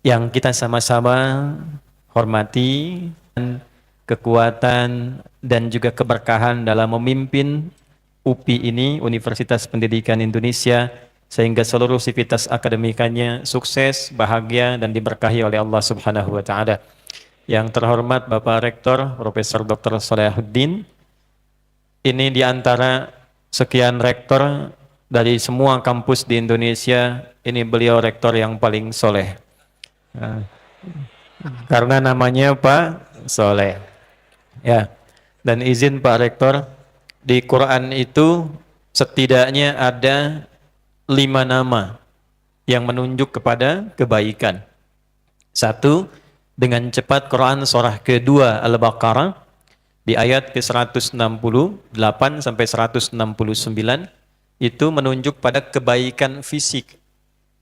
yang kita sama-sama hormati, dan kekuatan dan juga keberkahan dalam memimpin UPI ini, Universitas Pendidikan Indonesia, sehingga seluruh sivitas akademikanya sukses, bahagia, dan diberkahi oleh Allah Subhanahu wa Ta'ala. Yang terhormat Bapak Rektor Profesor Dr. Salahuddin, ini di antara sekian rektor dari semua kampus di Indonesia, ini beliau rektor yang paling soleh. Nah, karena namanya Pak Soleh. Ya. Dan izin Pak Rektor, di Quran itu setidaknya ada 5 nama yang menunjuk kepada kebaikan. 1, dengan cepat Quran surah kedua Al-Baqarah di ayat ke-168 sampai 169 itu menunjuk pada kebaikan fisik.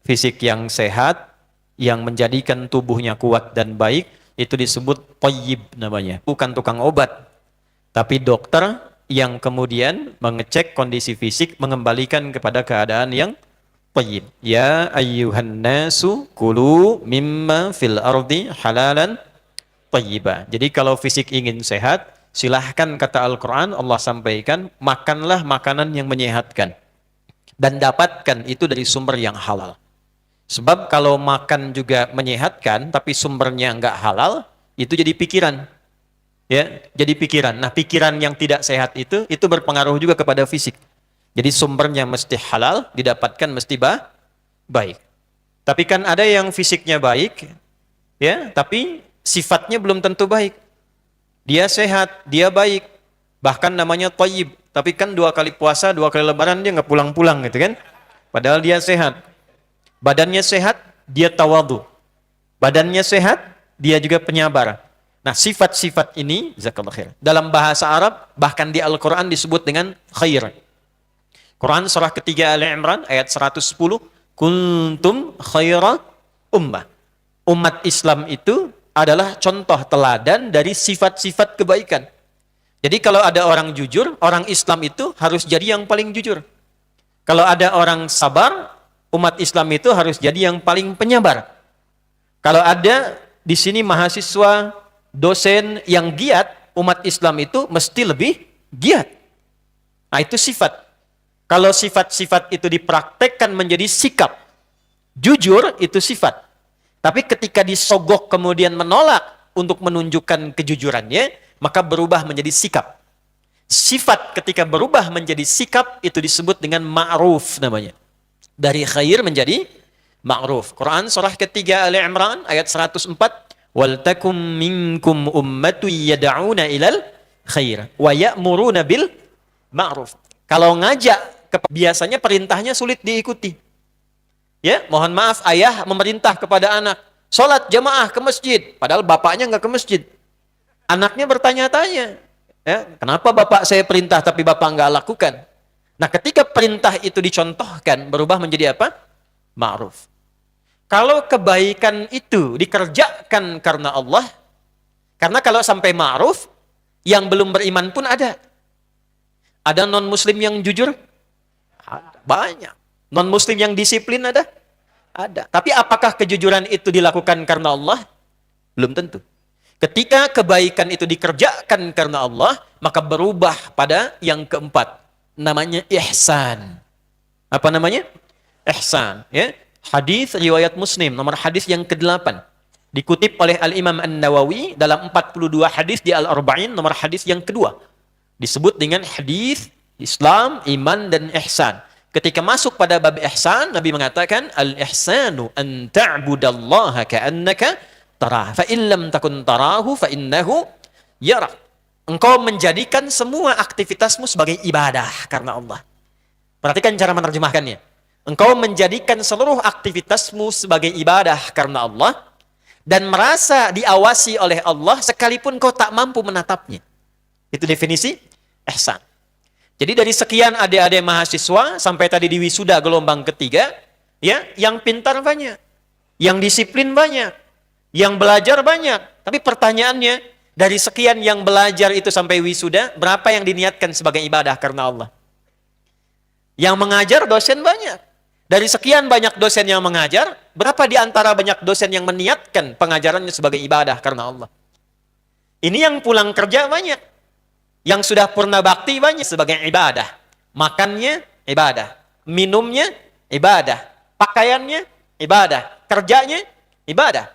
Fisik yang sehat, yang menjadikan tubuhnya kuat dan baik, itu disebut thayyib namanya. Bukan tukang obat, tapi dokter yang kemudian mengecek kondisi fisik, mengembalikan kepada keadaan yang thayyib. Ya ayyuhan nasu kulu mimma fil ardi halalan thayyiba. Jadi kalau fisik ingin sehat, silahkan kata Al-Quran, Allah sampaikan, makanlah makanan yang menyehatkan. Dan dapatkan itu dari sumber yang halal. Sebab kalau makan juga menyehatkan, tapi sumbernya enggak halal, itu jadi pikiran. Ya, jadi pikiran. Nah, pikiran yang tidak sehat itu berpengaruh juga kepada fisik. Jadi sumbernya mesti halal, didapatkan mesti baik. Tapi kan ada yang fisiknya baik, ya, tapi sifatnya belum tentu baik. Dia sehat, dia baik, bahkan namanya thayyib. Tapi kan 2 kali puasa, 2 kali lebaran dia nggak pulang-pulang gitu kan. Padahal dia sehat. Badannya sehat, dia tawadhu. Badannya sehat, dia juga penyabar. Nah, sifat-sifat ini, jazakallahu khair, dalam bahasa Arab, bahkan di Al-Quran disebut dengan khair. Quran surah ketiga Ali Imran ayat 110, kuntum khaira ummah. Umat Islam itu adalah contoh teladan dari sifat-sifat kebaikan. Jadi kalau ada orang jujur, orang Islam itu harus jadi yang paling jujur. Kalau ada orang sabar, umat Islam itu harus jadi yang paling penyabar. Kalau ada di sini mahasiswa, dosen yang giat, umat Islam itu mesti lebih giat. Nah, itu sifat. Kalau sifat-sifat itu dipraktekkan menjadi sikap, jujur itu sifat. Tapi ketika disogok kemudian menolak untuk menunjukkan kejujurannya, maka berubah menjadi sikap. Sifat ketika berubah menjadi sikap itu disebut dengan ma'ruf namanya. Dari khair menjadi ma'ruf. Quran surah ketiga Ali Imran ayat 104, wal takum minkum ummatu yad'una ilal khair wa ya'muruna bil ma'ruf. Kalau ngajak biasanya perintahnya sulit diikuti. Ya, mohon maaf, ayah memerintah kepada anak, sholat jamaah ke masjid, padahal bapaknya nggak ke masjid. Anaknya bertanya-tanya, ya, kenapa bapak saya perintah tapi bapak nggak lakukan? Nah, ketika perintah itu dicontohkan, berubah menjadi apa? Ma'ruf. Kalau kebaikan itu dikerjakan karena Allah, karena kalau sampai ma'ruf, yang belum beriman pun ada. Ada non-muslim yang jujur? Ada. Banyak. Non-muslim yang disiplin ada? Ada. Tapi apakah kejujuran itu dilakukan karena Allah? Belum tentu. Ketika kebaikan itu dikerjakan karena Allah, maka berubah pada yang keempat. Namanya ihsan. Apa namanya? Ihsan. Ya. Hadis riwayat Muslim, nomor hadis yang ke-8. Dikutip oleh Al-Imam An-Nawawi dalam 42 hadis di Al-Arba'in, nomor hadis yang kedua. Disebut dengan hadis Islam, iman, dan ihsan. Ketika masuk pada bab ihsan, Nabi mengatakan, al-ihsanu an ta'budallaha ka'annaka tarah. Fa in lam takun tarahu fa innahu yara. Engkau menjadikan semua aktivitasmu sebagai ibadah karena Allah. Perhatikan cara menerjemahkannya. Engkau menjadikan seluruh aktivitasmu sebagai ibadah karena Allah dan merasa diawasi oleh Allah sekalipun kau tak mampu menatapnya. Itu definisi ihsan. Jadi dari sekian adik-adik mahasiswa sampai tadi di wisuda gelombang ketiga, ya, yang pintar banyak, yang disiplin banyak, yang belajar banyak. Tapi pertanyaannya, dari sekian yang belajar itu sampai wisuda, berapa yang diniatkan sebagai ibadah karena Allah? Yang mengajar dosen banyak, Dari sekian banyak dosen yang mengajar, berapa di antara banyak dosen yang meniatkan pengajarannya sebagai ibadah karena Allah? Ini yang pulang kerja banyak. Yang sudah purna bakti banyak sebagai ibadah. Makannya ibadah. Minumnya ibadah. Pakaiannya ibadah. Kerjanya ibadah.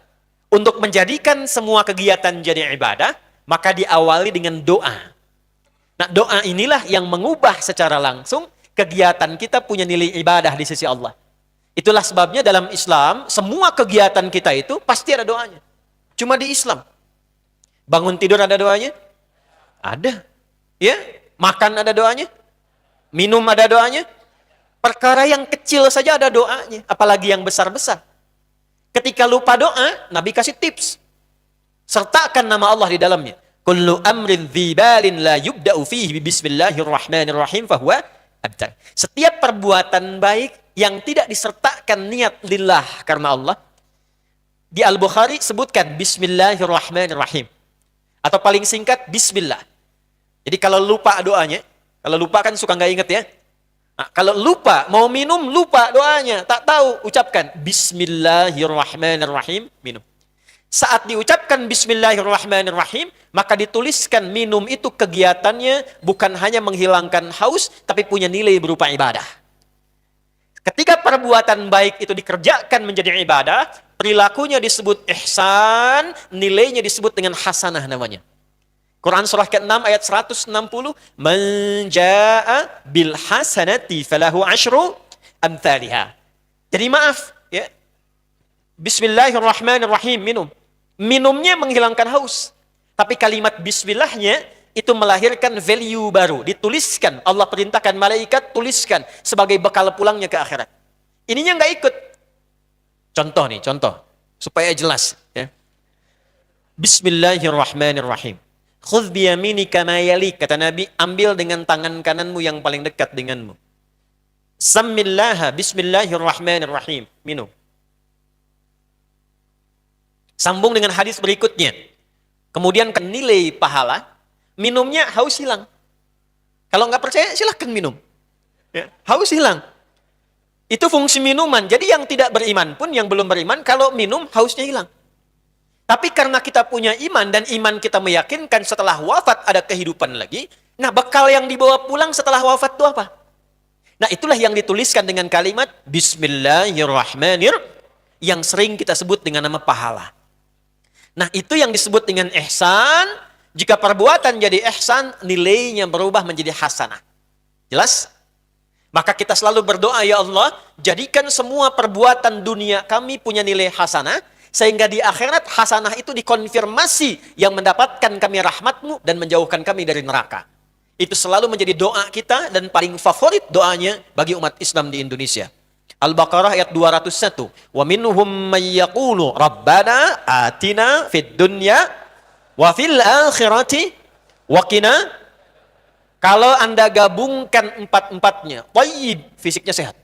Untuk menjadikan semua kegiatan jadi ibadah, maka diawali dengan doa. Nah, doa inilah yang mengubah secara langsung kegiatan kita punya nilai ibadah di sisi Allah. Itulah sebabnya dalam Islam, semua kegiatan kita itu pasti ada doanya. Cuma di Islam. Bangun tidur ada doanya? Ada. Ya, makan ada doanya? Minum ada doanya? Perkara yang kecil saja ada doanya, apalagi yang besar-besar. Ketika lupa doa, Nabi kasih tips. Sertakan nama Allah di dalamnya. Kullu amrin dzibalin la yubda'u fihi bismillahirrahmanirrahim fahuwa abtar. Setiap perbuatan baik yang tidak disertakan niat lillah karena Allah, di Al-Bukhari sebutkan bismillahirrahmanirrahim. Atau paling singkat, bismillah. Jadi kalau lupa doanya, kalau lupa kan suka nggak inget ya. Nah, kalau lupa, mau minum lupa doanya, tak tahu, ucapkan bismillahirrahmanirrahim, minum. Saat diucapkan bismillahirrahmanirrahim, maka dituliskan minum itu kegiatannya bukan hanya menghilangkan haus, tapi punya nilai berupa ibadah. Ketika perbuatan baik itu dikerjakan menjadi ibadah, perilakunya disebut ihsan, nilainya disebut dengan hasanah namanya. Quran surah ke-6 ayat 160, "Man jaa'a bil hasanati falahu asyru amthaliha." Jadi maaf, ya. Bismillahirrahmanirrahim, minum. Minumnya menghilangkan haus. Tapi kalimat bismillahnya itu melahirkan value baru. Dituliskan, Allah perintahkan malaikat tuliskan sebagai bekal pulangnya ke akhirat. Ininya nggak ikut. Contoh nih, contoh. Supaya jelas. Ya. Bismillahirrahmanirrahim. Khudh biyaminika ma yalik, kata Nabi, ambil dengan tangan kananmu yang paling dekat denganmu. Sammillaha, bismillahirrahmanirrahim, minum. Sambung dengan hadis berikutnya. Kemudian nilai pahala, minumnya haus hilang. Kalau nggak percaya, silahkan minum. Ya, haus hilang. Itu fungsi minuman. Jadi yang tidak beriman pun, yang belum beriman, kalau minum, hausnya hilang. Tapi karena kita punya iman dan iman kita meyakinkan setelah wafat ada kehidupan lagi, nah bekal yang dibawa pulang setelah wafat itu apa? Nah itulah yang dituliskan dengan kalimat Bismillahirrahmanirrahim yang sering kita sebut dengan nama pahala. Nah itu yang disebut dengan ihsan. Jika perbuatan jadi ihsan, nilainya berubah menjadi hasanah. Jelas? Maka kita selalu berdoa, ya Allah, jadikan semua perbuatan dunia kami punya nilai hasanah, sehingga di akhirat hasanah itu dikonfirmasi yang mendapatkan kami rahmatmu dan menjauhkan kami dari neraka. Itu selalu menjadi doa kita dan paling favorit doanya bagi umat Islam di Indonesia. Al-Baqarah ayat 201. Wa minhum may yaqulu rabbana atina fid dunya wa fil akhirati wa qina. Kalau Anda gabungkan empat-empatnya, thayyib, fisiknya sehat.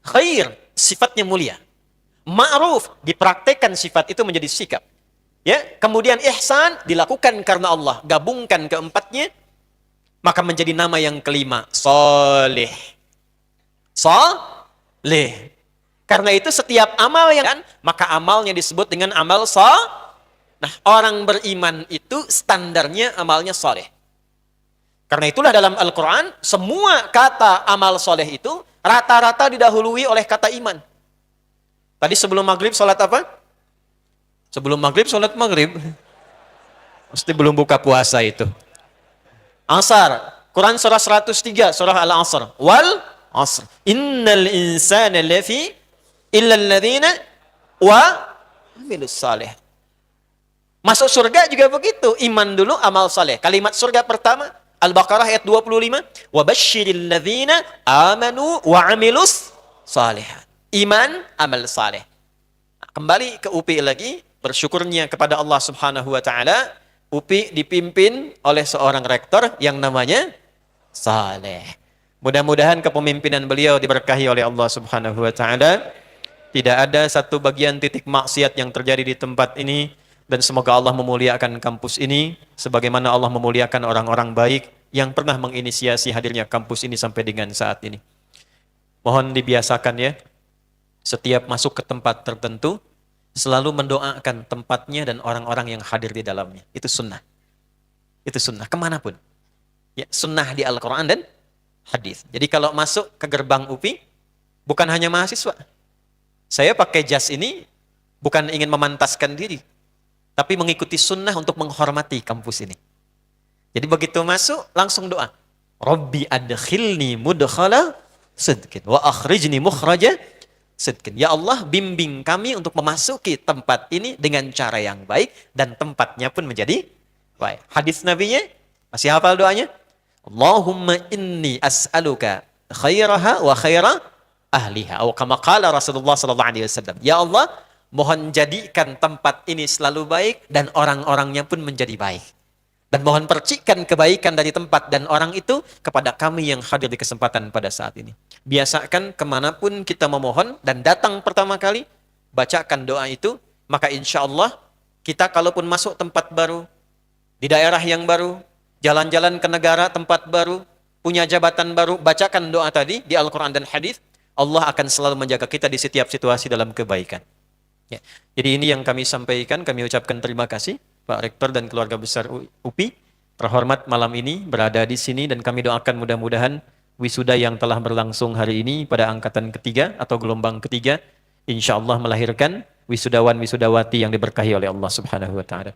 Khair, sifatnya mulia. Ma'ruf, dipraktekkan sifat itu menjadi sikap. Ya, kemudian ihsan dilakukan karena Allah. Gabungkan keempatnya, maka menjadi nama yang kelima, soleh. Soleh. Karena itu setiap amal yang kan, maka amalnya disebut dengan amal soleh. Nah, orang beriman itu standarnya amalnya soleh. Karena itulah dalam Al-Quran, semua kata amal soleh itu rata-rata didahului oleh kata iman. Tadi sebelum maghrib sholat apa? Sebelum maghrib sholat maghrib. Mesti belum buka puasa itu. Asar. Quran surah 103, surah Al-Asr. Wal asr. Innal insana lafi illa alladhina wa amilus salih. Masuk surga juga begitu. Iman dulu, amal saleh. Kalimat surga pertama, Al-Baqarah ayat 25. Wa basyiril ladzina amanu wa amilus salihat. Iman, amal saleh. Kembali ke UPI lagi, bersyukurnya kepada Allah Subhanahu wa taala, UPI dipimpin oleh seorang rektor yang namanya Saleh. Mudah-mudahan kepemimpinan beliau diberkahi oleh Allah Subhanahu wa taala. Tidak ada satu bagian titik maksiat yang terjadi di tempat ini, dan semoga Allah memuliakan kampus ini sebagaimana Allah memuliakan orang-orang baik yang pernah menginisiasi hadirnya kampus ini sampai dengan saat ini. Mohon dibiasakan ya, setiap masuk ke tempat tertentu, selalu mendoakan tempatnya dan orang-orang yang hadir di dalamnya. Itu sunnah. Itu sunnah, kemanapun. Ya, sunnah di Al-Quran dan hadis. Jadi kalau masuk ke gerbang UPI, bukan hanya mahasiswa. Saya pakai jas ini bukan ingin memantaskan diri, tapi mengikuti sunnah untuk menghormati kampus ini. Jadi begitu masuk, langsung doa. Rabbi adkhilni mudkhala sidqin wa akhrijni mukhraja sidqin. Ya Allah, bimbing kami untuk memasuki tempat ini dengan cara yang baik dan tempatnya pun menjadi baik. Hadis nabinya, masih hafal doanya? Allahumma inni as'aluka khairaha wa khaira ahliha. Atau kama qala Rasulullah sallallahu alaihi wasallam. Ya Allah, mohon jadikan tempat ini selalu baik dan orang-orangnya pun menjadi baik. Dan mohon percikan kebaikan dari tempat dan orang itu kepada kami yang hadir di kesempatan pada saat ini. Biasakan kemanapun kita memohon dan datang pertama kali, bacakan doa itu, maka insya Allah kita kalaupun masuk tempat baru, di daerah yang baru, jalan-jalan ke negara tempat baru, punya jabatan baru, bacakan doa tadi di Al-Quran dan hadis, Allah akan selalu menjaga kita di setiap situasi dalam kebaikan. Ya. Jadi ini yang kami sampaikan, kami ucapkan terima kasih Pak Rektor dan keluarga besar UPI terhormat malam ini berada di sini, dan kami doakan mudah-mudahan wisuda yang telah berlangsung hari ini pada angkatan ketiga atau gelombang ketiga insya Allah melahirkan wisudawan wisudawati yang diberkahi oleh Allah Subhanahu wa taala.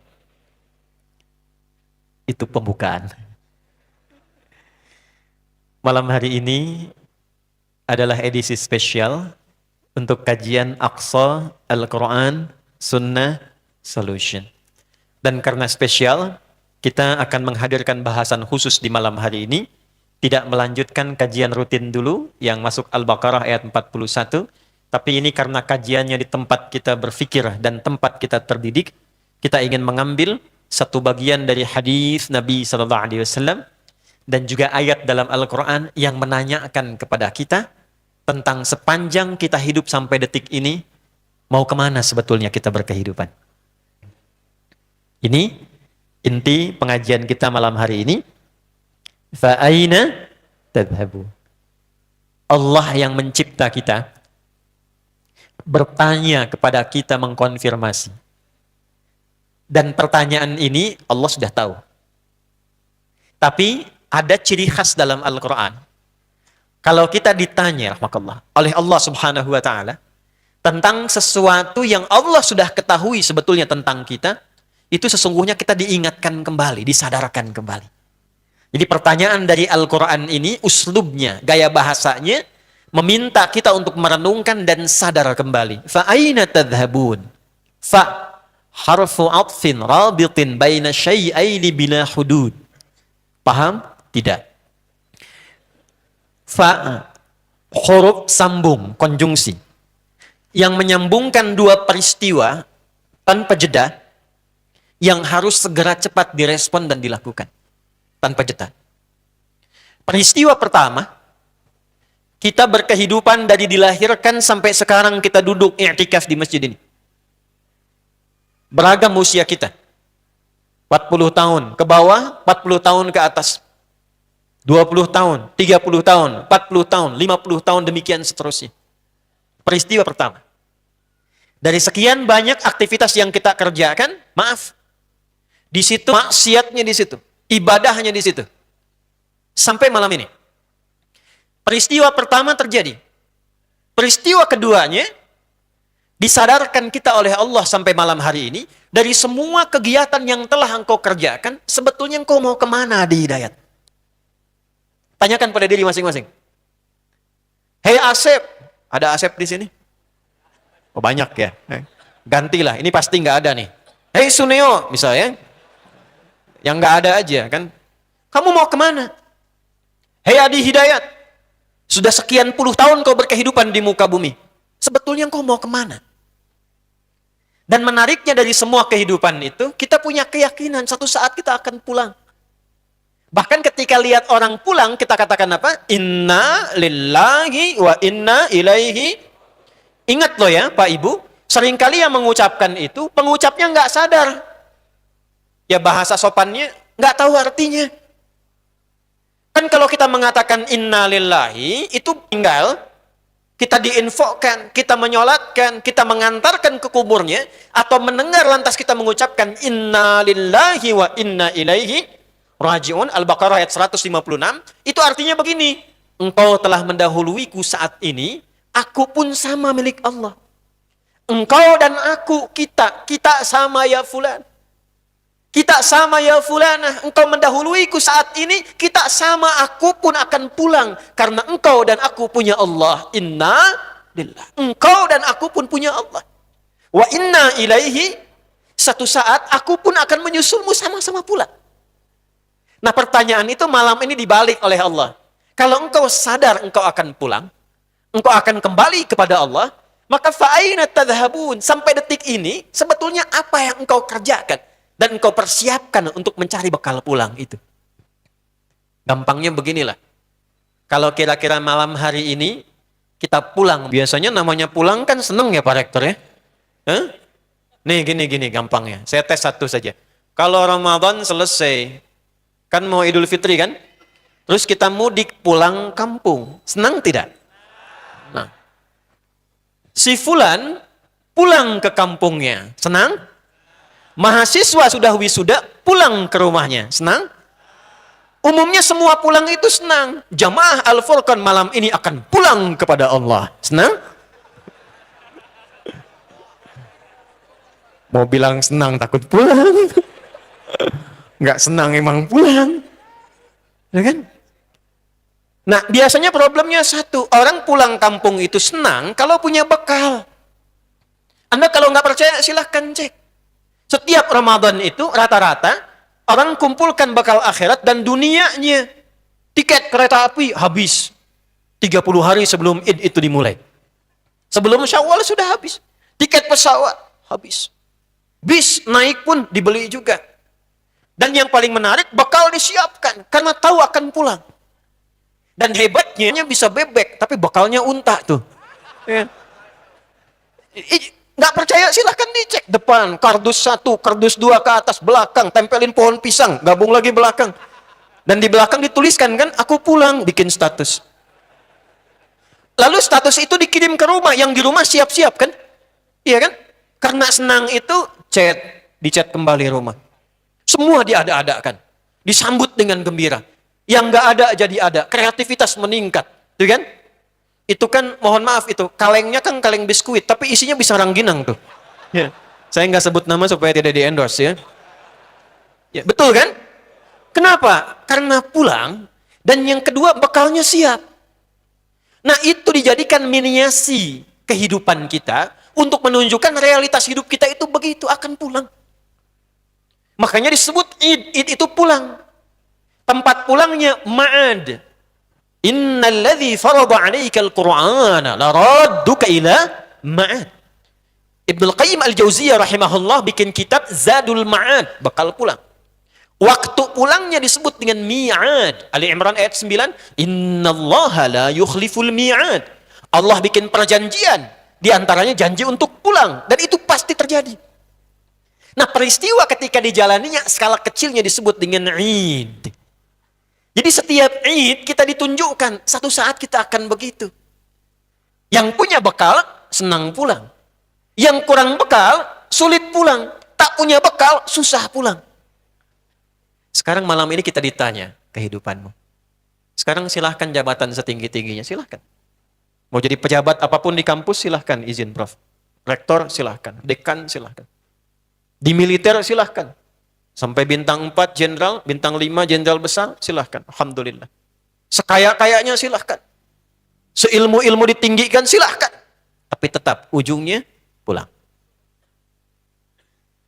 Itu pembukaan. Malam hari ini adalah edisi spesial untuk kajian Aqsa Al-Quran Sunnah Solution. Dan karena spesial, kita akan menghadirkan bahasan khusus di malam hari ini. Tidak melanjutkan kajian rutin dulu yang masuk Al-Baqarah ayat 41. Tapi ini karena kajiannya di tempat kita berfikir dan tempat kita terdidik, kita ingin mengambil satu bagian dari hadis Nabi SAW dan juga ayat dalam Al-Quran yang menanyakan kepada kita tentang sepanjang kita hidup sampai detik ini, mau kemana sebetulnya kita berkehidupan. Ini inti pengajian kita malam hari ini. Fa'aina tadhabu. Allah yang mencipta kita bertanya kepada kita, mengkonfirmasi. Dan pertanyaan ini Allah sudah tahu. Tapi ada ciri khas dalam Al-Quran. Kalau kita ditanya rahmatullah oleh Allah Subhanahu wa taala tentang sesuatu yang Allah sudah ketahui sebetulnya tentang kita, itu sesungguhnya kita diingatkan kembali, disadarkan kembali. Jadi pertanyaan dari Al-Quran ini, uslubnya, gaya bahasanya, meminta kita untuk merenungkan dan sadar kembali. Fa'aina tadhhabun? Fa harfu atfin rabitin baina syai'aini bila hudud. Paham? Tidak. Fa huruf sambung, konjungsi, yang menyambungkan dua peristiwa tanpa jeda, yang harus segera cepat direspon dan dilakukan tanpa jeda. Peristiwa pertama, kita berkehidupan dari dilahirkan sampai sekarang kita duduk i'tikaf di masjid ini. Beragam usia kita. 40 tahun ke bawah, 40 tahun ke atas. 20 tahun, 30 tahun, 40 tahun, 50 tahun, demikian seterusnya. Peristiwa pertama. Dari sekian banyak aktivitas yang kita kerjakan, maaf, di situ maksiatnya di situ, ibadahnya di situ. Sampai malam ini. Peristiwa pertama terjadi. Peristiwa keduanya disadarkan kita oleh Allah sampai malam hari ini, dari semua kegiatan yang telah engkau kerjakan, sebetulnya engkau mau kemana di hidayat? Tanyakan pada diri masing-masing. Hei Asep, ada Asep di sini? Oh banyak ya. Gantilah, ini pasti nggak ada nih. Hei Suneo, misalnya, yang nggak ada aja kan? Kamu mau kemana? Hei Adi Hidayat, sudah sekian puluh tahun kau berkehidupan di muka bumi. Sebetulnya kau mau kemana? Dan menariknya dari semua kehidupan itu, kita punya keyakinan satu saat kita akan pulang. Bahkan ketika lihat orang pulang, kita katakan apa? Inna lillahi wa inna ilaihi. Ingat loh ya Pak Ibu, seringkali yang mengucapkan itu, pengucapnya nggak sadar. Ya bahasa sopannya nggak tahu artinya. Kan kalau kita mengatakan inna lillahi, itu tinggal kita diinfokkan, kita menyolatkan, kita mengantarkan ke kuburnya, atau mendengar lantas kita mengucapkan inna lillahi wa inna ilaihi raji'un, Al-Baqarah ayat 156, itu artinya begini, engkau telah mendahuluiku saat ini, aku pun sama milik Allah. Engkau dan aku, kita sama ya fulan. Kita sama ya fulanah, engkau mendahuluiku saat ini, kita sama, aku pun akan pulang. Karena engkau dan aku punya Allah. Inna lillah. Engkau dan aku pun punya Allah. Wa inna ilaihi, satu saat aku pun akan menyusulmu sama-sama pulang. Nah pertanyaan itu malam ini dibalik oleh Allah. Kalau engkau sadar engkau akan pulang, engkau akan kembali kepada Allah, maka fa'aina tadhhabun, sampai detik ini, sebetulnya apa yang engkau kerjakan? Dan engkau persiapkan untuk mencari bekal pulang itu. Gampangnya beginilah. Kalau kira-kira malam hari ini kita pulang, biasanya namanya pulang kan seneng ya Pak Rektor ya? Hah? Nih gini gampangnya. Saya tes satu saja. Kalau Ramadan selesai, kan mau Idul Fitri kan? Terus kita mudik pulang kampung. Senang tidak? Nah, si fulan pulang ke kampungnya. Senang? Mahasiswa sudah wisuda, pulang ke rumahnya. Senang? Umumnya semua pulang itu senang. Jamaah Al-Furqan malam ini akan pulang kepada Allah. Senang? Mau bilang senang takut pulang. Nggak senang emang pulang. Ya kan? Nah, biasanya problemnya satu. Orang pulang kampung itu senang kalau punya bekal. Anda kalau nggak percaya silahkan cek. Setiap Ramadan itu rata-rata orang kumpulkan bekal akhirat dan dunianya. Tiket kereta api habis 30 hari sebelum Id itu dimulai. Sebelum Syawal sudah habis. Tiket pesawat habis. Bis naik pun dibeli juga. Dan yang paling menarik, bekal disiapkan karena tahu akan pulang. Dan hebatnya bisa bebek, tapi bekalnya unta tuh. Ya. Nggak percaya silahkan dicek depan, kardus 1, kardus 2 ke atas, belakang, tempelin pohon pisang, gabung lagi belakang. Dan di belakang dituliskan kan, aku pulang, bikin status. Lalu status itu dikirim ke rumah, yang di rumah siap-siap kan? Iya kan? Karena senang itu, dicat kembali rumah. Semua diada-adakan, disambut dengan gembira. Yang nggak ada jadi ada, kreativitas meningkat, tuh kan? Itu kan, mohon maaf itu, kalengnya kan kaleng biskuit, tapi isinya bisa rangginang tuh. Ya. Saya nggak sebut nama supaya tidak di-endorse ya. Ya. Betul kan? Kenapa? Karena pulang, dan yang kedua bekalnya siap. Nah itu dijadikan miniasi kehidupan kita, untuk menunjukkan realitas hidup kita itu begitu, akan pulang. Makanya disebut Id itu pulang. Tempat pulangnya ma'ad. Innalladzi farada 'alaikal Qur'ana laradduka ila ma'ad. Ibnu Qayyim Al-Jauziyah rahimahullah bikin kitab Zadul Ma'ad, bakal pulang. Waktu pulangnya disebut dengan mi'ad. Ali Imran ayat 9, innallaha la yukhliful mi'ad. Allah bikin perjanjian, di antaranya janji untuk pulang, dan itu pasti terjadi. Nah, peristiwa ketika dijalaninya skala kecilnya disebut dengan Id. Jadi setiap Id kita ditunjukkan, satu saat kita akan begitu. Yang punya bekal, senang pulang. Yang kurang bekal, sulit pulang. Tak punya bekal, susah pulang. Sekarang malam ini kita ditanya kehidupanmu. Sekarang silahkan jabatan setinggi-tingginya, silahkan. Mau jadi pejabat apapun di kampus, silahkan izin Prof. Rektor, silahkan. Dekan, silahkan. Di militer, silahkan. Sampai bintang 4 jenderal, bintang 5 jenderal besar, silahkan. Alhamdulillah. Sekaya-kayanya silahkan. Seilmu-ilmu ditinggikan, silahkan. Tapi tetap ujungnya pulang.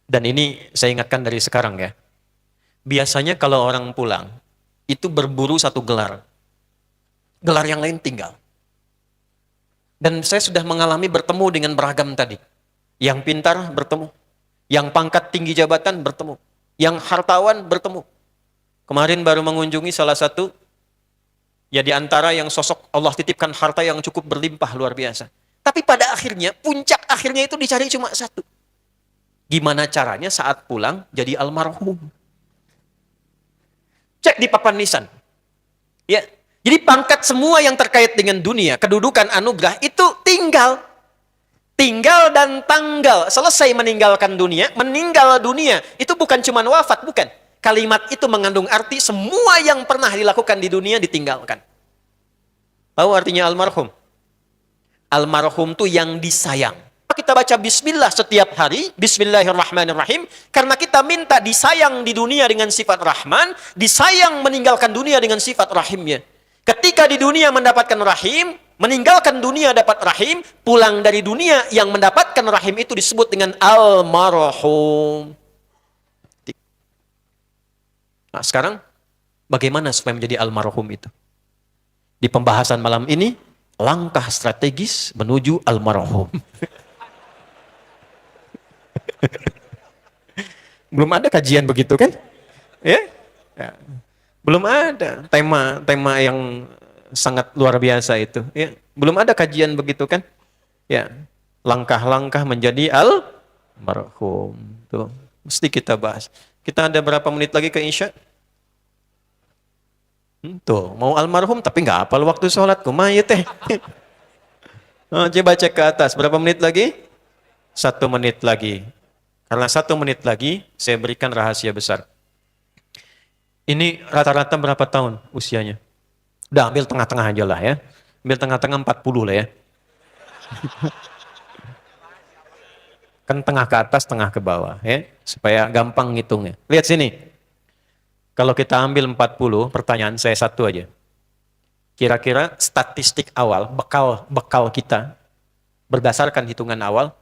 Dan ini saya ingatkan dari sekarang ya. Biasanya kalau orang pulang, itu berburu satu gelar. Gelar yang lain tinggal. Dan saya sudah mengalami bertemu dengan beragam tadi. Yang pintar bertemu. Yang pangkat tinggi jabatan bertemu. Yang hartawan bertemu. Kemarin baru mengunjungi salah satu, ya di antara yang sosok Allah titipkan harta yang cukup berlimpah luar biasa. Tapi pada akhirnya, puncak akhirnya itu dicari cuma satu. Gimana caranya saat pulang jadi almarhum? Cek di papan nisan. Ya, Jadi pangkat semua yang terkait dengan dunia, kedudukan, anugerah, itu tinggal. Tinggal dan tanggal. Selesai meninggalkan dunia, meninggal dunia. Itu bukan cuma wafat, bukan. Kalimat itu mengandung arti semua yang pernah dilakukan di dunia ditinggalkan. Tahu artinya almarhum? Almarhum itu yang disayang. Kita baca bismillah setiap hari, bismillahirrahmanirrahim, karena kita minta disayang di dunia dengan sifat rahman, disayang meninggalkan dunia dengan sifat rahimnya. Ketika di dunia mendapatkan rahim, meninggalkan dunia dapat rahim, pulang dari dunia yang mendapatkan rahim itu disebut dengan almarhum. Nah, sekarang bagaimana supaya menjadi almarhum itu? Di pembahasan malam ini, langkah strategis menuju almarhum. Belum ada kajian begitu kan? Ya? Ya. Belum ada tema yang sangat luar biasa itu. Ya. Belum ada kajian begitu kan? Ya. Langkah-langkah menjadi almarhum. Tuh, mesti kita bahas. Kita ada berapa menit lagi ke Isya? Tuh, mau almarhum tapi nggak hafal waktu sholat. Kumaha ya teh? Oh, coba cek ke atas. Berapa menit lagi? 1 menit lagi. Karena 1 menit lagi, saya berikan rahasia besar. Ini rata-rata berapa tahun usianya? Udah ambil tengah-tengah aja lah ya. Ambil tengah-tengah 40 lah ya. Kan tengah ke atas, tengah ke bawah ya. Supaya gampang ngitungnya. Lihat sini. Kalau kita ambil 40, pertanyaan saya satu aja. Kira-kira statistik awal, bekal kita, berdasarkan hitungan awal,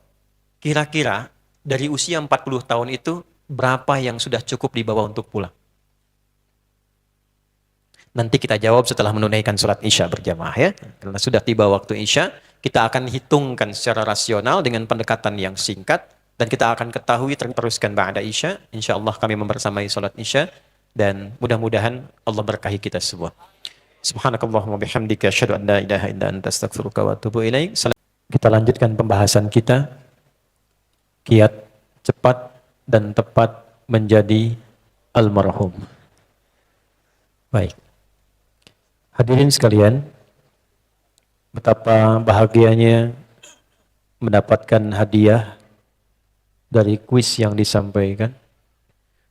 kira-kira dari usia 40 tahun itu, berapa yang sudah cukup dibawa untuk pulang? Nanti kita jawab setelah menunaikan sholat Isya berjamaah ya. Karena sudah tiba waktu Isya, kita akan hitungkan secara rasional dengan pendekatan yang singkat, dan kita akan ketahui teruskan ba'da Isya. Insya Allah kami membersamai sholat Isya, dan mudah-mudahan Allah berkahi kita semua. Subhanakallahumma bihamdika asyhadu an la ilaha illa anta astaghfiruka wa atubu ilaik. Kita lanjutkan pembahasan kita. Kiat cepat dan tepat menjadi almarhum. Baik. Hadirin sekalian, betapa bahagianya mendapatkan hadiah dari kuis yang disampaikan.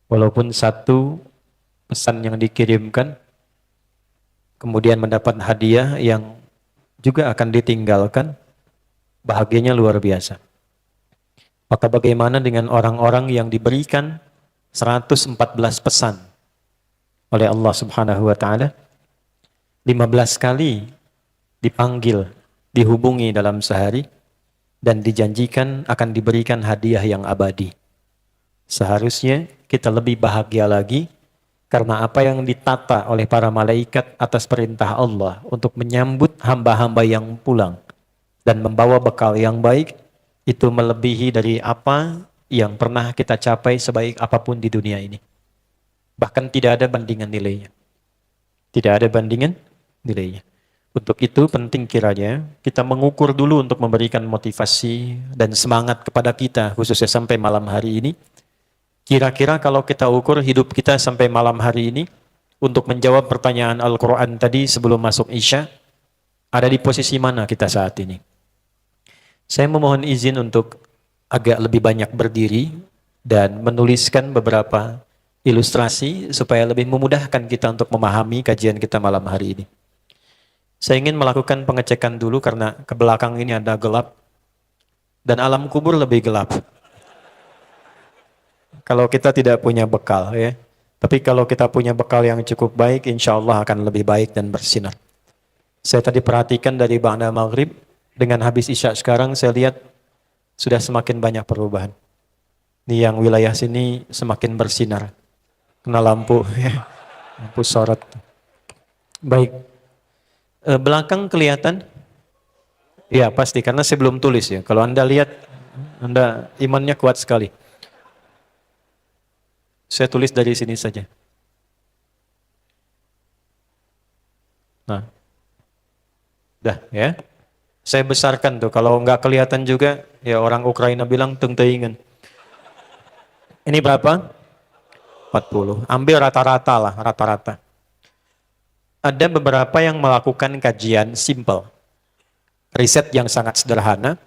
Walaupun satu pesan yang dikirimkan, kemudian mendapat hadiah yang juga akan ditinggalkan, bahagianya luar biasa. Maka bagaimana dengan orang-orang yang diberikan 114 pesan oleh Allah Subhanahu wa taala? 15 kali dipanggil, dihubungi dalam sehari, dan dijanjikan akan diberikan hadiah yang abadi. Seharusnya kita lebih bahagia lagi karena apa yang ditata oleh para malaikat atas perintah Allah untuk menyambut hamba-hamba yang pulang dan membawa bekal yang baik, itu melebihi dari apa yang pernah kita capai sebaik apapun di dunia ini. Bahkan tidak ada bandingan nilainya. Tidak ada bandingan nilainya. Untuk itu penting kiranya kita mengukur dulu untuk memberikan motivasi dan semangat kepada kita, khususnya sampai malam hari ini. Kira-kira kalau kita ukur hidup kita sampai malam hari ini, untuk menjawab pertanyaan Al-Quran tadi sebelum masuk Isya, ada di posisi mana kita saat ini? Saya memohon izin untuk agak lebih banyak berdiri dan menuliskan beberapa ilustrasi supaya lebih memudahkan kita untuk memahami kajian kita malam hari ini. Saya ingin melakukan pengecekan dulu karena ke belakang ini ada gelap dan alam kubur lebih gelap. Kalau kita tidak punya bekal ya. Tapi kalau kita punya bekal yang cukup baik, insya Allah akan lebih baik dan bersinar. Saya tadi perhatikan dari ba'da maghrib, dengan habis Isya sekarang saya lihat sudah semakin banyak perubahan. Ini yang wilayah sini semakin bersinar. Kena lampu, ya. Lampu sorot. Baik. Belakang kelihatan? Ya pasti, karena saya belum tulis ya. Kalau Anda lihat, Anda imannya kuat sekali. Saya tulis dari sini saja. Nah. Dah ya. Saya besarkan tuh, kalau nggak kelihatan juga, ya orang Ukraina bilang tengteingan. Ini berapa? 40. Ambil rata-rata lah, rata-rata. ada beberapa yang melakukan kajian simple, riset yang sangat sederhana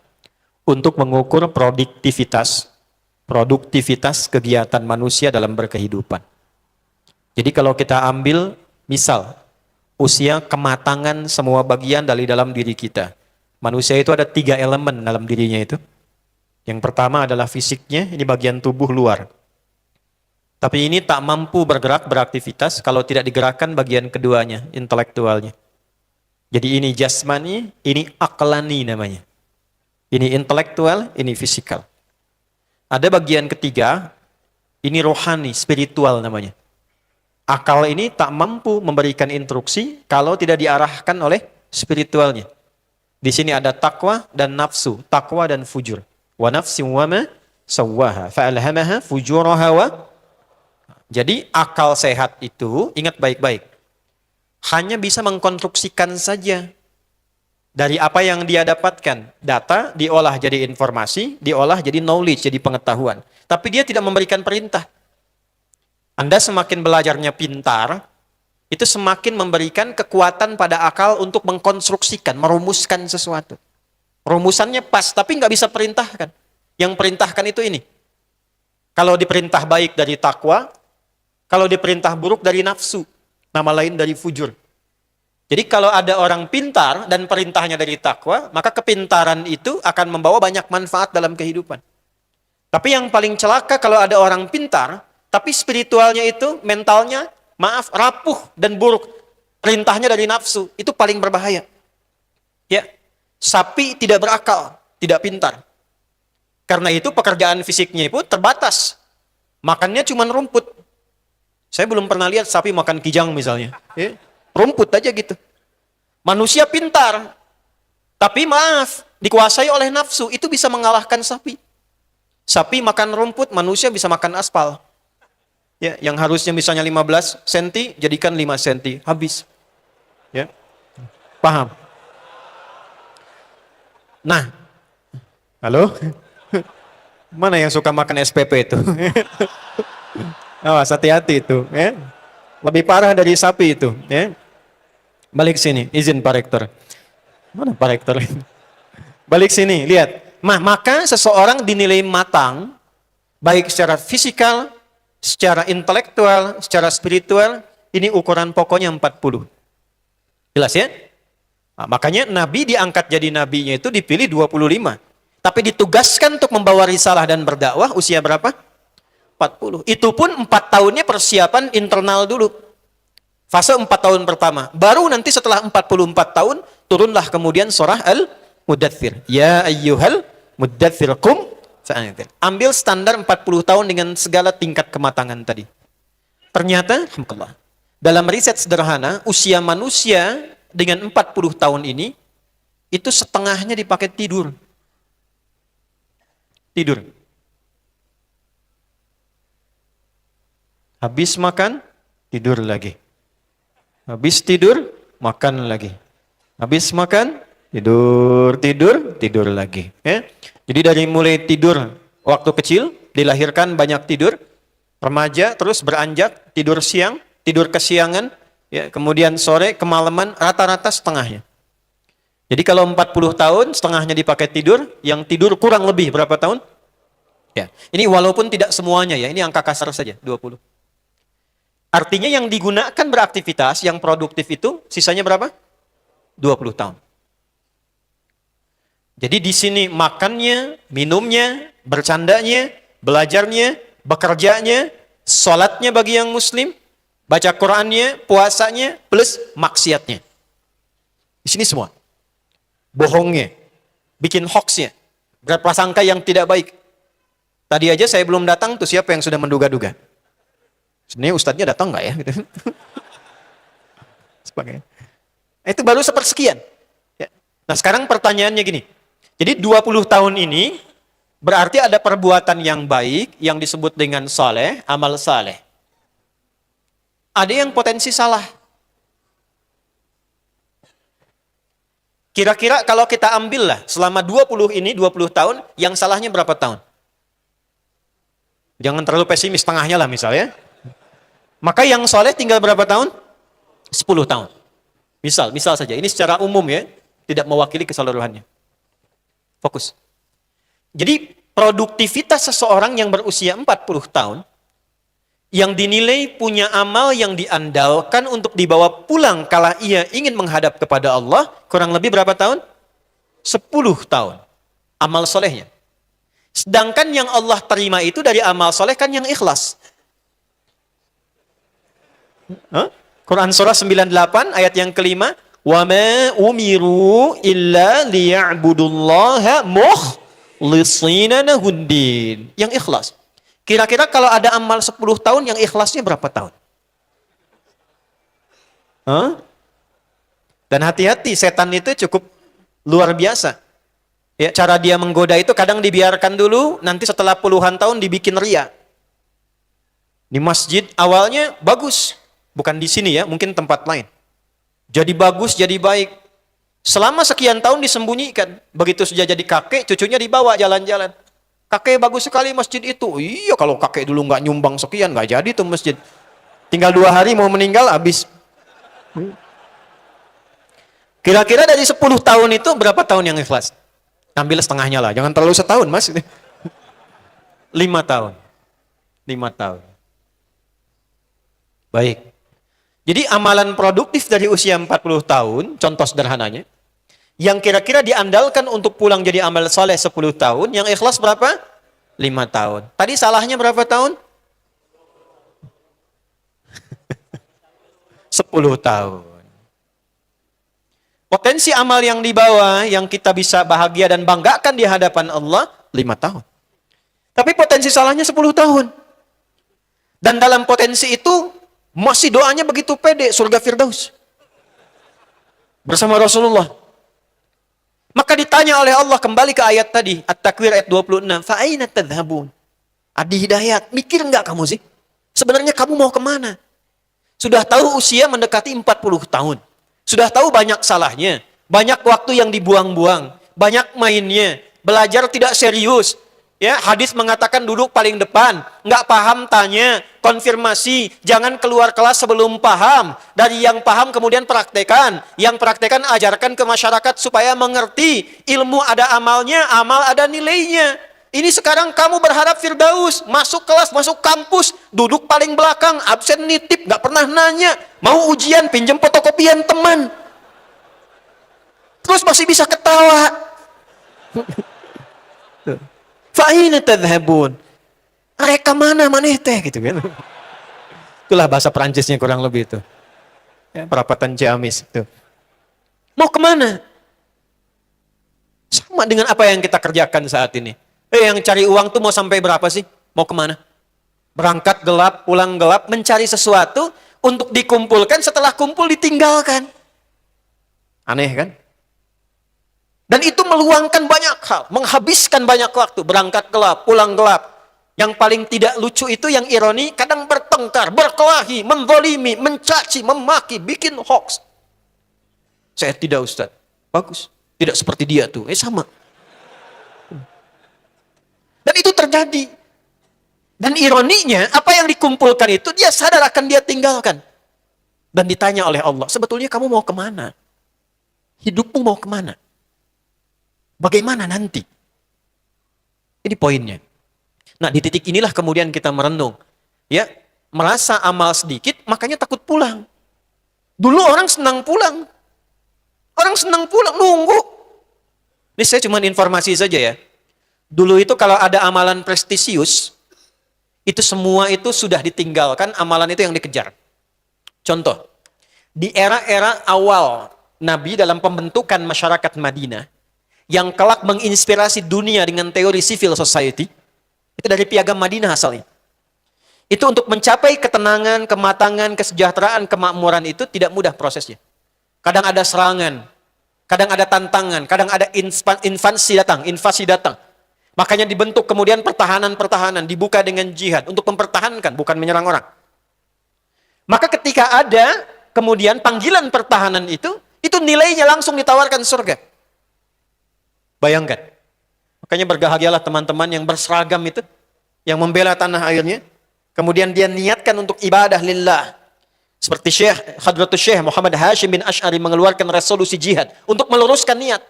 untuk mengukur produktivitas kegiatan manusia dalam berkehidupan. Jadi kalau kita ambil misal usia kematangan semua bagian dari dalam diri kita. Manusia itu ada 3 elemen dalam dirinya itu. Yang pertama adalah fisiknya, ini bagian tubuh luar. Tapi ini tak mampu bergerak, beraktivitas kalau tidak digerakkan bagian keduanya, intelektualnya. Jadi ini jasmani, ini aklani namanya. Ini intelektual, ini fisikal. Ada bagian ketiga, ini rohani, spiritual namanya. Akal ini tak mampu memberikan instruksi kalau tidak diarahkan oleh spiritualnya. Di sini ada takwa dan nafsu, takwa dan fujur. Wa nafsin wa ma sawwaha fa'alhamaha fujuraha wa. Jadi akal sehat itu, ingat baik-baik, hanya bisa mengkonstruksikan saja dari apa yang dia dapatkan. Data diolah jadi informasi, diolah jadi knowledge, jadi pengetahuan. Tapi dia tidak memberikan perintah. Anda semakin belajarnya pintar, itu semakin memberikan kekuatan pada akal untuk mengkonstruksikan, merumuskan sesuatu. Rumusannya pas, tapi nggak bisa perintahkan. Yang perintahkan itu ini. Kalau diperintah baik dari takwa, kalau diperintah buruk dari nafsu, nama lain dari fujur. Jadi kalau ada orang pintar dan perintahnya dari takwa, maka kepintaran itu akan membawa banyak manfaat dalam kehidupan. Tapi yang paling celaka kalau ada orang pintar, tapi spiritualnya itu, mentalnya, rapuh dan buruk. Perintahnya dari nafsu, itu paling berbahaya. Ya, sapi tidak berakal, tidak pintar. Karena itu pekerjaan fisiknya itu terbatas. Makannya cuma rumput. Saya belum pernah lihat sapi makan kijang misalnya. Ya, rumput aja gitu. Manusia pintar, tapi maaf, dikuasai oleh nafsu, itu bisa mengalahkan sapi. Sapi makan rumput, manusia bisa makan aspal. Ya, yang harusnya misalnya 15 cm, jadikan 5 cm, habis. Ya, paham? Nah, halo? Mana yang suka makan SPP itu? Awas, hati-hati itu. Ya. Lebih parah dari sapi itu. Ya. Balik sini, izin Pak Rektor. Mana Pak Rektor? Balik sini, lihat. Maka seseorang dinilai matang, baik secara fisikal, secara intelektual, secara spiritual, ini ukuran pokoknya 40. Jelas ya? Nah, makanya Nabi diangkat jadi nabinya itu dipilih 25. Tapi ditugaskan untuk membawa risalah dan berdakwah usia berapa? 40. Itu pun 4 tahunnya persiapan internal dulu. Fase 4 tahun pertama. Baru nanti setelah 44 tahun, turunlah kemudian surah Al-Mudaththir. Ya ayyuhal mudaththir qum fa'anzir. Ambil standar 40 tahun dengan segala tingkat kematangan tadi. Ternyata, alhamdulillah, dalam riset sederhana, usia manusia dengan 40 tahun ini, itu setengahnya dipakai tidur. Tidur. Habis makan, tidur lagi. Habis tidur, makan lagi. Habis makan, tidur lagi. Ya? Jadi dari mulai tidur waktu kecil, dilahirkan banyak tidur, remaja terus beranjak, tidur siang, tidur kesiangan, ya, kemudian sore, kemalaman, rata-rata setengahnya. Jadi kalau 40 tahun, setengahnya dipakai tidur, yang tidur kurang lebih berapa tahun? Ya, ini walaupun tidak semuanya ya, ini angka kasar saja, 20. Artinya yang digunakan beraktivitas, yang produktif itu, sisanya berapa? 20 tahun. Jadi di sini makannya, minumnya, bercandanya, belajarnya, bekerjanya, sholatnya bagi yang muslim, baca Qur'annya, puasanya, plus maksiatnya. Di sini semua. Bohongnya, bikin hoaxnya, berprasangka yang tidak baik. Tadi aja saya belum datang, tuh siapa yang sudah menduga-duga? Sebenarnya ustadznya datang nggak ya? Itu baru sepersekian. Ya. Nah sekarang pertanyaannya gini. Jadi 20 tahun ini berarti ada perbuatan yang baik yang disebut dengan saleh, amal saleh. Ada yang potensi salah. Kira-kira kalau kita ambil lah selama 20 tahun, yang salahnya berapa tahun? Jangan terlalu pesimis, setengahnya lah misalnya. Maka yang soleh tinggal berapa tahun? 10 tahun. Misal saja. Ini secara umum ya, tidak mewakili keseluruhannya. Fokus. Jadi produktivitas seseorang yang berusia 40 tahun, yang dinilai punya amal yang diandalkan untuk dibawa pulang kala ia ingin menghadap kepada Allah, kurang lebih berapa tahun? 10 tahun. Amal solehnya. Sedangkan yang Allah terima itu dari amal soleh kan yang ikhlas. Quran surah 98 ayat yang kelima, وَمَا أُمِرُوا إِلَّا لِيَعْبُدُوا اللَّهَ مُخْلِصِينَ لَهُ الدِّينَ. Yang ikhlas. Kira-kira kalau ada amal 10 tahun, yang ikhlasnya berapa tahun? Dan hati-hati, setan itu cukup luar biasa. Ya, cara dia menggoda itu kadang dibiarkan dulu, nanti setelah puluhan tahun dibikin ria. Di masjid awalnya bagus. Bukan di sini ya, mungkin tempat lain. Jadi bagus, jadi baik. Selama sekian tahun disembunyikan. Begitu sudah jadi kakek, cucunya dibawa jalan-jalan. Kakek bagus sekali masjid itu. Iya, kalau kakek dulu nggak nyumbang sekian, nggak jadi tuh masjid. Tinggal 2 hari mau meninggal, habis. Kira-kira dari 10 tahun itu berapa tahun yang ikhlas? Ambil setengahnya lah, jangan terlalu setahun mas. 5 tahun. 5 tahun. Baik. Jadi amalan produktif dari usia 40 tahun, contoh sederhananya, yang kira-kira diandalkan untuk pulang jadi amal soleh 10 tahun, yang ikhlas berapa? 5 tahun. Tadi salahnya berapa tahun? 10 tahun. Potensi amal yang dibawa, yang kita bisa bahagia dan banggakan di hadapan Allah, 5 tahun. Tapi potensi salahnya 10 tahun. Dan dalam potensi itu, masih doanya begitu pede, surga Firdaus. Bersama Rasulullah. Maka ditanya oleh Allah, kembali ke ayat tadi, At-Takwir ayat 26, Fa'aina tadhabun. Adi Hidayat, mikir enggak kamu sih? Sebenarnya kamu mau kemana? Sudah tahu usia mendekati 40 tahun. Sudah tahu banyak salahnya. Banyak waktu yang dibuang-buang. Banyak mainnya. Belajar tidak serius. Ya, hadis mengatakan duduk paling depan, nggak paham tanya, konfirmasi, jangan keluar kelas sebelum paham. Dari yang paham kemudian praktekan, yang praktekan ajarkan ke masyarakat supaya mengerti. Ilmu ada amalnya, amal ada nilainya. Ini sekarang kamu berharap Firdaus, masuk kelas, masuk kampus, duduk paling belakang, absen nitip, nggak pernah nanya, mau ujian pinjam fotokopian teman, terus masih bisa ketawa. Fa'ina tadhabun. Mereka mana maneh teh gitu kan. Itulah bahasa Perancisnya kurang lebih itu. Ya, perapatan Ciamis itu. Mau kemana? Sama dengan apa yang kita kerjakan saat ini. Yang cari uang tuh mau sampai berapa sih? Mau kemana? Berangkat gelap, pulang gelap, mencari sesuatu untuk dikumpulkan, setelah kumpul ditinggalkan. Aneh kan? Dan itu meluangkan banyak hal, menghabiskan banyak waktu, berangkat gelap, pulang gelap. Yang paling tidak lucu itu yang ironi, kadang bertengkar, berkelahi, menzalimi, mencaci, memaki, bikin hoax. Saya tidak Ustaz. Bagus. Tidak seperti dia tuh. Sama. Dan itu terjadi. Dan ironinya, apa yang dikumpulkan itu, dia sadar akan dia tinggalkan. Dan ditanya oleh Allah, sebetulnya kamu mau kemana? Hidupmu mau kemana? Bagaimana nanti? Ini poinnya. Nah, di titik inilah kemudian kita merenung. Ya, merasa amal sedikit, makanya takut pulang. Dulu orang senang pulang. Orang senang pulang, nunggu. Ini saya cuma informasi saja ya. Dulu itu kalau ada amalan prestisius, itu semua itu sudah ditinggalkan, amalan itu yang dikejar. Contoh, di era-era awal Nabi dalam pembentukan masyarakat Madinah, yang kelak menginspirasi dunia dengan teori civil society, itu dari Piagam Madinah asalnya. Itu untuk mencapai ketenangan, kematangan, kesejahteraan, kemakmuran itu tidak mudah prosesnya. Kadang ada serangan, kadang ada tantangan, kadang ada invasi datang. Makanya dibentuk kemudian pertahanan-pertahanan, dibuka dengan jihad untuk mempertahankan, bukan menyerang orang. Maka ketika ada kemudian panggilan pertahanan itu nilainya langsung ditawarkan surga. Bayangkan. Makanya berbahagialah teman-teman yang berseragam itu, yang membela tanah airnya, kemudian dia niatkan untuk ibadah lillah. Seperti Hadratus Syekh Muhammad Hashim bin Asy'ari mengeluarkan resolusi jihad untuk meluruskan niat.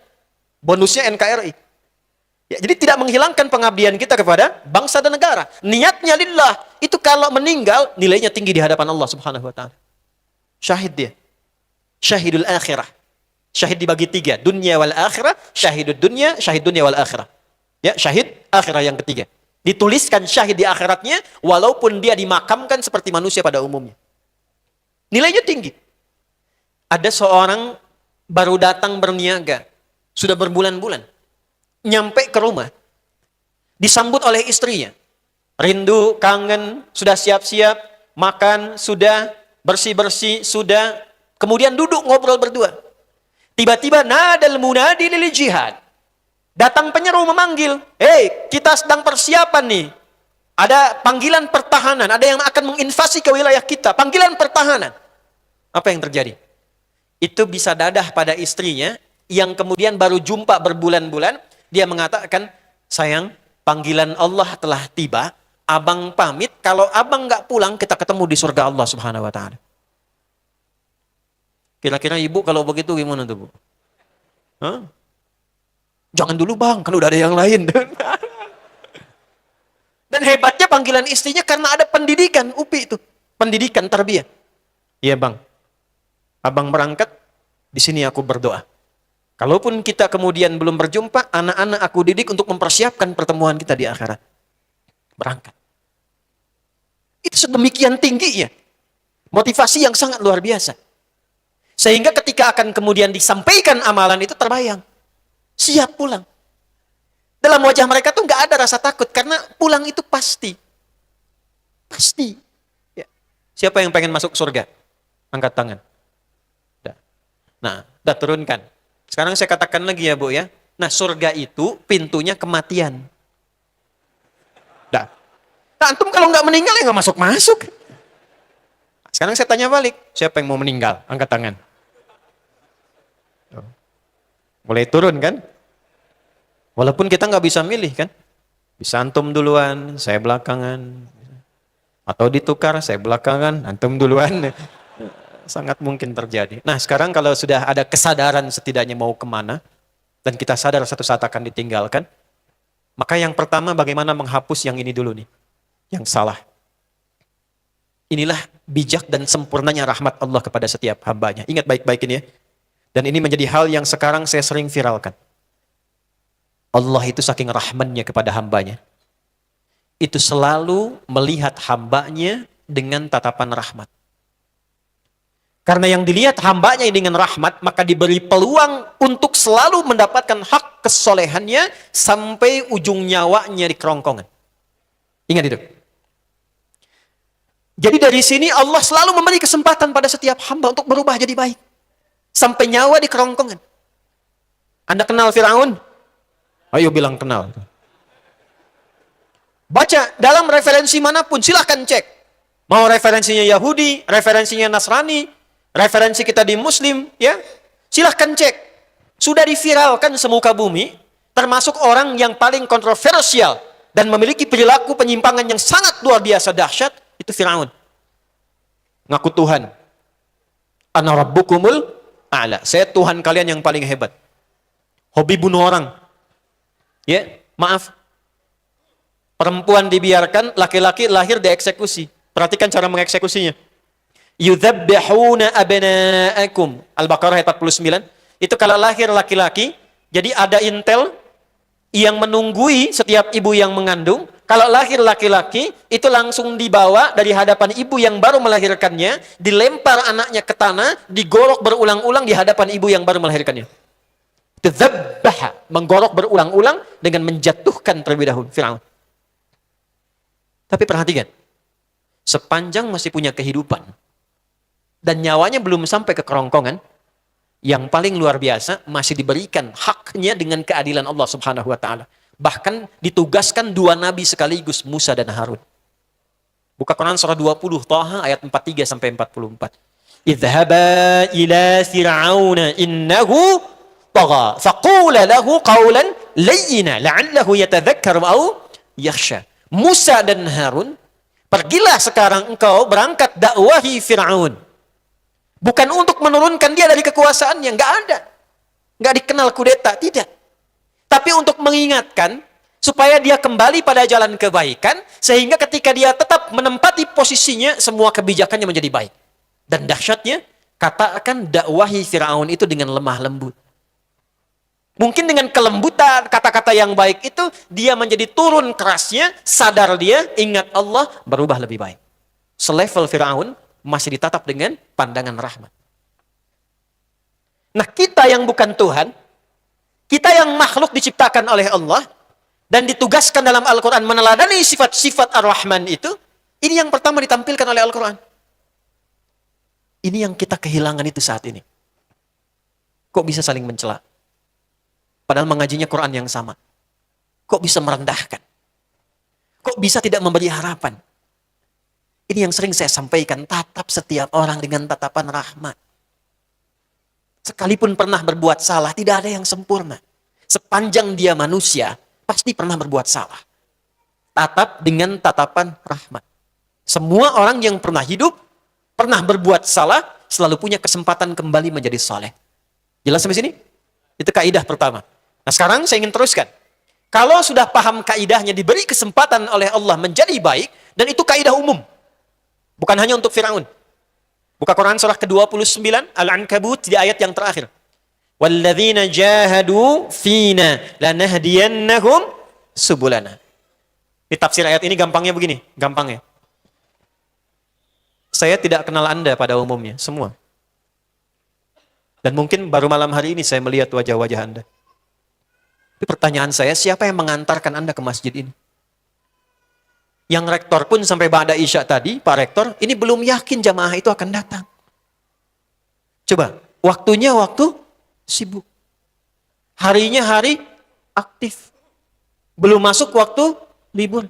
Bonusnya NKRI. Ya, jadi tidak menghilangkan pengabdian kita kepada bangsa dan negara. Niatnya lillah. Itu kalau meninggal, nilainya tinggi di hadapan Allah Subhanahu wa ta'ala. Syahid dia. Syahidul akhirah. Syahid dibagi 3. Dunya wal akhirah, syahidud dunya, syahid dunya wal akhirah. Ya, syahid akhirah yang ketiga. Dituliskan syahid di akhiratnya, walaupun dia dimakamkan seperti manusia pada umumnya. Nilainya tinggi. Ada seorang baru datang berniaga. Sudah berbulan-bulan. Nyampe ke rumah. Disambut oleh istrinya. Rindu, kangen, sudah siap-siap. Makan, sudah. Bersih-bersih, sudah. Kemudian duduk ngobrol berdua. Tiba-tiba nadal munadi lil jihad. Datang penyeru memanggil. Hei, kita sedang persiapan nih. Ada panggilan pertahanan. Ada yang akan menginvasi ke wilayah kita. Panggilan pertahanan. Apa yang terjadi? Itu bisa dadah pada istrinya yang kemudian baru jumpa berbulan-bulan. Dia mengatakan, sayang, panggilan Allah telah tiba. Abang pamit, kalau abang nggak pulang, kita ketemu di surga Allah Subhanahu wa ta'ala. Kira-kira ibu kalau begitu gimana tuh, Bu? Hah? Jangan dulu bang, kalau udah ada yang lain. Dan hebatnya panggilan istrinya karena ada pendidikan, UPI itu. Pendidikan tarbiyah. Iya bang, abang berangkat, di sini aku berdoa. Kalaupun kita kemudian belum berjumpa, anak-anak aku didik untuk mempersiapkan pertemuan kita di akhirat. Berangkat. Itu sedemikian tingginya. Motivasi yang sangat luar biasa. Sehingga ketika akan kemudian disampaikan amalan itu terbayang. Siap pulang. Dalam wajah mereka tuh nggak ada rasa takut. Karena pulang itu pasti. Pasti. Ya. Siapa yang pengen masuk surga? Angkat tangan. Nah, udah turunkan. Sekarang saya katakan lagi ya Bu ya. Nah, surga itu pintunya kematian. Dah. Nah, antum kalau nggak meninggal ya nggak masuk-masuk. Sekarang saya tanya balik. Siapa yang mau meninggal? Angkat tangan. Mulai turun kan? Walaupun kita nggak bisa milih kan? Bisa antum duluan, saya belakangan. Atau ditukar, saya belakangan, antum duluan. Sangat mungkin terjadi. Nah sekarang kalau sudah ada kesadaran setidaknya mau kemana, dan kita sadar satu saat akan ditinggalkan, maka yang pertama bagaimana menghapus yang ini dulu nih, yang salah. Inilah bijak dan sempurnanya rahmat Allah kepada setiap hambanya. Ingat baik-baik ini ya. Dan ini menjadi hal yang sekarang saya sering viralkan. Allah itu saking rahmannya kepada hambanya, itu selalu melihat hambanya dengan tatapan rahmat. Karena yang dilihat hambanya dengan rahmat, maka diberi peluang untuk selalu mendapatkan hak kesolehannya sampai ujung nyawanya di kerongkongan. Ingat itu. Jadi dari sini Allah selalu memberi kesempatan pada setiap hamba untuk berubah jadi baik. Sampai nyawa di kerongkongan. Anda kenal Firaun? Ayo bilang kenal. Baca dalam referensi manapun, silahkan cek. Mau referensinya Yahudi, referensinya Nasrani, referensi kita di Muslim, ya, silahkan cek. Sudah diviralkan semuka bumi, termasuk orang yang paling kontroversial dan memiliki perilaku penyimpangan yang sangat luar biasa dahsyat, itu Firaun. Ngaku Tuhan. Ana rabbukumul a'la. Saya Tuhan kalian yang paling hebat. Hobi bunuh orang. Ya, maaf. Perempuan dibiarkan, laki-laki lahir dieksekusi. Perhatikan cara mengeksekusinya. Yudzabbihuna abna'akum. Al-Baqarah ayat 49. Itu kalau lahir laki-laki, jadi ada intel yang menunggui setiap ibu yang mengandung. Kalau lahir laki-laki, itu langsung dibawa dari hadapan ibu yang baru melahirkannya, dilempar anaknya ke tanah, digorok berulang-ulang di hadapan ibu yang baru melahirkannya. Itu dzabbaha, menggorok berulang-ulang dengan menjatuhkan terlebih dahulu Firaun. Tapi perhatikan, sepanjang masih punya kehidupan dan nyawanya belum sampai ke kerongkongan, yang paling luar biasa masih diberikan haknya dengan keadilan Allah Subhanahu wa taala. Bahkan ditugaskan dua nabi sekaligus, Musa dan Harun. Buka Quran surah 20 Thaha ayat 43 sampai 44. Idhhaba ila fir'auna innahu tagha faqula lahu qawlan layyina la'allahu yatadhakkaru aw yakhsha. Musa dan Harun, pergilah sekarang engkau berangkat dakwahi Fir'aun. Bukan untuk menurunkan dia dari kekuasaannya, nggak ada. Nggak dikenal kudeta, tidak. Tapi untuk mengingatkan, supaya dia kembali pada jalan kebaikan, sehingga ketika dia tetap menempati posisinya, semua kebijakannya menjadi baik. Dan dahsyatnya, katakan dakwahi Fir'aun itu dengan lemah lembut. Mungkin dengan kelembutan, kata-kata yang baik itu, dia menjadi turun kerasnya, sadar dia, ingat Allah, berubah lebih baik. Selevel Fir'aun, masih ditatap dengan pandangan rahmat. Nah, kita yang bukan Tuhan, kita yang makhluk diciptakan oleh Allah, dan ditugaskan dalam Al-Quran meneladani sifat-sifat Ar-Rahman itu, ini yang pertama ditampilkan oleh Al-Quran. Ini yang kita kehilangan itu saat ini. Kok bisa saling mencela? Padahal mengajinya Quran yang sama. Kok bisa merendahkan? Kok bisa tidak memberi harapan? Ini yang sering saya sampaikan, tatap setiap orang dengan tatapan rahmat. Sekalipun pernah berbuat salah, tidak ada yang sempurna. Sepanjang dia manusia, pasti pernah berbuat salah. Tatap dengan tatapan rahmat. Semua orang yang pernah hidup, pernah berbuat salah, selalu punya kesempatan kembali menjadi saleh. Jelas sampai sini? Itu kaidah pertama. Nah, sekarang saya ingin teruskan. Kalau sudah paham kaidahnya, diberi kesempatan oleh Allah menjadi baik, dan itu kaidah umum. Bukan hanya untuk Fir'aun. Buka Quran surah ke-29, Al-Ankabut, di ayat yang terakhir. وَالَّذِينَ جَاهَدُوا فِينَا لَنَهْدِيَنَّهُمْ سُبُلَنَا. Di tafsir ayat ini gampangnya begini, gampangnya. Saya tidak kenal Anda pada umumnya, semua. Dan mungkin baru malam hari ini saya melihat wajah-wajah Anda. Tapi pertanyaan saya, siapa yang mengantarkan Anda ke masjid ini? Yang rektor pun sampai ba'da isya tadi, Pak Rektor, ini belum yakin jamaah itu akan datang. Coba, waktunya waktu sibuk. Harinya hari aktif. Belum masuk waktu libur.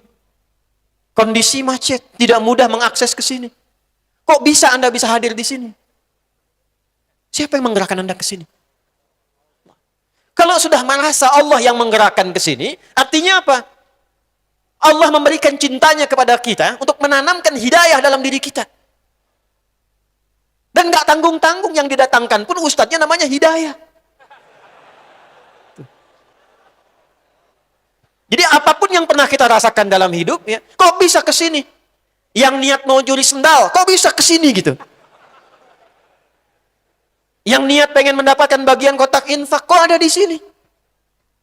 Kondisi macet, tidak mudah mengakses ke sini. Kok bisa Anda bisa hadir di sini? Siapa yang menggerakkan Anda ke sini? Kalau sudah merasa Allah yang menggerakkan ke sini, artinya apa? Allah memberikan cintanya kepada kita untuk menanamkan hidayah dalam diri kita. Dan gak tanggung-tanggung yang didatangkan pun ustadznya namanya hidayah. Jadi apapun yang pernah kita rasakan dalam hidup, ya, kok bisa ke sini? Yang niat mau curi sendal, kok bisa ke sini gitu? Yang niat pengen mendapatkan bagian kotak infak, kok ada di sini?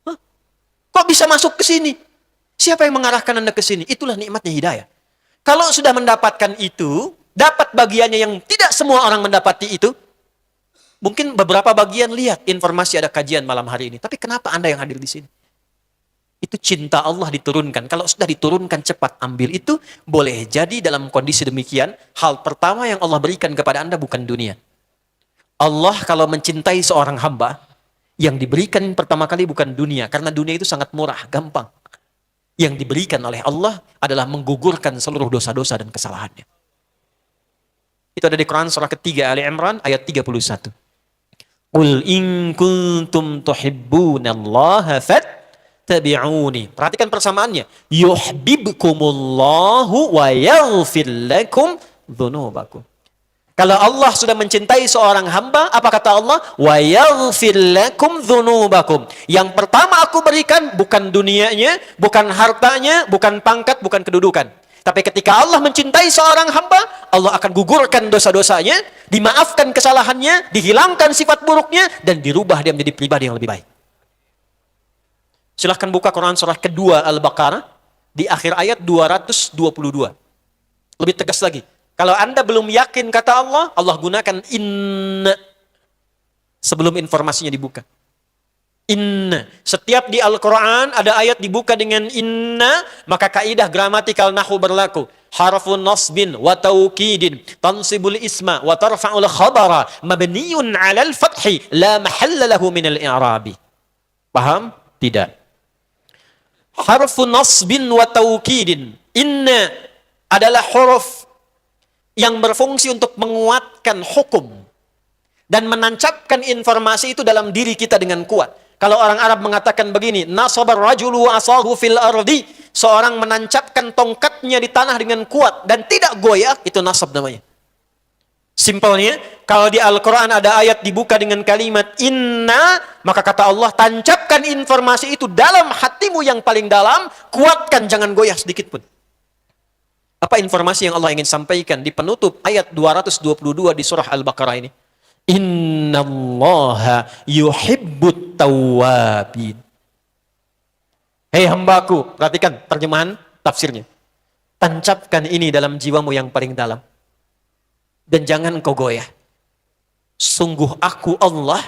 Hah? Kok bisa masuk ke sini? Siapa yang mengarahkan Anda ke sini? Itulah nikmatnya hidayah. Kalau sudah mendapatkan itu, dapat bagiannya yang tidak semua orang mendapati itu, mungkin beberapa bagian lihat informasi ada kajian malam hari ini. Tapi kenapa Anda yang hadir di sini? Itu cinta Allah diturunkan. Kalau sudah diturunkan cepat ambil itu, boleh jadi dalam kondisi demikian, hal pertama yang Allah berikan kepada Anda bukan dunia. Allah kalau mencintai seorang hamba, yang diberikan pertama kali bukan dunia. Karena dunia itu sangat murah, gampang. Yang diberikan oleh Allah adalah menggugurkan seluruh dosa-dosa dan kesalahannya. Itu ada di Quran surah ketiga Ali Imran ayat 31. Qul in kuntum tuhibbunallaha fattabi'uni. Perhatikan persamaannya. Yuhibbukumullahu wa yaghfir lakum dzunubakum. Kalau Allah sudah mencintai seorang hamba, apa kata Allah? Wa yaghfir lakum dzunubakum. Yang pertama aku berikan bukan dunianya, bukan hartanya, bukan pangkat, bukan kedudukan. Tapi ketika Allah mencintai seorang hamba, Allah akan gugurkan dosa-dosanya, dimaafkan kesalahannya, dihilangkan sifat buruknya, dan dirubah dia menjadi pribadi yang lebih baik. Silahkan buka Quran surah kedua Al-Baqarah, di akhir ayat 222. Lebih tegas lagi. Kalau Anda belum yakin kata Allah, Allah gunakan inna sebelum informasinya dibuka. Inna. Setiap di Al-Quran ada ayat dibuka dengan inna, maka kaidah gramatikal nahu berlaku. Harfun nasbin wa taukidin tansibul isma wa tarfa'ul khabara mabniyun 'alal fathi la mahalla lahu minal i'rabi. Paham? Tidak. Harfun nasbin wa taukidin. Inna adalah huruf yang berfungsi untuk menguatkan hukum dan menancapkan informasi itu dalam diri kita dengan kuat. Kalau orang Arab mengatakan begini, nasabar rajulu asahu fil ardi, seorang menancapkan tongkatnya di tanah dengan kuat dan tidak goyah, itu nasab namanya. Simpelnya, kalau di Al-Quran ada ayat dibuka dengan kalimat inna, maka kata Allah, tancapkan informasi itu dalam hatimu yang paling dalam, kuatkan, jangan goyah sedikit pun. Apa informasi yang Allah ingin sampaikan di penutup ayat 222 di surah Al-Baqarah ini? Innallaha yuhibbut tawwabin. Hei hambaku, perhatikan terjemahan tafsirnya. Tancapkan ini dalam jiwamu yang paling dalam. Dan jangan kau goyah. Sungguh aku Allah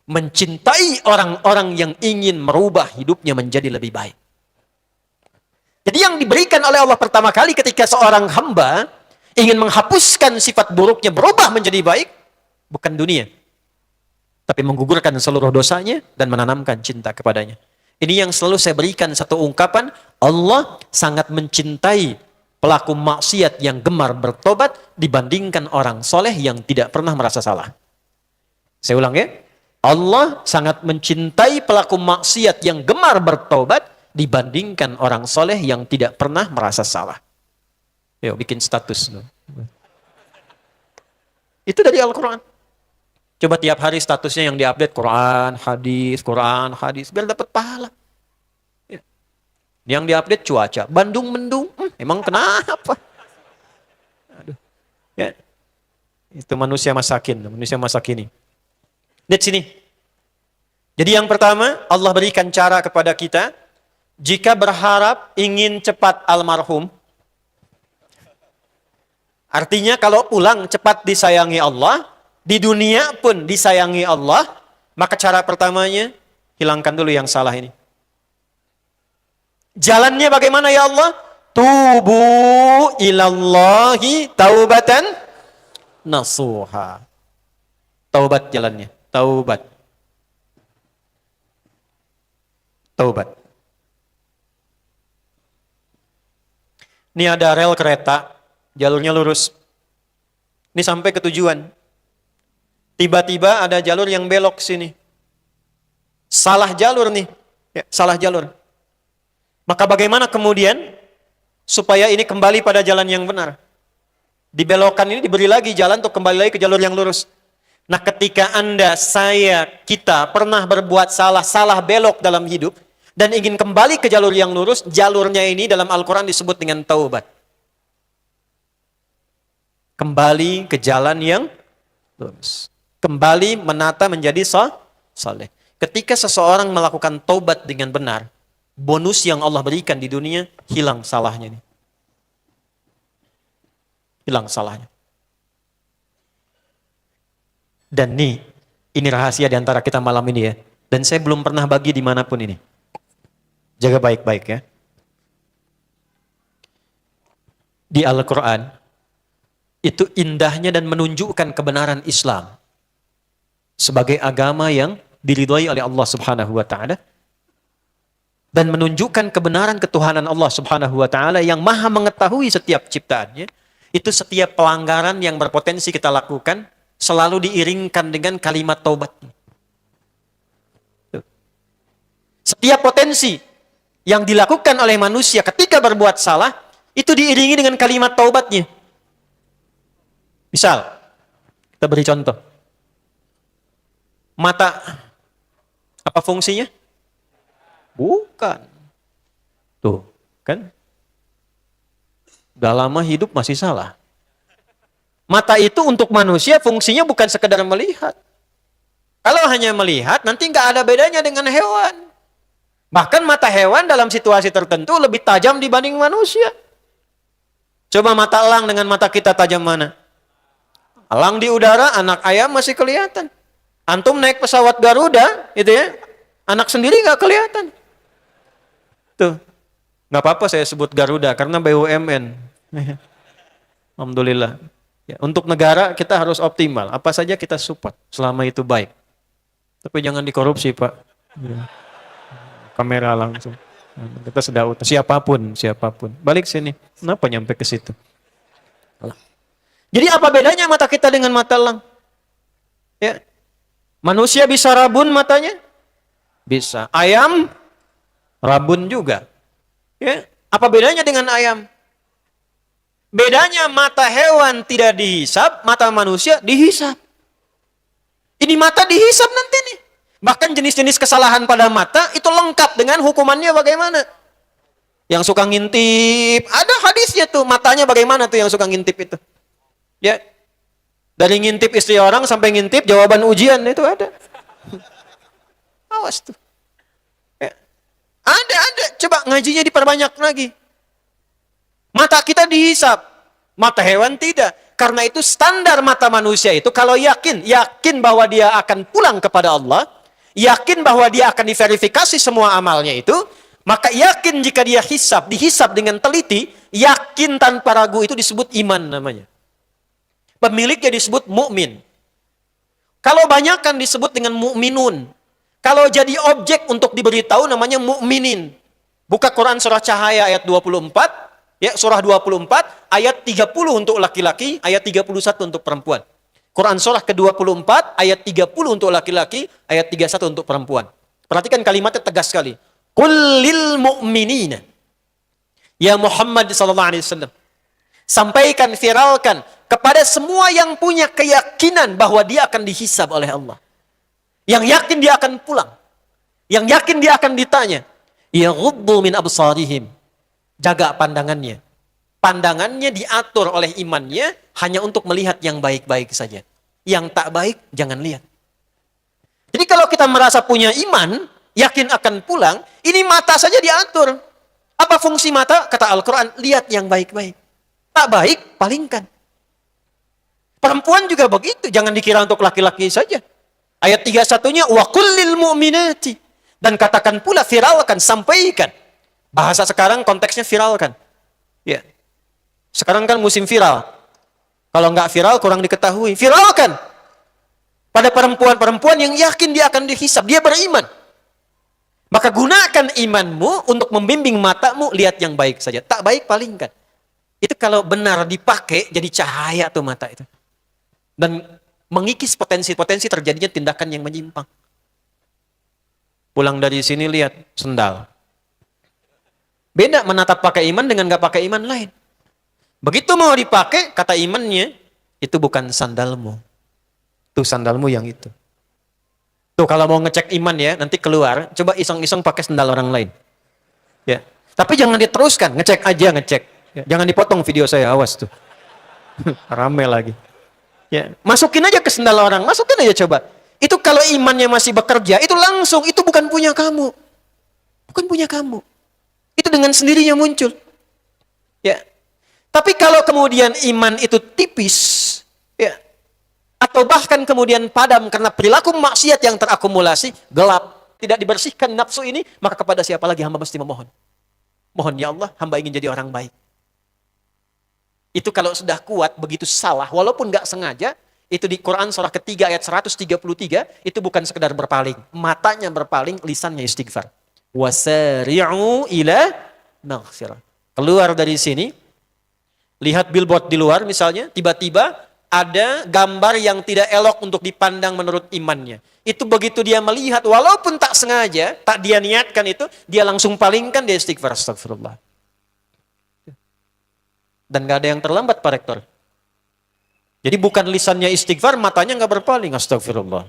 mencintai orang-orang yang ingin merubah hidupnya menjadi lebih baik. Jadi yang diberikan oleh Allah pertama kali ketika seorang hamba ingin menghapuskan sifat buruknya berubah menjadi baik, bukan dunia. Tapi menggugurkan seluruh dosanya dan menanamkan cinta kepadanya. Ini yang selalu saya berikan satu ungkapan, Allah sangat mencintai pelaku maksiat yang gemar bertobat dibandingkan orang soleh yang tidak pernah merasa salah. Saya ulang ya. Allah sangat mencintai pelaku maksiat yang gemar bertobat dibandingkan orang soleh yang tidak pernah merasa salah. Yuk bikin status. Itu dari Al-Quran. Coba tiap hari statusnya yang diupdate Quran, hadis, biar dapat pahala. Yang diupdate cuaca, Bandung mendung, emang kenapa? Aduh. Ya. Itu manusia masakin ini. Lihat sini. Jadi yang pertama, Allah berikan cara kepada kita, jika berharap ingin cepat almarhum, artinya kalau pulang cepat disayangi Allah, di dunia pun disayangi Allah, maka cara pertamanya, hilangkan dulu yang salah ini. Jalannya bagaimana ya Allah? Tubu ilallahi taubatan nasuha. Taubat jalannya. Taubat. Ini ada rel kereta, jalurnya lurus. Ini sampai ke tujuan. Tiba-tiba ada jalur yang belok sini. Salah jalur nih. Ya, salah jalur. Maka bagaimana kemudian supaya ini kembali pada jalan yang benar? Dibelokkan ini diberi lagi jalan untuk kembali lagi ke jalur yang lurus. Nah ketika Anda, saya, kita pernah berbuat salah belok dalam hidup dan ingin kembali ke jalur yang lurus, jalurnya ini dalam Al-Quran disebut dengan taubat. Kembali ke jalan yang lurus. Kembali menata menjadi saleh. Ketika seseorang melakukan taubat dengan benar, bonus yang Allah berikan di dunia, hilang salahnya nih. Hilang salahnya. Dan ini rahasia di antara kita malam ini ya. Dan saya belum pernah bagi dimanapun ini. Jaga baik-baik ya. Di Al-Quran, itu indahnya dan menunjukkan kebenaran Islam sebagai agama yang diridhai oleh Allah Subhanahu wa Ta'ala. Dan menunjukkan kebenaran ketuhanan Allah Subhanahu wa Ta'ala yang maha mengetahui setiap ciptaannya. Itu setiap pelanggaran yang berpotensi kita lakukan selalu diiringkan dengan kalimat taubat. Setiap potensi yang dilakukan oleh manusia ketika berbuat salah itu diiringi dengan kalimat taubatnya. Misal, kita beri contoh. Mata, apa fungsinya? Bukan. Tuh, kan? Udah lama hidup masih salah. Mata itu untuk manusia fungsinya bukan sekedar melihat. Kalau hanya melihat, nanti nggak ada bedanya dengan hewan. Bahkan mata hewan dalam situasi tertentu lebih tajam dibanding manusia. Coba mata elang dengan mata kita tajam mana? Elang di udara, anak ayam masih kelihatan. Antum naik pesawat Garuda, itu ya, anak sendiri nggak kelihatan. Tuh, nggak apa-apa saya sebut Garuda karena BUMN. Alhamdulillah. Ya, untuk negara kita harus optimal. Apa saja kita support selama itu baik. Tapi jangan dikorupsi Pak. Ya. Kamera langsung. Kita sudah siapapun. Balik sini. Kenapa nyampe ke situ? Jadi apa bedanya mata kita dengan mata elang? Ya. Manusia bisa rabun matanya? Bisa. Ayam rabun juga. Ya, apa bedanya dengan ayam? Bedanya mata hewan tidak dihisap, mata manusia dihisap. Ini mata dihisap nanti nih. Bahkan jenis-jenis kesalahan pada mata itu lengkap dengan hukumannya bagaimana. Yang suka ngintip, ada hadisnya tuh, matanya bagaimana tuh yang suka ngintip itu. Ya. Dari ngintip istri orang sampai ngintip jawaban ujian itu ada. Awas tuh. Ya. Ada. Coba ngajinya diperbanyak lagi. Mata kita dihisap, mata hewan tidak. Karena itu standar mata manusia itu kalau yakin bahwa dia akan pulang kepada Allah, yakin bahwa dia akan diverifikasi semua amalnya itu, maka yakin jika dia dihisap dengan teliti, yakin tanpa ragu itu disebut iman namanya. Pemiliknya disebut mukmin. Kalau banyakkan disebut dengan mukminun. Kalau jadi objek untuk diberitahu namanya mukminin. Buka Quran surah Cahaya ayat 24. Ya, surah 24, ayat 30 untuk laki-laki, ayat 31 untuk perempuan. Quran surah ke-24, ayat 30 untuk laki-laki, ayat 31 untuk perempuan. Perhatikan kalimatnya tegas sekali. Qul lil mu'minina. Ya Muhammad sallallahu alaihi wasallam. Sampaikan, viralkan kepada semua yang punya keyakinan bahwa dia akan dihisab oleh Allah. Yang yakin dia akan pulang. Yang yakin dia akan ditanya. Yaghuddu min absarihim. Jaga pandangannya. Pandangannya diatur oleh imannya hanya untuk melihat yang baik-baik saja. Yang tak baik, jangan lihat. Jadi kalau kita merasa punya iman, yakin akan pulang, ini mata saja diatur. Apa fungsi mata? Kata Al-Quran, lihat yang baik-baik. Tak baik, palingkan. Perempuan juga begitu, jangan dikira untuk laki-laki saja. Ayat 31-nya, wa kullil mu'minati. Dan katakan pula, viralkan, sampaikan. Bahasa sekarang konteksnya viralkan. Ya. Sekarang kan musim viral. Kalau nggak viral kurang diketahui. Viralkan. Pada perempuan-perempuan yang yakin dia akan dihisab. Dia beriman. Maka gunakan imanmu untuk membimbing matamu. Lihat yang baik saja. Tak baik palingkan. Itu kalau benar dipakai jadi cahaya tuh mata itu. Dan mengikis potensi-potensi terjadinya tindakan yang menyimpang. Pulang dari sini lihat sendal. Beda menatap pakai iman dengan nggak pakai iman lain. Begitu mau dipakai, kata imannya, itu bukan sandalmu. Tuh sandalmu yang itu. Tuh kalau mau ngecek iman ya, nanti keluar, coba iseng-iseng pakai sandal orang lain. Ya. Tapi jangan diteruskan, ngecek aja ngecek. Ya. Jangan dipotong video saya, awas tuh. Rame lagi. Ya. Masukin aja ke sandal orang, masukin aja coba. Itu kalau imannya masih bekerja, itu langsung, itu bukan punya kamu. Bukan punya kamu. Itu dengan sendirinya muncul. Ya. Tapi kalau kemudian iman itu tipis, ya, atau bahkan kemudian padam karena perilaku maksiat yang terakumulasi, gelap, tidak dibersihkan nafsu ini, maka kepada siapa lagi hamba mesti memohon? Mohon ya Allah, hamba ingin jadi orang baik. Itu kalau sudah kuat, begitu salah, walaupun nggak sengaja, itu di Quran surah ketiga ayat 133, itu bukan sekedar berpaling. Matanya berpaling, lisannya istighfar. Wasari'u ila maghfirah. Keluar dari sini, lihat billboard di luar misalnya, tiba-tiba ada gambar yang tidak elok untuk dipandang menurut imannya. Itu begitu dia melihat, walaupun tak sengaja, tak dia niatkan itu, dia langsung palingkan, dia istighfar, astagfirullah. Dan gak ada yang terlambat Pak Rektor. Jadi bukan lisannya istighfar, matanya gak berpaling, astagfirullah.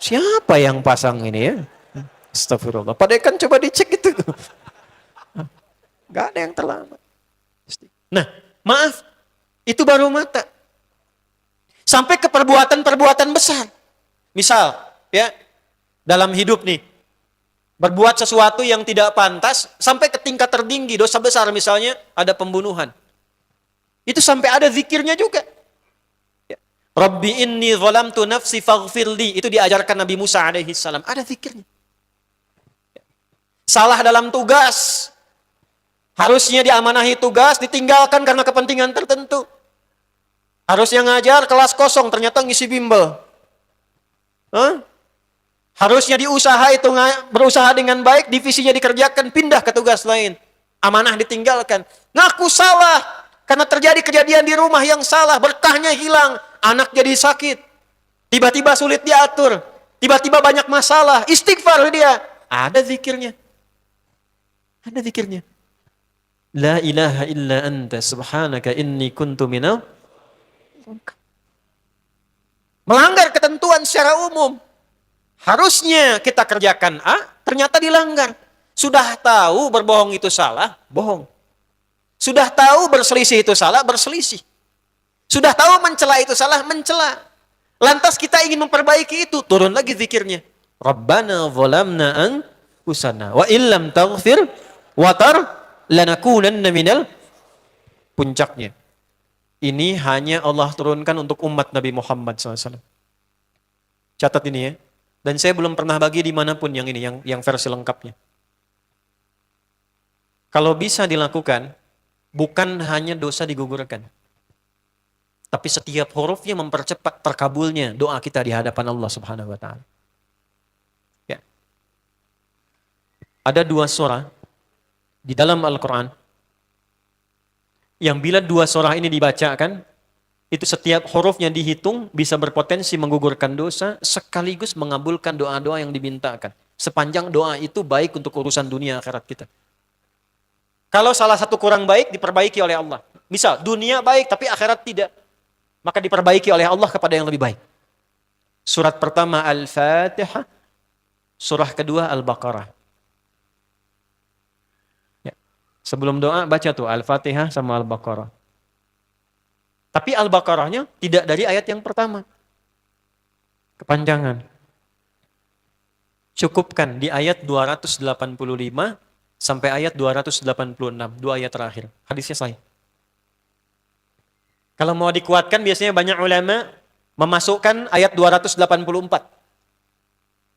Siapa yang pasang ini ya? Astagfirullah. Padahal kan coba dicek itu. Gak ada yang terlambat. Nah, maaf. Itu baru mata. Sampai ke perbuatan-perbuatan besar. Misal, ya, dalam hidup nih. Berbuat sesuatu yang tidak pantas, sampai ke tingkat tertinggi, dosa besar misalnya, ada pembunuhan. Itu sampai ada zikirnya juga. Ya. Rabbi inni zalamtu nafsi faghfirli. Itu diajarkan Nabi Musa alaihi salam. Ada zikirnya. Salah dalam tugas, harusnya diamanahi tugas, ditinggalkan karena kepentingan tertentu. Harusnya ngajar, kelas kosong, ternyata ngisi bimbel. Harusnya diusaha itu berusaha dengan baik, divisinya dikerjakan, pindah ke tugas lain. Amanah ditinggalkan. Ngaku salah, karena terjadi kejadian di rumah yang salah, berkahnya hilang, anak jadi sakit. Tiba-tiba sulit diatur, tiba-tiba banyak masalah, istighfar dia. Ada zikirnya. Ada zikirnya. La ilaha illa anta subhanaka inni kuntu minal. Melanggar ketentuan secara umum. Harusnya kita kerjakan A, ternyata dilanggar. Sudah tahu berbohong itu salah, bohong. Sudah tahu berselisih itu salah, berselisih. Sudah tahu mencela itu salah, mencela. Lantas kita ingin memperbaiki itu, turun lagi zikirnya. Rabbana zalamna anfusana wa illam taghfir wa lanakunanna minal. Puncaknya. Ini hanya Allah turunkan untuk umat Nabi Muhammad SAW. Catat ini ya. Dan saya belum pernah bagi dimanapun yang ini, yang versi lengkapnya. Kalau bisa dilakukan, bukan hanya dosa digugurkan. Tapi setiap hurufnya mempercepat terkabulnya doa kita di hadapan Allah Subhanahu wa Ta'ala. Ya. Ada 2 surah di dalam Al-Quran yang bila 2 surah ini dibacakan, itu setiap hurufnya dihitung bisa berpotensi menggugurkan dosa sekaligus mengabulkan doa-doa yang dimintakan. Sepanjang doa itu baik untuk urusan dunia akhirat kita. Kalau salah satu kurang baik diperbaiki oleh Allah. Misal dunia baik tapi akhirat tidak, maka diperbaiki oleh Allah kepada yang lebih baik. Surat pertama Al-Fatihah, surah kedua Al-Baqarah. Ya. Sebelum doa baca tuh Al-Fatihah sama Al-Baqarah. Tapi Al-Baqarahnya tidak dari ayat yang pertama. Kepanjangan. Cukupkan di ayat 285 sampai ayat 286, 2 ayat terakhir. Hadisnya sahih. Kalau mau dikuatkan biasanya banyak ulama memasukkan ayat 284.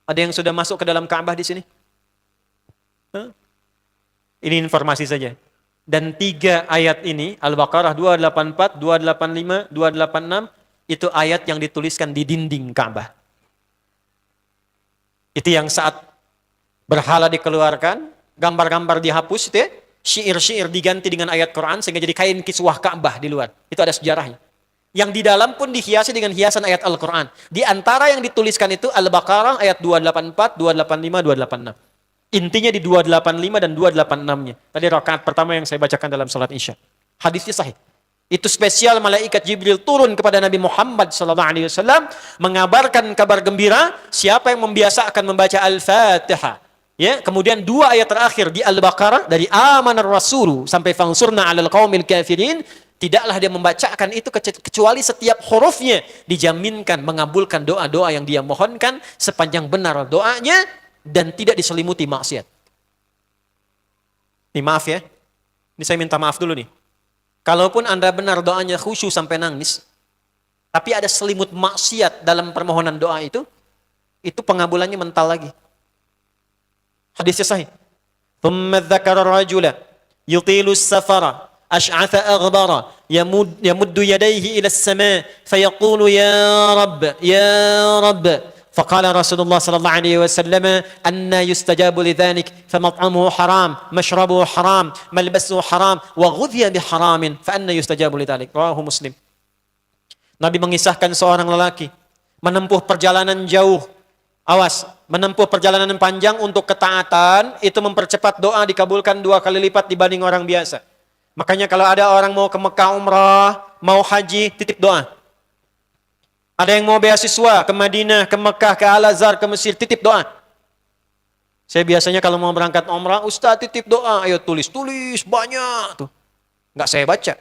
Ada yang sudah masuk ke dalam Ka'bah di sini? Ini informasi saja. Dan 3 ayat ini, Al-Baqarah 284, 285, 286, itu ayat yang dituliskan di dinding Ka'bah. Itu yang saat berhala dikeluarkan, gambar-gambar dihapus, itu ya, syair-syair diganti dengan ayat Quran, sehingga jadi kain kiswah Ka'bah di luar. Itu ada sejarahnya. Yang di dalam pun dihiasi dengan hiasan ayat Al-Quran. Di antara yang dituliskan itu Al-Baqarah ayat 284, 285, 286. Intinya di 285 dan 286-nya. Tadi rakaat pertama yang saya bacakan dalam salat Isya. Hadisnya sahih. Itu spesial malaikat Jibril turun kepada Nabi Muhammad SAW mengabarkan kabar gembira siapa yang membiasakan membaca Al-Fatihah. Ya, kemudian 2 ayat terakhir di Al-Baqarah dari amanar rasulu sampai fangsurna 'alal qaumil kafirin, tidaklah dia membacakan itu kecuali setiap hurufnya dijaminkan mengabulkan doa-doa yang dia mohonkan sepanjang benar doanya dan tidak diselimuti maksiat. Ini maaf ya. Ini saya minta maaf dulu nih. Kalaupun Anda benar doanya khusyuk sampai nangis, tapi ada selimut maksiat dalam permohonan doa itu pengabulannya mental lagi. Hadisnya sahih. Thumma dzakara rajula yutilu as-safara ash'atha aghbara yamuddu yadayhi ila as-sama' fayaqulu ya rabb. فقال رسول الله صلى الله عليه وسلم أن يستجاب لذلك فمطعمه حرام مشربه حرام ملبسه حرام وغذي بحرام فأن يستجاب لذلك. رواه Muslim. Nabi mengisahkan seorang lelaki menempuh perjalanan jauh. Awas, menempuh perjalanan panjang untuk ketaatan itu mempercepat doa dikabulkan 2 kali lipat dibanding orang biasa. Makanya kalau ada orang mau ke Mekah umrah, mau haji, titip doa. Ada yang mau beasiswa ke Madinah, ke Mekah, ke Al-Azhar, ke Mesir, titip doa. Saya biasanya kalau mau berangkat umrah, Ustaz titip doa, ayo tulis banyak tuh. Nggak saya baca.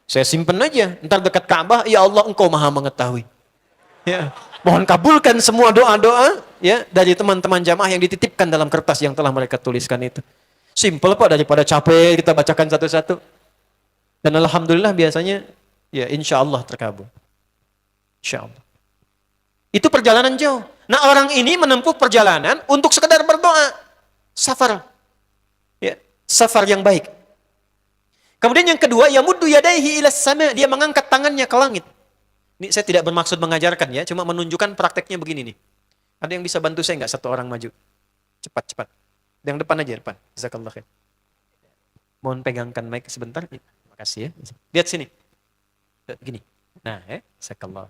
Saya simpen aja, ntar dekat Ka'bah, ya Allah engkau maha mengetahui. Ya. Mohon kabulkan semua doa-doa ya dari teman-teman jamaah yang dititipkan dalam kertas yang telah mereka tuliskan itu. Simple Pak, daripada capek kita bacakan satu-satu. Dan alhamdulillah biasanya ya insya Allah terkabul. Insya Allah. Itu perjalanan jauh. Nah orang ini menempuh perjalanan untuk sekedar berdoa. Safar. Ya, safar yang baik. Kemudian yang kedua, yamuddu yadaihi ilas sama. Dia mengangkat tangannya ke langit. Ini saya tidak bermaksud mengajarkan ya, cuma menunjukkan prakteknya begini nih. Ada yang bisa bantu saya nggak satu orang maju? Cepat. Yang depan aja, depan. Jazakallah khair. Mohon pegangkan mic sebentar. Terima kasih ya. Lihat sini. Gini. Nah, jazakallah.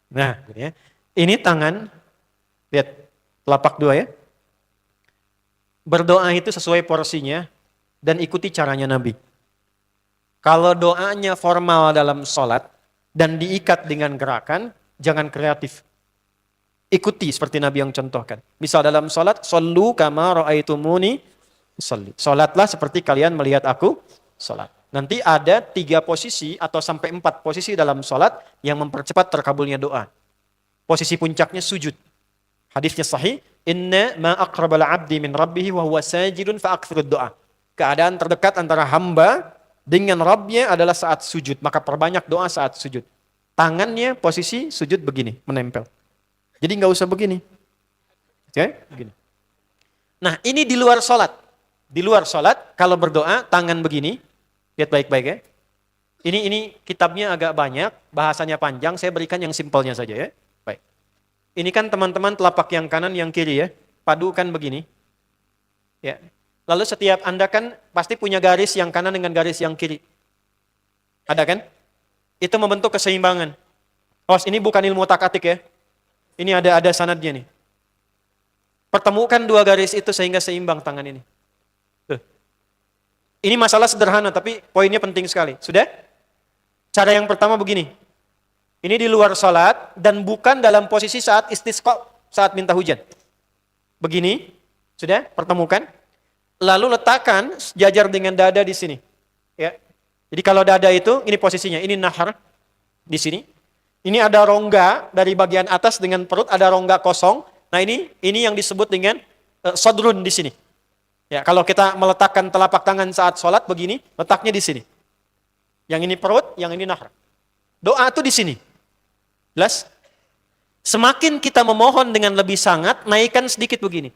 Nah, ini tangan Lihat, telapak 2 ya. Berdoa itu sesuai porsinya dan ikuti caranya Nabi. Kalau doanya formal dalam sholat dan diikat dengan gerakan, jangan kreatif. Ikuti seperti Nabi yang contohkan. Misal dalam sholat, "Shollu kama ra'aitumuni sholli." Sholatlah seperti kalian melihat aku sholat. Nanti ada 3 posisi atau sampai 4 posisi dalam sholat yang mempercepat terkabulnya doa. Posisi puncaknya sujud. Hadisnya sahih, "Inna ma aqrabal 'abdi min rabbih wa huwa sajidun fa aktsirud doa." Keadaan terdekat antara hamba dengan Rabbnya adalah saat sujud, maka perbanyak doa saat sujud. Tangannya posisi sujud begini, menempel. Jadi nggak usah begini. Oke, begini. Nah, ini di luar sholat. Di luar sholat, kalau berdoa, tangan begini. Lihat baik-baik ya. Ini kitabnya agak banyak, bahasanya panjang, saya berikan yang simpelnya saja ya. Baik. Ini kan teman-teman telapak yang kanan, yang kiri ya. Padukan begini. Ya. Lalu setiap Anda kan pasti punya garis yang kanan dengan garis yang kiri. Ada kan? Itu membentuk keseimbangan. Oh, ini bukan ilmu otak-atik ya. Ini ada sanadnya nih. Pertemukan 2 garis itu sehingga seimbang tangan ini. Tuh. Ini masalah sederhana tapi poinnya penting sekali. Sudah? Cara yang pertama begini. Ini di luar salat dan bukan dalam posisi saat istisqa, saat minta hujan. Begini, sudah? Pertemukan. Lalu letakkan sejajar dengan dada di sini. Ya. Jadi kalau dada itu, ini posisinya, ini nahar di sini. Ini ada rongga dari bagian atas dengan perut, ada rongga kosong. Nah ini yang disebut dengan sodrun di sini. Ya, kalau kita meletakkan telapak tangan saat sholat begini, letaknya di sini. Yang ini perut, yang ini nahar. Doa itu di sini. Jelas? Semakin kita memohon dengan lebih sangat, naikkan sedikit begini.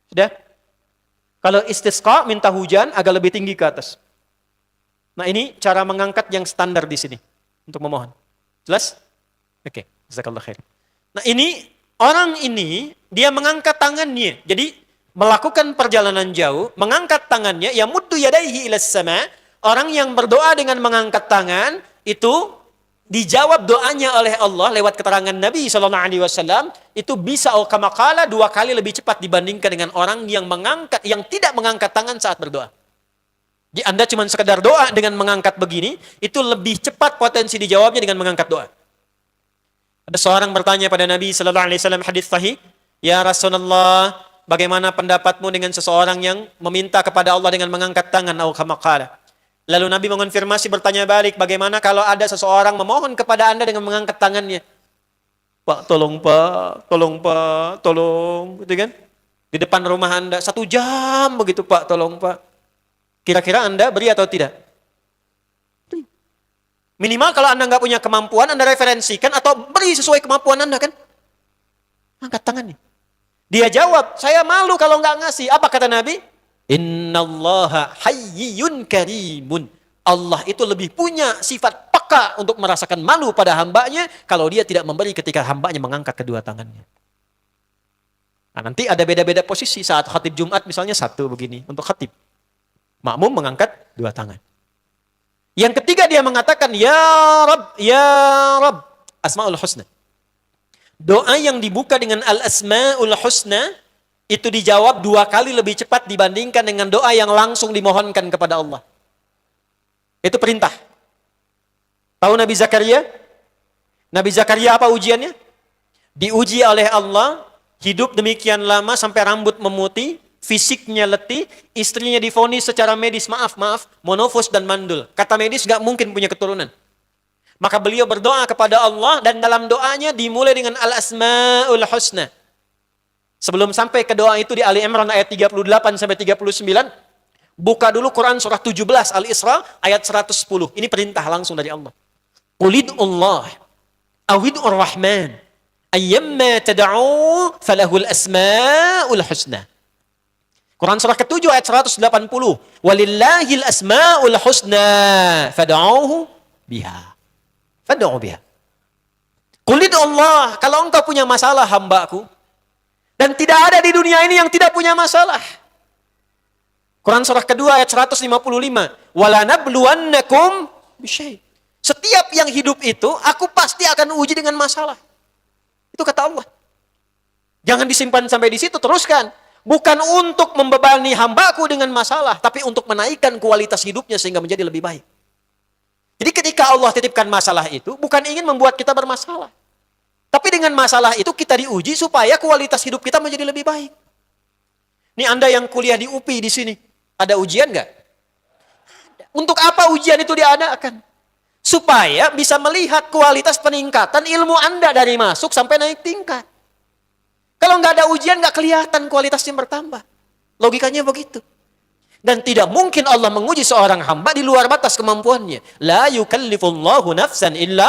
Sudah? Kalau istisqa, minta hujan, agak lebih tinggi ke atas. Nah ini cara mengangkat yang standar di sini. Untuk memohon. Jelas? Oke. Jazakallah khair. Nah ini, orang ini, dia mengangkat tangannya. Jadi, melakukan perjalanan jauh, mengangkat tangannya, ya muddu yadaihi ilas sama. Orang yang berdoa dengan mengangkat tangan, itu dijawab doanya oleh Allah lewat keterangan Nabi SAW, itu bisa kama qala 2 kali lebih cepat dibandingkan dengan orang yang tidak mengangkat tangan saat berdoa. Jadi Anda cuma sekedar doa dengan mengangkat begini, itu lebih cepat potensi dijawabnya dengan mengangkat doa. Ada seorang bertanya pada Nabi SAW, hadis sahih, "Ya Rasulullah, bagaimana pendapatmu dengan seseorang yang meminta kepada Allah dengan mengangkat tangan?" Kama qala. Lalu Nabi mengonfirmasi, bertanya balik, bagaimana kalau ada seseorang memohon kepada Anda dengan mengangkat tangannya? "Pak, tolong Pak, tolong Pak, tolong." Gitu kan? Di depan rumah Anda, 1 jam begitu, "Pak, tolong Pak." Kira-kira Anda beri atau tidak? Minimal kalau Anda nggak punya kemampuan, Anda referensikan atau beri sesuai kemampuan Anda kan? Angkat tangannya. Dia jawab, "Saya malu kalau nggak ngasih." Apa kata Nabi? "Innallaha hayyun karimun." Allah itu lebih punya sifat peka untuk merasakan malu pada hambanya kalau dia tidak memberi ketika hambanya mengangkat kedua tangannya. Nah, nanti ada beda-beda posisi saat khatib Jumat misalnya 1 begini untuk khatib. Makmum mengangkat 2 tangan. Yang ketiga dia mengatakan, "Ya Rabb, Ya Rabb." Asma'ul Husna. Doa yang dibuka dengan Al-Asma'ul Husna itu dijawab 2 kali lebih cepat dibandingkan dengan doa yang langsung dimohonkan kepada Allah. Itu perintah. Tahu Nabi Zakaria? Nabi Zakaria apa ujiannya? Diuji oleh Allah, hidup demikian lama sampai rambut memutih, fisiknya letih, istrinya divonis secara medis, maaf, monofos dan mandul. Kata medis gak mungkin punya keturunan. Maka beliau berdoa kepada Allah dan dalam doanya dimulai dengan Al-Asma'ul Husna. Sebelum sampai ke doa itu di Ali Imran ayat 38 sampai 39, buka dulu Quran surah 17 Al-Isra ayat 110. Ini perintah langsung dari Allah. Qulidullah awid'ur rahman ayyamma tad'u falahul asma'ul husna. Quran surah ke-7 ayat 180. Walillahil asma'ul husna fad'uhu biha. Fad'u biha. Qulidullah, kalau engkau punya masalah hambaku, dan tidak ada di dunia ini yang tidak punya masalah. Quran surah kedua ayat 155. Wala nabluwannakum bisyai. Setiap yang hidup itu, aku pasti akan uji dengan masalah. Itu kata Allah. Jangan disimpan sampai di situ, teruskan. Bukan untuk membebani hambaku dengan masalah, tapi untuk menaikkan kualitas hidupnya sehingga menjadi lebih baik. Jadi ketika Allah titipkan masalah itu, bukan ingin membuat kita bermasalah. Tapi dengan masalah itu kita diuji supaya kualitas hidup kita menjadi lebih baik. Ini Anda yang kuliah di UPI di sini, ada ujian nggak? Untuk apa ujian itu diadakan? Supaya bisa melihat kualitas peningkatan ilmu Anda dari masuk sampai naik tingkat. Kalau nggak ada ujian, nggak kelihatan kualitasnya bertambah. Logikanya begitu. Dan tidak mungkin Allah menguji seorang hamba di luar batas kemampuannya. La yukallifullahu nafsan illa.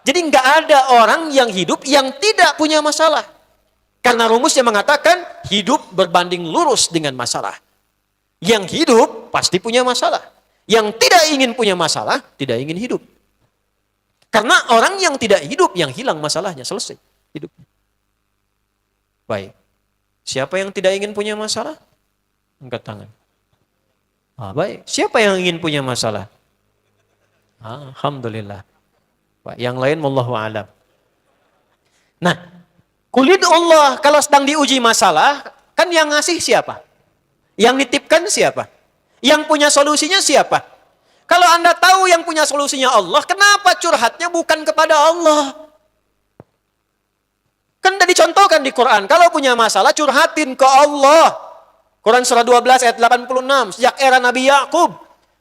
Jadi nggak ada orang yang hidup yang tidak punya masalah. Karena rumusnya mengatakan hidup berbanding lurus dengan masalah. Yang hidup pasti punya masalah. Yang tidak ingin punya masalah, tidak ingin hidup. Karena orang yang tidak hidup, yang hilang masalahnya, selesai hidupnya. Baik. Siapa yang tidak ingin punya masalah? Angkat tangan. Baik. Siapa yang ingin punya masalah? Alhamdulillah. Baik. Yang lain, wallahu a'lam. Nah, kulit Allah kalau sedang diuji masalah, kan yang ngasih siapa? Yang nitipkan siapa? Yang punya solusinya siapa? Kalau Anda tahu yang punya solusinya Allah, kenapa curhatnya bukan kepada Allah? Kan sudah dicontohkan di Quran. Kalau punya masalah, curhatin ke Allah. Quran surah 12 ayat 86. Sejak era Nabi Yakub.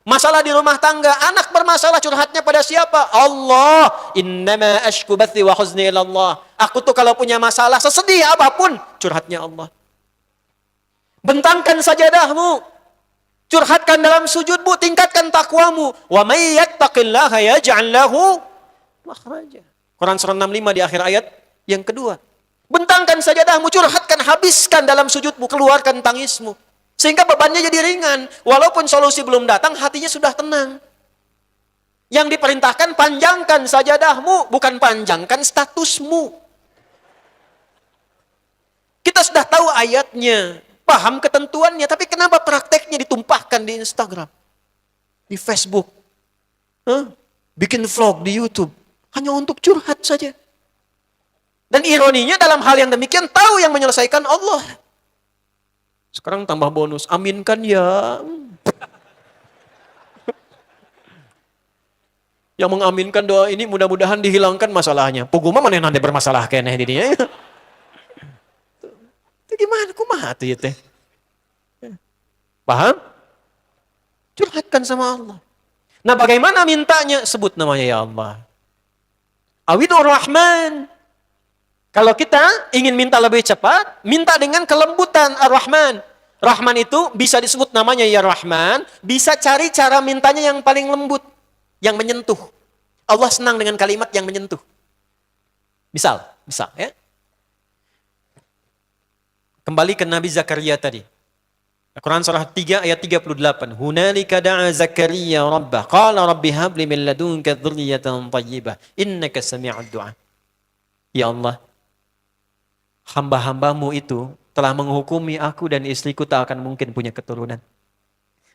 Masalah di rumah tangga. Anak bermasalah, curhatnya pada siapa? Allah. Innama ashku bathi wa huzni ilallah. Aku tuh kalau punya masalah, sesedih apapun, curhatnya Allah. Bentangkan sajadahmu. Curhatkan dalam sujudmu. Tingkatkan takwamu. Wa may yattaqillaha yaj'al lahu makhraja. Quran surah 65 di akhir ayat yang kedua. Bentangkan sajadahmu, curhatkan, habiskan dalam sujudmu, keluarkan tangismu. Sehingga bebannya jadi ringan. Walaupun solusi belum datang, hatinya sudah tenang. Yang diperintahkan, panjangkan sajadahmu, bukan panjangkan statusmu. Kita sudah tahu ayatnya, paham ketentuannya, tapi kenapa prakteknya ditumpahkan di Instagram, di Facebook, bikin vlog di YouTube, hanya untuk curhat saja. Dan ironinya dalam hal yang demikian tahu yang menyelesaikan Allah. Sekarang tambah bonus, aminkan ya. Yang mengaminkan doa ini mudah-mudahan dihilangkan masalahnya. Puguma mana nanti bermasalah kayaknya di dia. Itu gimana kumaha tuh ya teh? Paham? Curhatkan sama Allah. Nah bagaimana mintanya? Sebut namanya ya Allah. Awidur Rahman. Kalau kita ingin minta lebih cepat, minta dengan kelembutan Ar-Rahman. Rahman itu bisa disebut namanya ya Rahman, bisa cari cara mintanya yang paling lembut, yang menyentuh. Allah senang dengan kalimat yang menyentuh. Misal ya. Kembali ke Nabi Zakaria tadi. Quran surah 3 ayat 38. Hunalika da'a Zakaria rabbah, qala rabbi habli min ladunka dzurriyyatan thayyibah, innaka sami'ud du'a. Ya Allah, hamba-hambamu itu telah menghukumi aku dan istriku tak akan mungkin punya keturunan.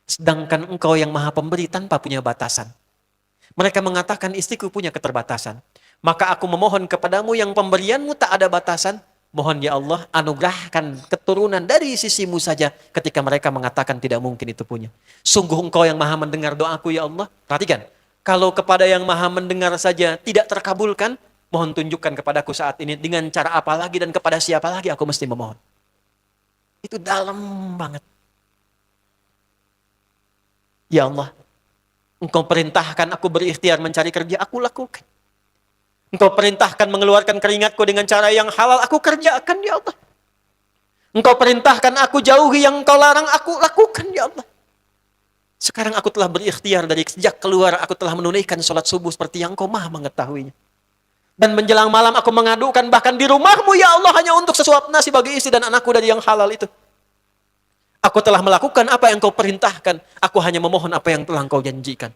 Sedangkan engkau yang maha pemberi tanpa punya batasan. Mereka mengatakan istriku punya keterbatasan. Maka aku memohon kepadamu yang pemberianmu tak ada batasan. Mohon ya Allah anugerahkan keturunan dari sisimu saja ketika mereka mengatakan tidak mungkin itu punya. Sungguh engkau yang maha mendengar doaku ya Allah. Perhatikan, kalau kepada yang maha mendengar saja tidak terkabulkan, mohon tunjukkan kepadaku saat ini dengan cara apa lagi dan kepada siapa lagi aku mesti memohon. Itu dalam banget. Ya Allah, engkau perintahkan aku berikhtiar mencari kerja, aku lakukan. Engkau perintahkan mengeluarkan keringatku dengan cara yang halal, aku kerjakan ya Allah. Engkau perintahkan aku jauhi yang engkau larang, aku lakukan ya Allah. Sekarang aku telah berikhtiar dari sejak keluar, aku telah menunaikan sholat subuh seperti yang engkau maha mengetahuinya. Dan menjelang malam aku mengadukan bahkan di rumahmu ya Allah hanya untuk sesuap nasi bagi istri dan anakku dari yang halal itu. Aku telah melakukan apa yang kau perintahkan. Aku hanya memohon apa yang telah kau janjikan.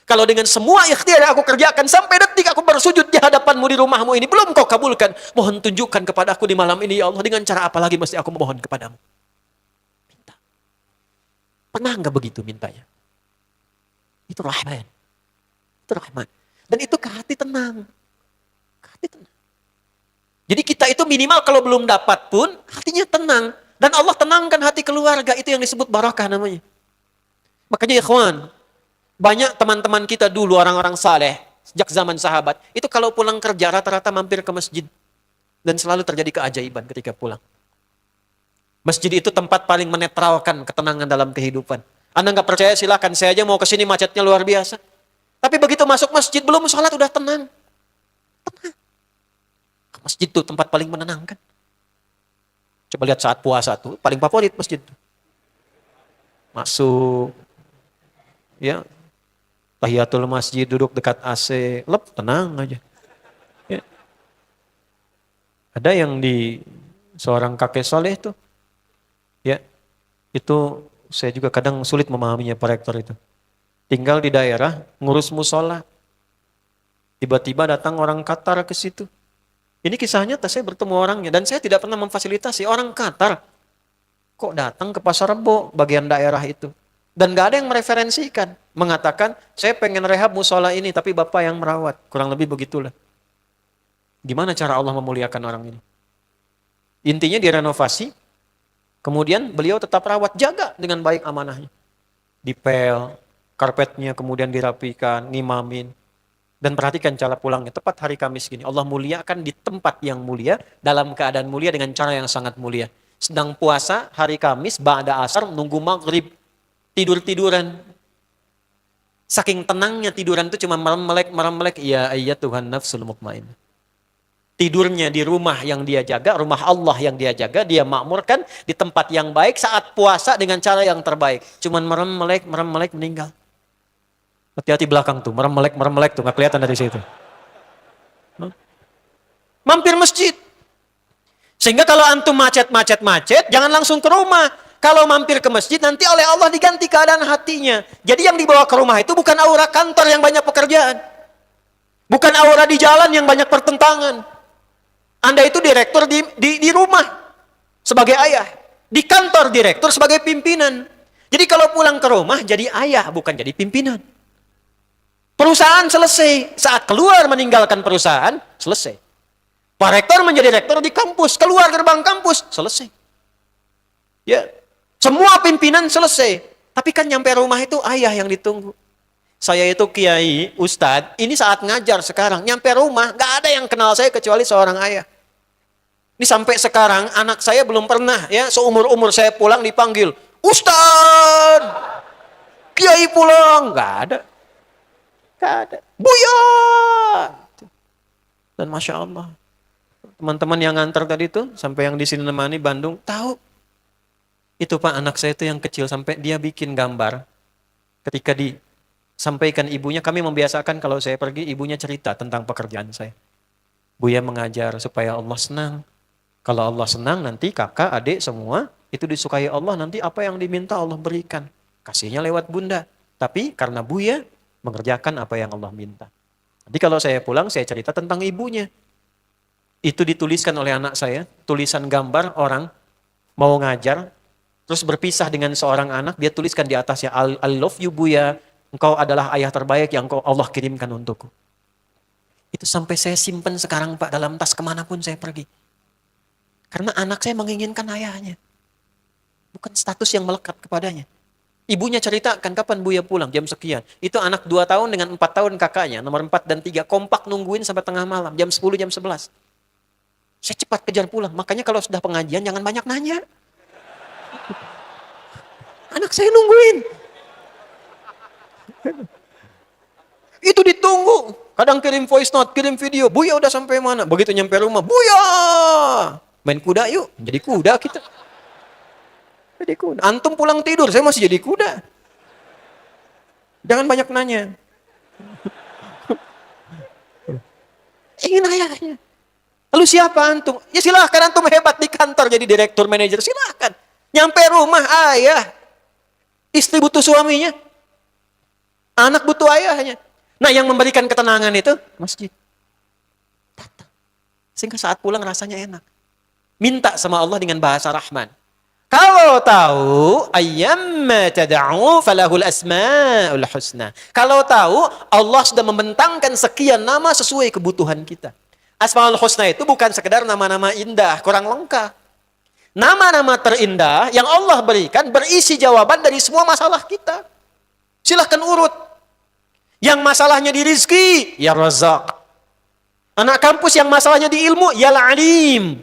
Kalau dengan semua ikhtiar yang aku kerjakan sampai detik aku bersujud di hadapanmu di rumahmu ini belum kau kabulkan. Mohon tunjukkan kepada aku di malam ini ya Allah dengan cara apa lagi mesti aku memohon kepadamu. Minta. Pernah enggak begitu mintanya? Itu Rahman. Itu Rahman. Dan itu ke hati tenang. Hati tenang. Jadi kita itu minimal kalau belum dapat pun hatinya tenang. Dan Allah tenangkan hati keluarga. Itu yang disebut barakah namanya. Makanya ikhwan, banyak teman-teman kita dulu orang-orang saleh sejak zaman sahabat. Itu kalau pulang kerja rata-rata mampir ke masjid. Dan selalu terjadi keajaiban ketika pulang. Masjid itu tempat paling menetralkan ketenangan dalam kehidupan. Anda nggak percaya silakan, saya aja mau ke sini macetnya luar biasa. Tapi begitu masuk masjid belum sholat udah tenang. Tenang. Masjid itu tempat paling menenangkan. Coba lihat saat puasa tuh, paling favorit masjid. Masuk, ya, tahiyatul masjid, duduk dekat AC, lep, tenang aja. Ya. Ada yang di seorang kakek soleh tuh, ya, itu saya juga kadang sulit memahaminya Pak Rektor itu. Tinggal di daerah, ngurus musola. Tiba-tiba datang orang Qatar ke situ. Ini kisahnya, saya bertemu orangnya, dan saya tidak pernah memfasilitasi. Orang Qatar, kok datang ke Pasar Rebo, bagian daerah itu. Dan gak ada yang mereferensikan. Mengatakan, saya pengen rehab musola ini, tapi Bapak yang merawat. Kurang lebih begitulah. Gimana cara Allah memuliakan orang ini? Intinya direnovasi, kemudian beliau tetap rawat, jaga dengan baik amanahnya. Dipel, karpetnya kemudian dirapikan, ngimamin. Dan perhatikan cara pulangnya, tepat hari Kamis gini. Allah muliakan di tempat yang mulia, dalam keadaan mulia dengan cara yang sangat mulia. Sedang puasa, hari Kamis, ba'da asar, nunggu maghrib, tidur-tiduran. Saking tenangnya tiduran itu cuma merem-melek, ya Tuhan nafsul mutmainnah. Tidurnya di rumah yang dia jaga, rumah Allah yang dia jaga, dia makmurkan di tempat yang baik saat puasa dengan cara yang terbaik. Cuman merem-melek meninggal. Hati-hati belakang tuh, merem-melek tuh, nggak kelihatan dari situ. Mampir masjid. Sehingga kalau antum macet, jangan langsung ke rumah. Kalau mampir ke masjid, nanti oleh Allah diganti keadaan hatinya. Jadi yang dibawa ke rumah itu bukan aura kantor yang banyak pekerjaan. Bukan aura di jalan yang banyak pertentangan. Anda itu direktur di rumah sebagai ayah. Di kantor direktur sebagai pimpinan. Jadi kalau pulang ke rumah jadi ayah, bukan jadi pimpinan. Perusahaan selesai. Saat keluar meninggalkan perusahaan, selesai. Pak Rektor menjadi rektor di kampus. Keluar gerbang kampus, selesai. Ya, semua pimpinan selesai. Tapi kan nyampe rumah itu ayah yang ditunggu. Saya itu kiai, ustadz, ini saat ngajar sekarang. Nyampe rumah, gak ada yang kenal saya kecuali seorang ayah. Ini sampai sekarang anak saya belum pernah, ya, seumur-umur saya pulang dipanggil, Ustadz, kiai pulang. Gak ada. Buya. Dan Masya Allah, teman-teman yang nganter tadi tuh, sampai yang di sini nemani Bandung, tahu. Itu Pak, anak saya itu yang kecil, sampai dia bikin gambar. Ketika disampaikan ibunya, kami membiasakan kalau saya pergi, ibunya cerita tentang pekerjaan saya. Buya mengajar supaya Allah senang. Kalau Allah senang, nanti kakak, adik, semua, itu disukai Allah, nanti apa yang diminta Allah berikan. Kasihnya lewat bunda. Tapi karena Buya, mengerjakan apa yang Allah minta. Jadi kalau saya pulang, saya cerita tentang ibunya. Itu dituliskan oleh anak saya, tulisan gambar orang mau ngajar, terus berpisah dengan seorang anak, dia tuliskan di atasnya, I love you Buya, engkau adalah ayah terbaik yang Allah kirimkan untukku. Itu sampai saya simpen sekarang Pak, dalam tas kemanapun saya pergi. Karena anak saya menginginkan ayahnya. Bukan status yang melekat kepadanya. Ibunya ceritakan kapan Buya pulang, jam sekian. Itu anak 2 tahun dengan 4 tahun kakaknya, nomor 4 dan 3, kompak nungguin sampai tengah malam, jam 10, jam 11. Saya cepat kejar pulang, makanya kalau sudah pengajian jangan banyak nanya. Anak saya nungguin. Itu ditunggu. Kadang kirim voice note, kirim video. Buya udah sampai mana? Begitu nyampe rumah, Buya! Main kuda yuk, jadi kuda kita. Jadi kuda. Antum pulang tidur, saya masih jadi kuda. Jangan banyak nanya. Ingin ayahnya. Lalu siapa antum? Ya silahkan antum hebat di kantor jadi direktur manajer, silahkan. Nyampe rumah ayah. Istri butuh suaminya. Anak butuh ayahnya. Nah yang memberikan ketenangan itu masjid. Datang. Sehingga saat pulang rasanya enak. Minta sama Allah dengan bahasa Rahman. Kalau tahu ayyamma tad'u falahul asmaul husna. Kalau tahu Allah sudah membentangkan sekian nama sesuai kebutuhan kita. Asmaul Husna itu bukan sekedar nama-nama indah, kurang lengkap. Nama-nama terindah yang Allah berikan berisi jawaban dari semua masalah kita. Silahkan urut. Yang masalahnya di rizki, ya Razak. Anak kampus yang masalahnya di ilmu, ya Alim.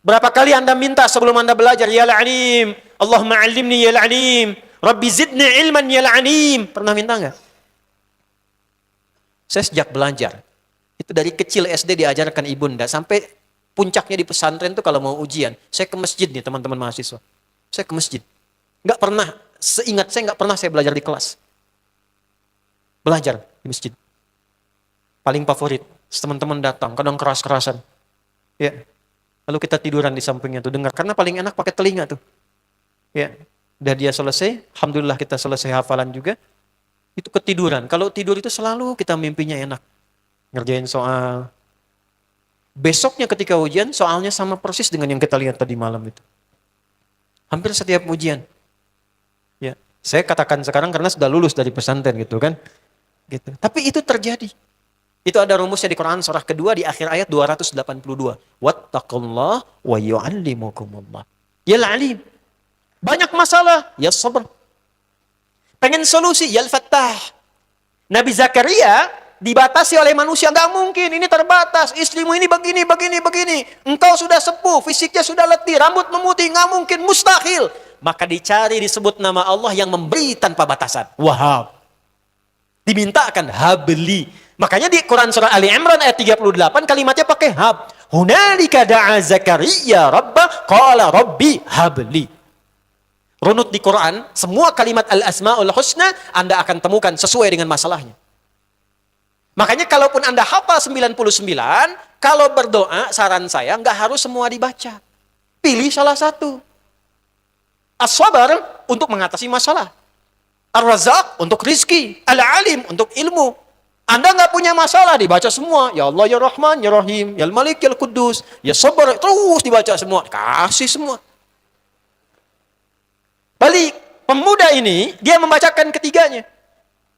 Berapa kali Anda minta sebelum Anda belajar, ya Alim. Allahumma alimni ya Alim. Rabbi zidni ilman ya Alim. Pernah minta enggak? Saya sejak belajar, itu dari kecil SD diajarkan ibunda, sampai puncaknya di pesantren tuh kalau mau ujian, saya ke masjid nih teman-teman mahasiswa. Saya ke masjid. Enggak pernah, seingat saya enggak pernah saya belajar di kelas. Belajar di masjid. Paling favorit, teman-teman datang, kadang keras-kerasan. Ya. Lalu kita tiduran di sampingnya tuh, dengar. Karena paling enak pakai telinga tuh. Ya. Udah dia selesai, alhamdulillah kita selesai hafalan juga. Itu ketiduran. Kalau tidur itu selalu kita mimpinya enak. Ngerjain soal. Besoknya ketika ujian, soalnya sama persis dengan yang kita lihat tadi malam itu. Hampir setiap ujian. Ya, saya katakan sekarang karena sudah lulus dari pesantren gitu kan. Gitu. Tapi itu terjadi. Itu ada rumusnya di Quran surah kedua di akhir ayat 282. Wattaqullah wa yu'allimukumullah. Ya Alim. Banyak masalah, ya sabar. Pengen solusi, ya Al-Fattah. Nabi Zakaria dibatasi oleh manusia, nggak mungkin, ini terbatas, istrimu ini begini, begini. Engkau sudah sepuh, fisiknya sudah letih, rambut memutih, nggak mungkin, mustahil. Maka dicari, disebut nama Allah yang memberi tanpa batasan. Wahab. Dimintakan, habli. Makanya di Quran surah Ali Imran ayat 38 kalimatnya pakai hab. Hunalika da'a Zakaria rabbah qala rabbi habli. Runut di Quran, semua kalimat al-asma'ul husna Anda akan temukan sesuai dengan masalahnya. Makanya kalaupun Anda hafal 99, kalau berdoa, saran saya, nggak harus semua dibaca. Pilih salah satu. As-sabar untuk mengatasi masalah. Ar-Razak untuk rizki. Al-Alim untuk ilmu. Anda nggak punya masalah, dibaca semua. Ya Allah, ya Rahman, ya Rahim, ya Al-Malik, ya Al-Quddus, ya Sabar. Terus dibaca semua. Kasih semua. Balik, pemuda ini, dia membacakan ketiganya.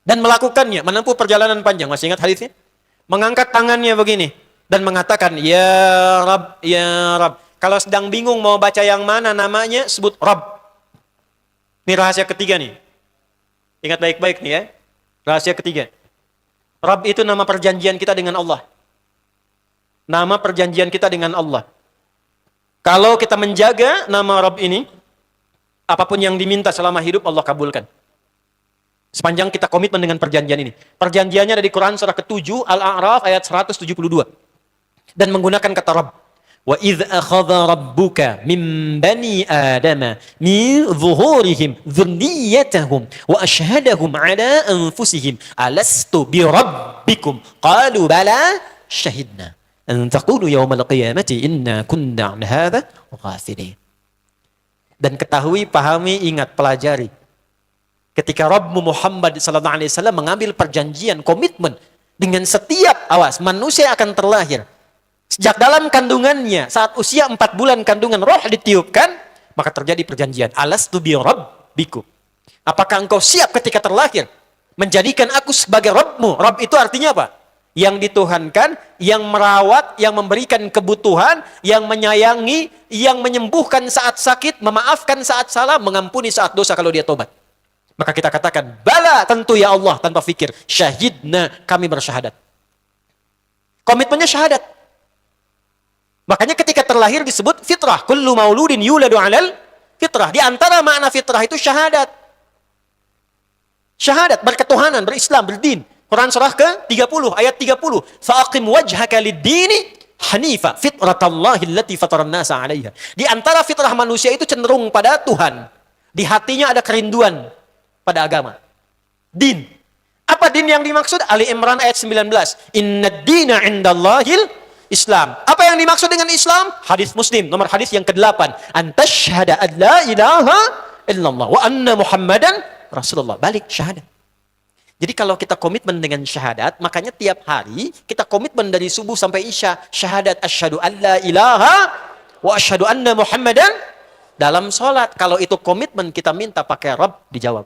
Dan melakukannya, menempuh perjalanan panjang. Masih ingat hadisnya? Mengangkat tangannya begini. Dan mengatakan, Ya Rab, Ya Rab. Kalau sedang bingung mau baca yang mana namanya, sebut Rab. Ini rahasia ketiga nih. Ingat baik-baik nih ya. Rahasia ketiga. Rab itu nama perjanjian kita dengan Allah. Nama perjanjian kita dengan Allah. Kalau kita menjaga nama Rab ini, apapun yang diminta selama hidup Allah kabulkan. Sepanjang kita komitmen dengan perjanjian ini. Perjanjiannya ada di Quran surah ke-7 Al-A'raf ayat 172. Dan menggunakan kata Rabb. Wa idh akhadha rabbuka min bani Adama min zuhurihim dhurriyyatahum wa ashhadahum ala anfusihim alastu bi rabbikum qalu bala shahidna an taqulu yawmal qiyamati inna kunna an hadha ghafilin. Dan ketahui, pahami, ingat, pelajari. Ketika Rabbmu Muhammad SAW mengambil perjanjian, komitmen dengan setiap, awas, manusia akan terlahir. Sejak dalam kandungannya, saat usia 4 bulan kandungan, roh ditiupkan, maka terjadi perjanjian. Alastu bi rabbikum. Apakah engkau siap ketika terlahir menjadikan aku sebagai Rabbmu? Rabb itu artinya apa? Yang dituhankan, yang merawat, yang memberikan kebutuhan, yang menyayangi, yang menyembuhkan saat sakit, memaafkan saat salah, mengampuni saat dosa kalau dia tobat. Maka kita katakan, bala, tentu ya Allah, tanpa fikir. Syahidna, kami bersyahadat. Komitmennya syahadat. Makanya ketika terlahir disebut fitrah. Kullu mauludin yuladu alal fitrah. Di antara makna fitrah itu syahadat. Syahadat, berketuhanan, berislam, berdin. Quran surah ke-30, ayat 30. Fa'aqim wajhaka lid-dini hanifa fitratallahi allati fataran nasa 'alaiha. Di antara fitrah manusia itu cenderung pada Tuhan. Di hatinya ada kerinduan pada agama. Din. Apa din yang dimaksud? Ali Imran ayat 19. Innad dina 'indallahil Islam. Apa yang dimaksud dengan Islam? Hadis Muslim, nomor hadis yang ke-8. Antashhada an la ilaha illallah wa anna Muhammadan Rasulullah. Balik syahadat. Jadi kalau kita komitmen dengan syahadat, makanya tiap hari kita komitmen dari subuh sampai isya. Syahadat asyhadu an la ilaha wa asyhadu anna Muhammadan. Dalam sholat, kalau itu komitmen kita minta pakai Rabb, dijawab.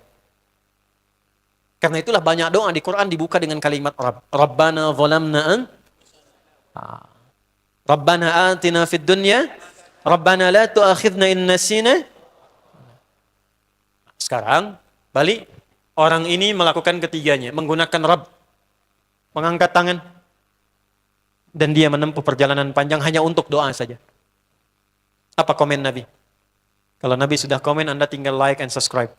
Karena itulah banyak doa di Quran dibuka dengan kalimat Rabb. Rabbana zalamna Rabbana atina fid dunya, Rabbana la tu'akhidna in nasina. Sekarang balik, orang ini melakukan ketiganya, menggunakan Rabb, mengangkat tangan, dan dia menempuh perjalanan panjang hanya untuk doa saja. Apa komen Nabi? Kalau Nabi sudah komen, Anda tinggal like and subscribe.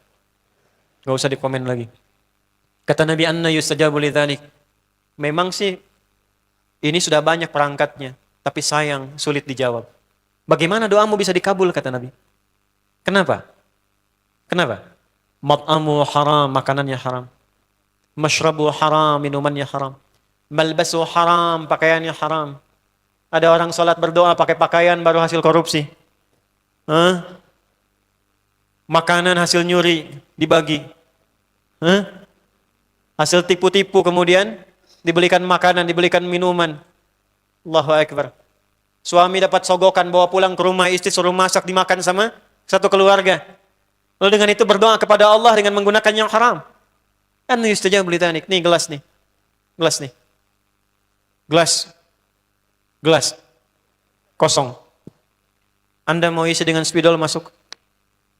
Gak usah dikomen lagi. Kata Nabi, anna yustajabu lidzalik. Memang sih ini sudah banyak perangkatnya, tapi sayang sulit dijawab. Bagaimana doamu bisa dikabul, kata Nabi? Kenapa? Kenapa? Mat'amu haram, makanannya haram. Mashrabu haram, minumannya haram. Malbasu haram, pakaiannya haram. Ada orang sholat berdoa pakai pakaian baru hasil korupsi. Hah? Makanan hasil nyuri dibagi. Hah? Hasil tipu-tipu kemudian dibelikan makanan, dibelikan minuman. Allahu Akbar. Suami dapat sogokan bawa pulang ke rumah, istri suruh masak dimakan sama satu keluarga. Lalu dengan itu berdoa kepada Allah dengan menggunakan yang haram. An yustajabu lidzalik. Nih gelas nih. Gelas nih. Gelas. Kosong. Anda mau isi dengan spidol masuk.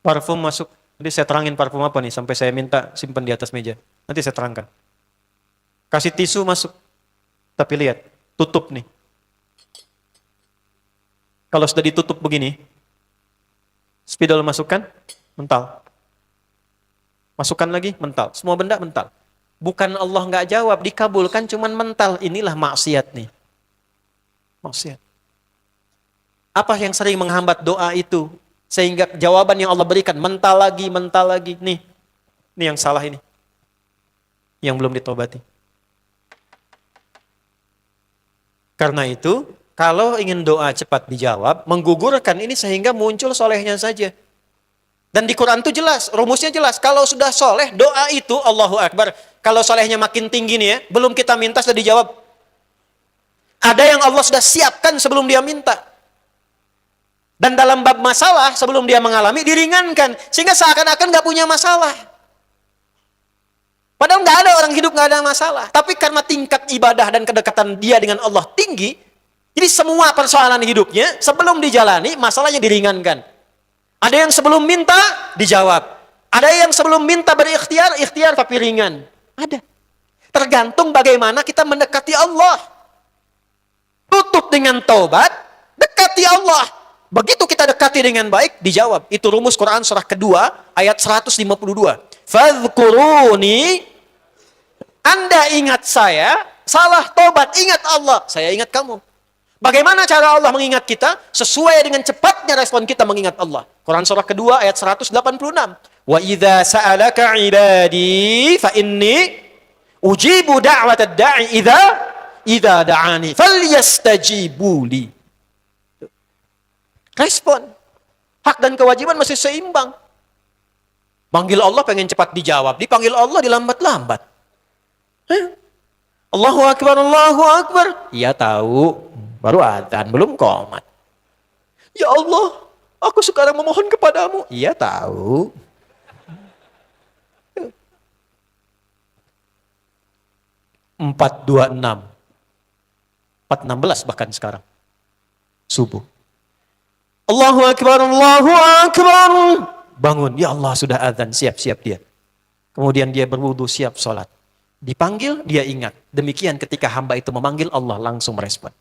Parfum masuk. Nanti saya terangin parfum apa nih sampai saya minta simpan di atas meja. Nanti saya terangkan. Kasih tisu masuk. Tapi lihat, tutup nih. Kalau sudah ditutup begini, spidol masukkan, mental. Masukkan lagi, mental. Semua benda mental. Bukan Allah nggak jawab, dikabulkan cuman mental. Inilah maksiat nih. Maksiat. Apa yang sering menghambat doa itu? Sehingga jawaban yang Allah berikan, mental lagi. Nih yang salah ini. Yang belum ditobati. Karena itu, kalau ingin doa cepat dijawab, menggugurkan ini sehingga muncul solehnya saja. Dan di Quran itu jelas, rumusnya jelas. Kalau sudah soleh, doa itu, Allahu Akbar. Kalau solehnya makin tinggi nih ya, belum kita minta sudah dijawab. Ada yang Allah sudah siapkan sebelum dia minta. Dan dalam bab masalah, sebelum dia mengalami, diringankan. Sehingga seakan-akan gak punya masalah. Padahal gak ada orang hidup gak ada masalah. Tapi karena tingkat ibadah dan kedekatan dia dengan Allah tinggi, jadi semua persoalan hidupnya sebelum dijalani, masalahnya diringankan. Ada yang sebelum minta, dijawab. Ada yang sebelum minta berikhtiar, ikhtiar tapi ringan. Ada. Tergantung bagaimana kita mendekati Allah. Tutup dengan taubat, dekati Allah. Begitu kita dekati dengan baik, dijawab. Itu rumus Quran surah kedua, ayat 152. Fadhkuruni, Anda ingat saya, salah taubat, ingat Allah. Saya ingat kamu. Bagaimana cara Allah mengingat kita? Sesuai dengan cepatnya respon kita mengingat Allah. Quran surah kedua ayat 186. Wa idza sa'alaka 'ibadi fa inni ujibu da'watad da'i idza da'ani falyastajibu li. Respon. Hak dan kewajiban masih seimbang. Panggil Allah pengen cepat dijawab, dipanggil Allah dilambat-lambat. Allahu Akbar, Allahu Akbar. Iya tahu. Baru adzan, belum qomat. Ya Allah, aku sekarang memohon kepadamu. Iya tahu. 426. 416 bahkan sekarang. Subuh. Allahu Akbar, Allahu Akbar. Bangun, ya Allah sudah adzan, siap-siap dia. Kemudian dia berwudu, siap sholat. Dipanggil, dia ingat. Demikian ketika hamba itu memanggil Allah langsung merespon.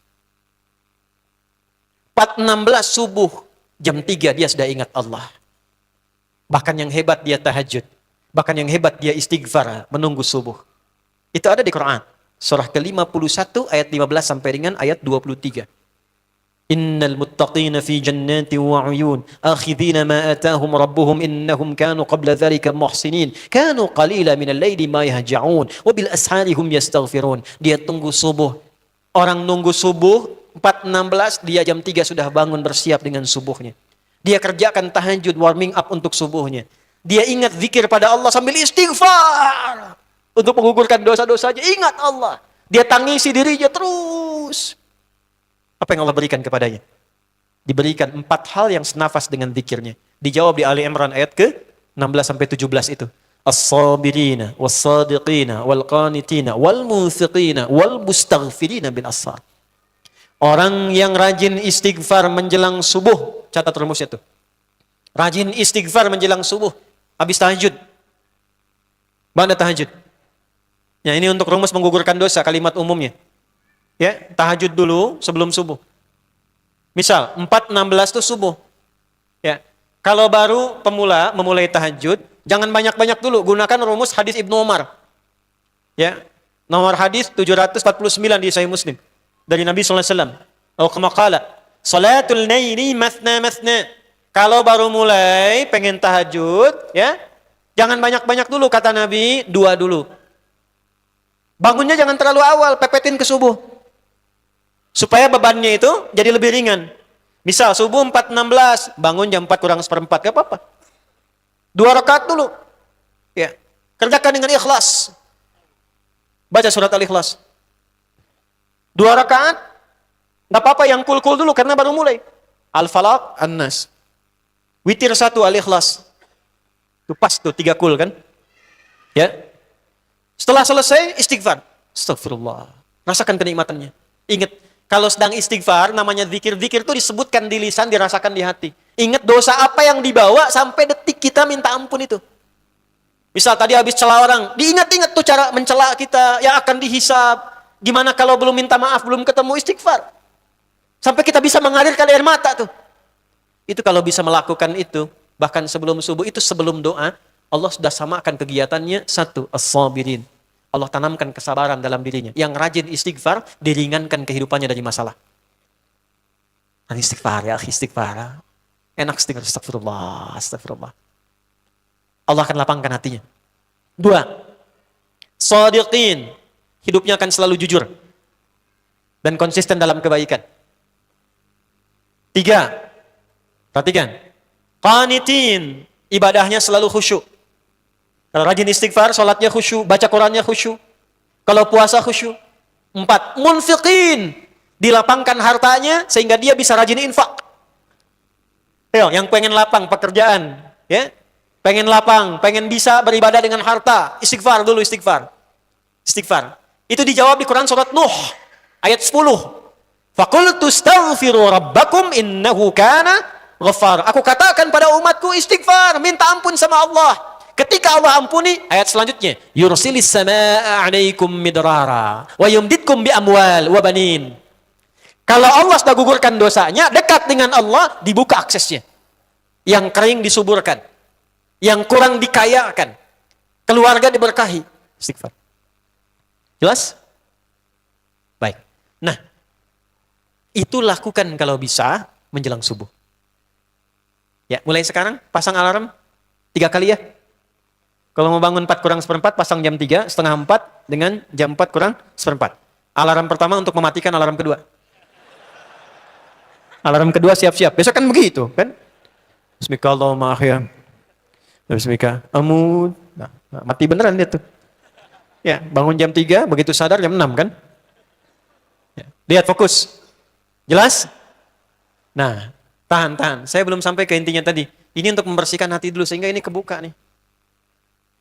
4.16 subuh, jam 3 dia sudah ingat Allah. Bahkan yang hebat dia tahajud. Bahkan yang hebat dia istighfar, menunggu subuh. Itu ada di Quran. Surah ke-51 ayat 15 sampai dengan ayat 23. Innal muttaqina fi jannatin wa 'uyun akhidhina ma atahum rabbuhum innahum kanu qabla dhalika muhsinin kanu qalila minal laili ma yahja'un wa bil ashari hum yastaghfirun. Dia tunggu subuh. Orang nunggu subuh 4.16, dia jam 3 sudah bangun bersiap dengan subuhnya. Dia kerjakan tahajud, warming up untuk subuhnya. Dia ingat zikir pada Allah sambil istighfar. Untuk menggugurkan dosa-dosanya, ingat Allah. Dia tangisi dirinya terus. Apa yang Allah berikan kepadanya? Diberikan 4 hal yang senafas dengan zikirnya. Dijawab di Ali Imran ayat ke-16 sampai 17 itu. As-sabirina, was-sadiqina, wal-qanitina, wal-munfiqina, wal-mustaghfirina bil ashar. Orang yang rajin istighfar menjelang subuh, catat rumusnya tuh. Rajin istighfar menjelang subuh, habis tahajud. Ba'da tahajud. Ya, ini untuk rumus menggugurkan dosa, kalimat umumnya. Ya, tahajud dulu sebelum subuh. Misal 4.16 itu subuh. Ya. Kalau baru pemula memulai tahajud, jangan banyak-banyak dulu, gunakan rumus hadis Ibnu Umar. Ya. Nomor hadis 749 di Sahih Muslim dari Nabi sallallahu alaihi wasallam. Atau kama qala, salatul laili mathna mathna. Kalau baru mulai pengen tahajud, ya, jangan banyak-banyak dulu kata Nabi, 2 dulu. Bangunnya jangan terlalu awal, pepetin ke subuh. Supaya bebannya itu jadi lebih ringan. Misal subuh 4.16, bangun jam 4 kurang seperempat, gak apa-apa. 2 rakaat dulu. Ya. Kerjakan dengan ikhlas. Baca surat Al-Ikhlas. 2 rakaat, gak apa-apa yang kul-kul dulu karena baru mulai. Al-Falaq, An-Nas. Witir 1 Al-Ikhlas. Itu pas tuh 3 kul kan. Ya. Setelah selesai istighfar. Astagfirullah. Rasakan kenikmatannya. Ingat, kalau sedang istighfar namanya zikir-zikir itu disebutkan di lisan, dirasakan di hati. Ingat dosa apa yang dibawa sampai detik kita minta ampun itu. Misal tadi habis cela orang, diingat-ingat tuh cara mencela kita yang akan dihisab. Gimana kalau belum minta maaf, belum ketemu istighfar. Sampai kita bisa mengalirkan air mata tuh. Itu kalau bisa melakukan itu, bahkan sebelum subuh, itu sebelum doa, Allah sudah samakan kegiatannya. 1, as-sabirin. Allah tanamkan kesabaran dalam dirinya. Yang rajin istighfar, diringankan kehidupannya dari masalah. Dan istighfar ya, istighfar. Enak istighfar, astagfirullah, astagfirullah. Allah akan lapangkan hatinya. 2, shadiqin. Hidupnya akan selalu jujur. Dan konsisten dalam kebaikan. 3, perhatikan. Qanitin. Ibadahnya selalu khusyuk. Kalau rajin istighfar, sholatnya khusyuk, baca Qurannya khusyuk. Kalau puasa khusyuk. 4, munfiqin. Dilapangkan hartanya sehingga dia bisa rajin infak. Ayo, yang pengen lapang pekerjaan, ya. Pengen lapang, pengen bisa beribadah dengan harta, istighfar dulu, istighfar. Istighfar. Itu dijawab di Quran surat Nuh ayat 10. Faqultu astaghfiru rabbakum innahu kana ghaffar. Aku katakan pada umatku istighfar, minta ampun sama Allah. Ketika Allah ampuni, ayat selanjutnya, yursilis samaa'a 'alaikum midrara wa yumditkum bi amwal wa banin. Kalau Allah sudah gugurkan dosanya, dekat dengan Allah, dibuka aksesnya. Yang kering disuburkan, yang kurang dikayakan, keluarga diberkahi. Istighfar. Jelas? Baik. Nah, itu lakukan kalau bisa menjelang subuh. Ya, mulai sekarang pasang alarm 3 kali ya. Kalau mau bangun 4 kurang seperempat, pasang jam 3, setengah 4 dengan jam 4 kurang seperempat. Alarm pertama untuk mematikan alarm kedua. Alarm kedua siap-siap. Besok kan begitu, kan? Bismika Allahumma ahya. Bismika amud. Nah, mati beneran dia tuh. Ya, bangun jam 3, begitu sadar jam 6 kan? Ya. Lihat fokus. Jelas? Nah, tahan. Saya belum sampai ke intinya tadi. Ini untuk membersihkan hati dulu sehingga ini kebuka nih.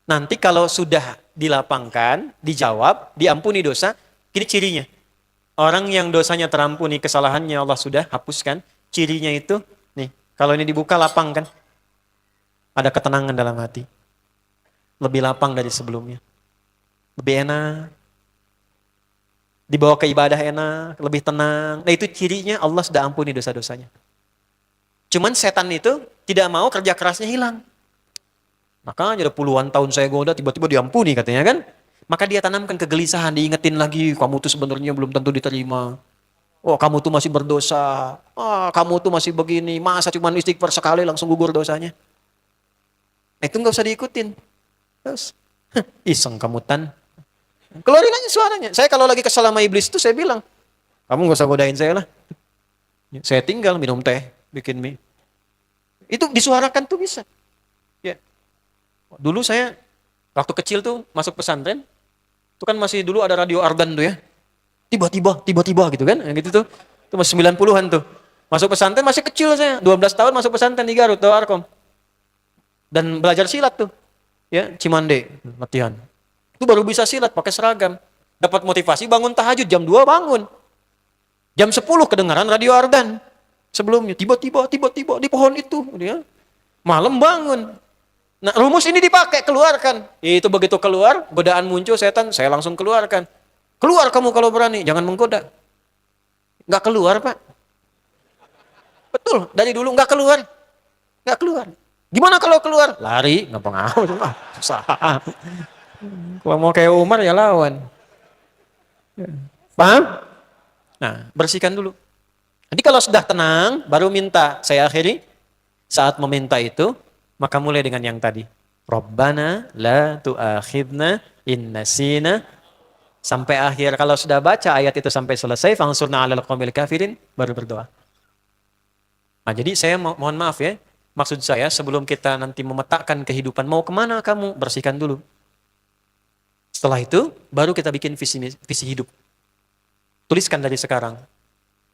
Nanti kalau sudah dilapangkan, dijawab, diampuni dosa, ini cirinya. Orang yang dosanya terampuni, kesalahannya Allah sudah hapuskan, cirinya itu, nih, kalau ini dibuka lapang kan, ada ketenangan dalam hati. Lebih lapang dari sebelumnya. Lebih enak. Dibawa ke ibadah enak, lebih tenang. Nah itu cirinya Allah sudah ampuni dosa-dosanya. Cuman setan itu tidak mau kerja kerasnya hilang. Makanya udah puluhan tahun saya goda, tiba-tiba diampuni katanya kan. Maka dia tanamkan kegelisahan, diingetin lagi, kamu tuh sebenarnya belum tentu diterima. Oh, kamu tuh masih berdosa. Kamu tuh masih begini. Masa cuma istighfar sekali langsung gugur dosanya. Itu nggak usah diikutin. Terus, iseng kamu tan. Keluarin aja suaranya. Saya kalau lagi kesal sama iblis itu saya bilang, kamu nggak usah godain saya lah. Saya tinggal minum teh, bikin mie. Itu disuarakan tuh bisa. Ya. Dulu saya waktu kecil tuh masuk pesantren, itu kan masih dulu ada radio Ardan tuh ya. Tiba-tiba gitu kan. Yang gitu tuh. Itu masih 90-an tuh. Masuk pesantren masih kecil saya. 12 tahun masuk pesantren di Garut, tahu Arkom. Dan belajar silat tuh. Ya, Cimande, latihan. Itu baru bisa silat pakai seragam. Dapat motivasi bangun tahajud jam 2 bangun. Jam 10 kedengaran radio Ardan. Sebelumnya tiba-tiba di pohon itu dia malam bangun. Nah, rumus ini dipakai, keluarkan. Itu begitu keluar, godaan muncul setan, saya langsung keluarkan. Keluar kamu kalau berani, jangan menggoda. Nggak keluar, Pak. Betul, dari dulu nggak keluar. Nggak keluar. Gimana kalau keluar? Lari, nggak pengaruh. Susah. Kalau mau kayak Umar ya lawan. Paham? Nah, bersihkan dulu. Jadi kalau sudah tenang, baru minta. Saya akhiri. Saat meminta itu, maka mulai dengan yang tadi. Rabbana la tu'akhidna in nasina. Sampai akhir. Kalau sudah baca ayat itu sampai selesai, fangsurna 'alal qaumil kafirin, baru berdoa. Nah, jadi saya mohon maaf ya. Maksud saya sebelum kita nanti memetakan kehidupan, mau kemana kamu? Bersihkan dulu. Setelah itu, baru kita bikin visi hidup. Tuliskan dari sekarang.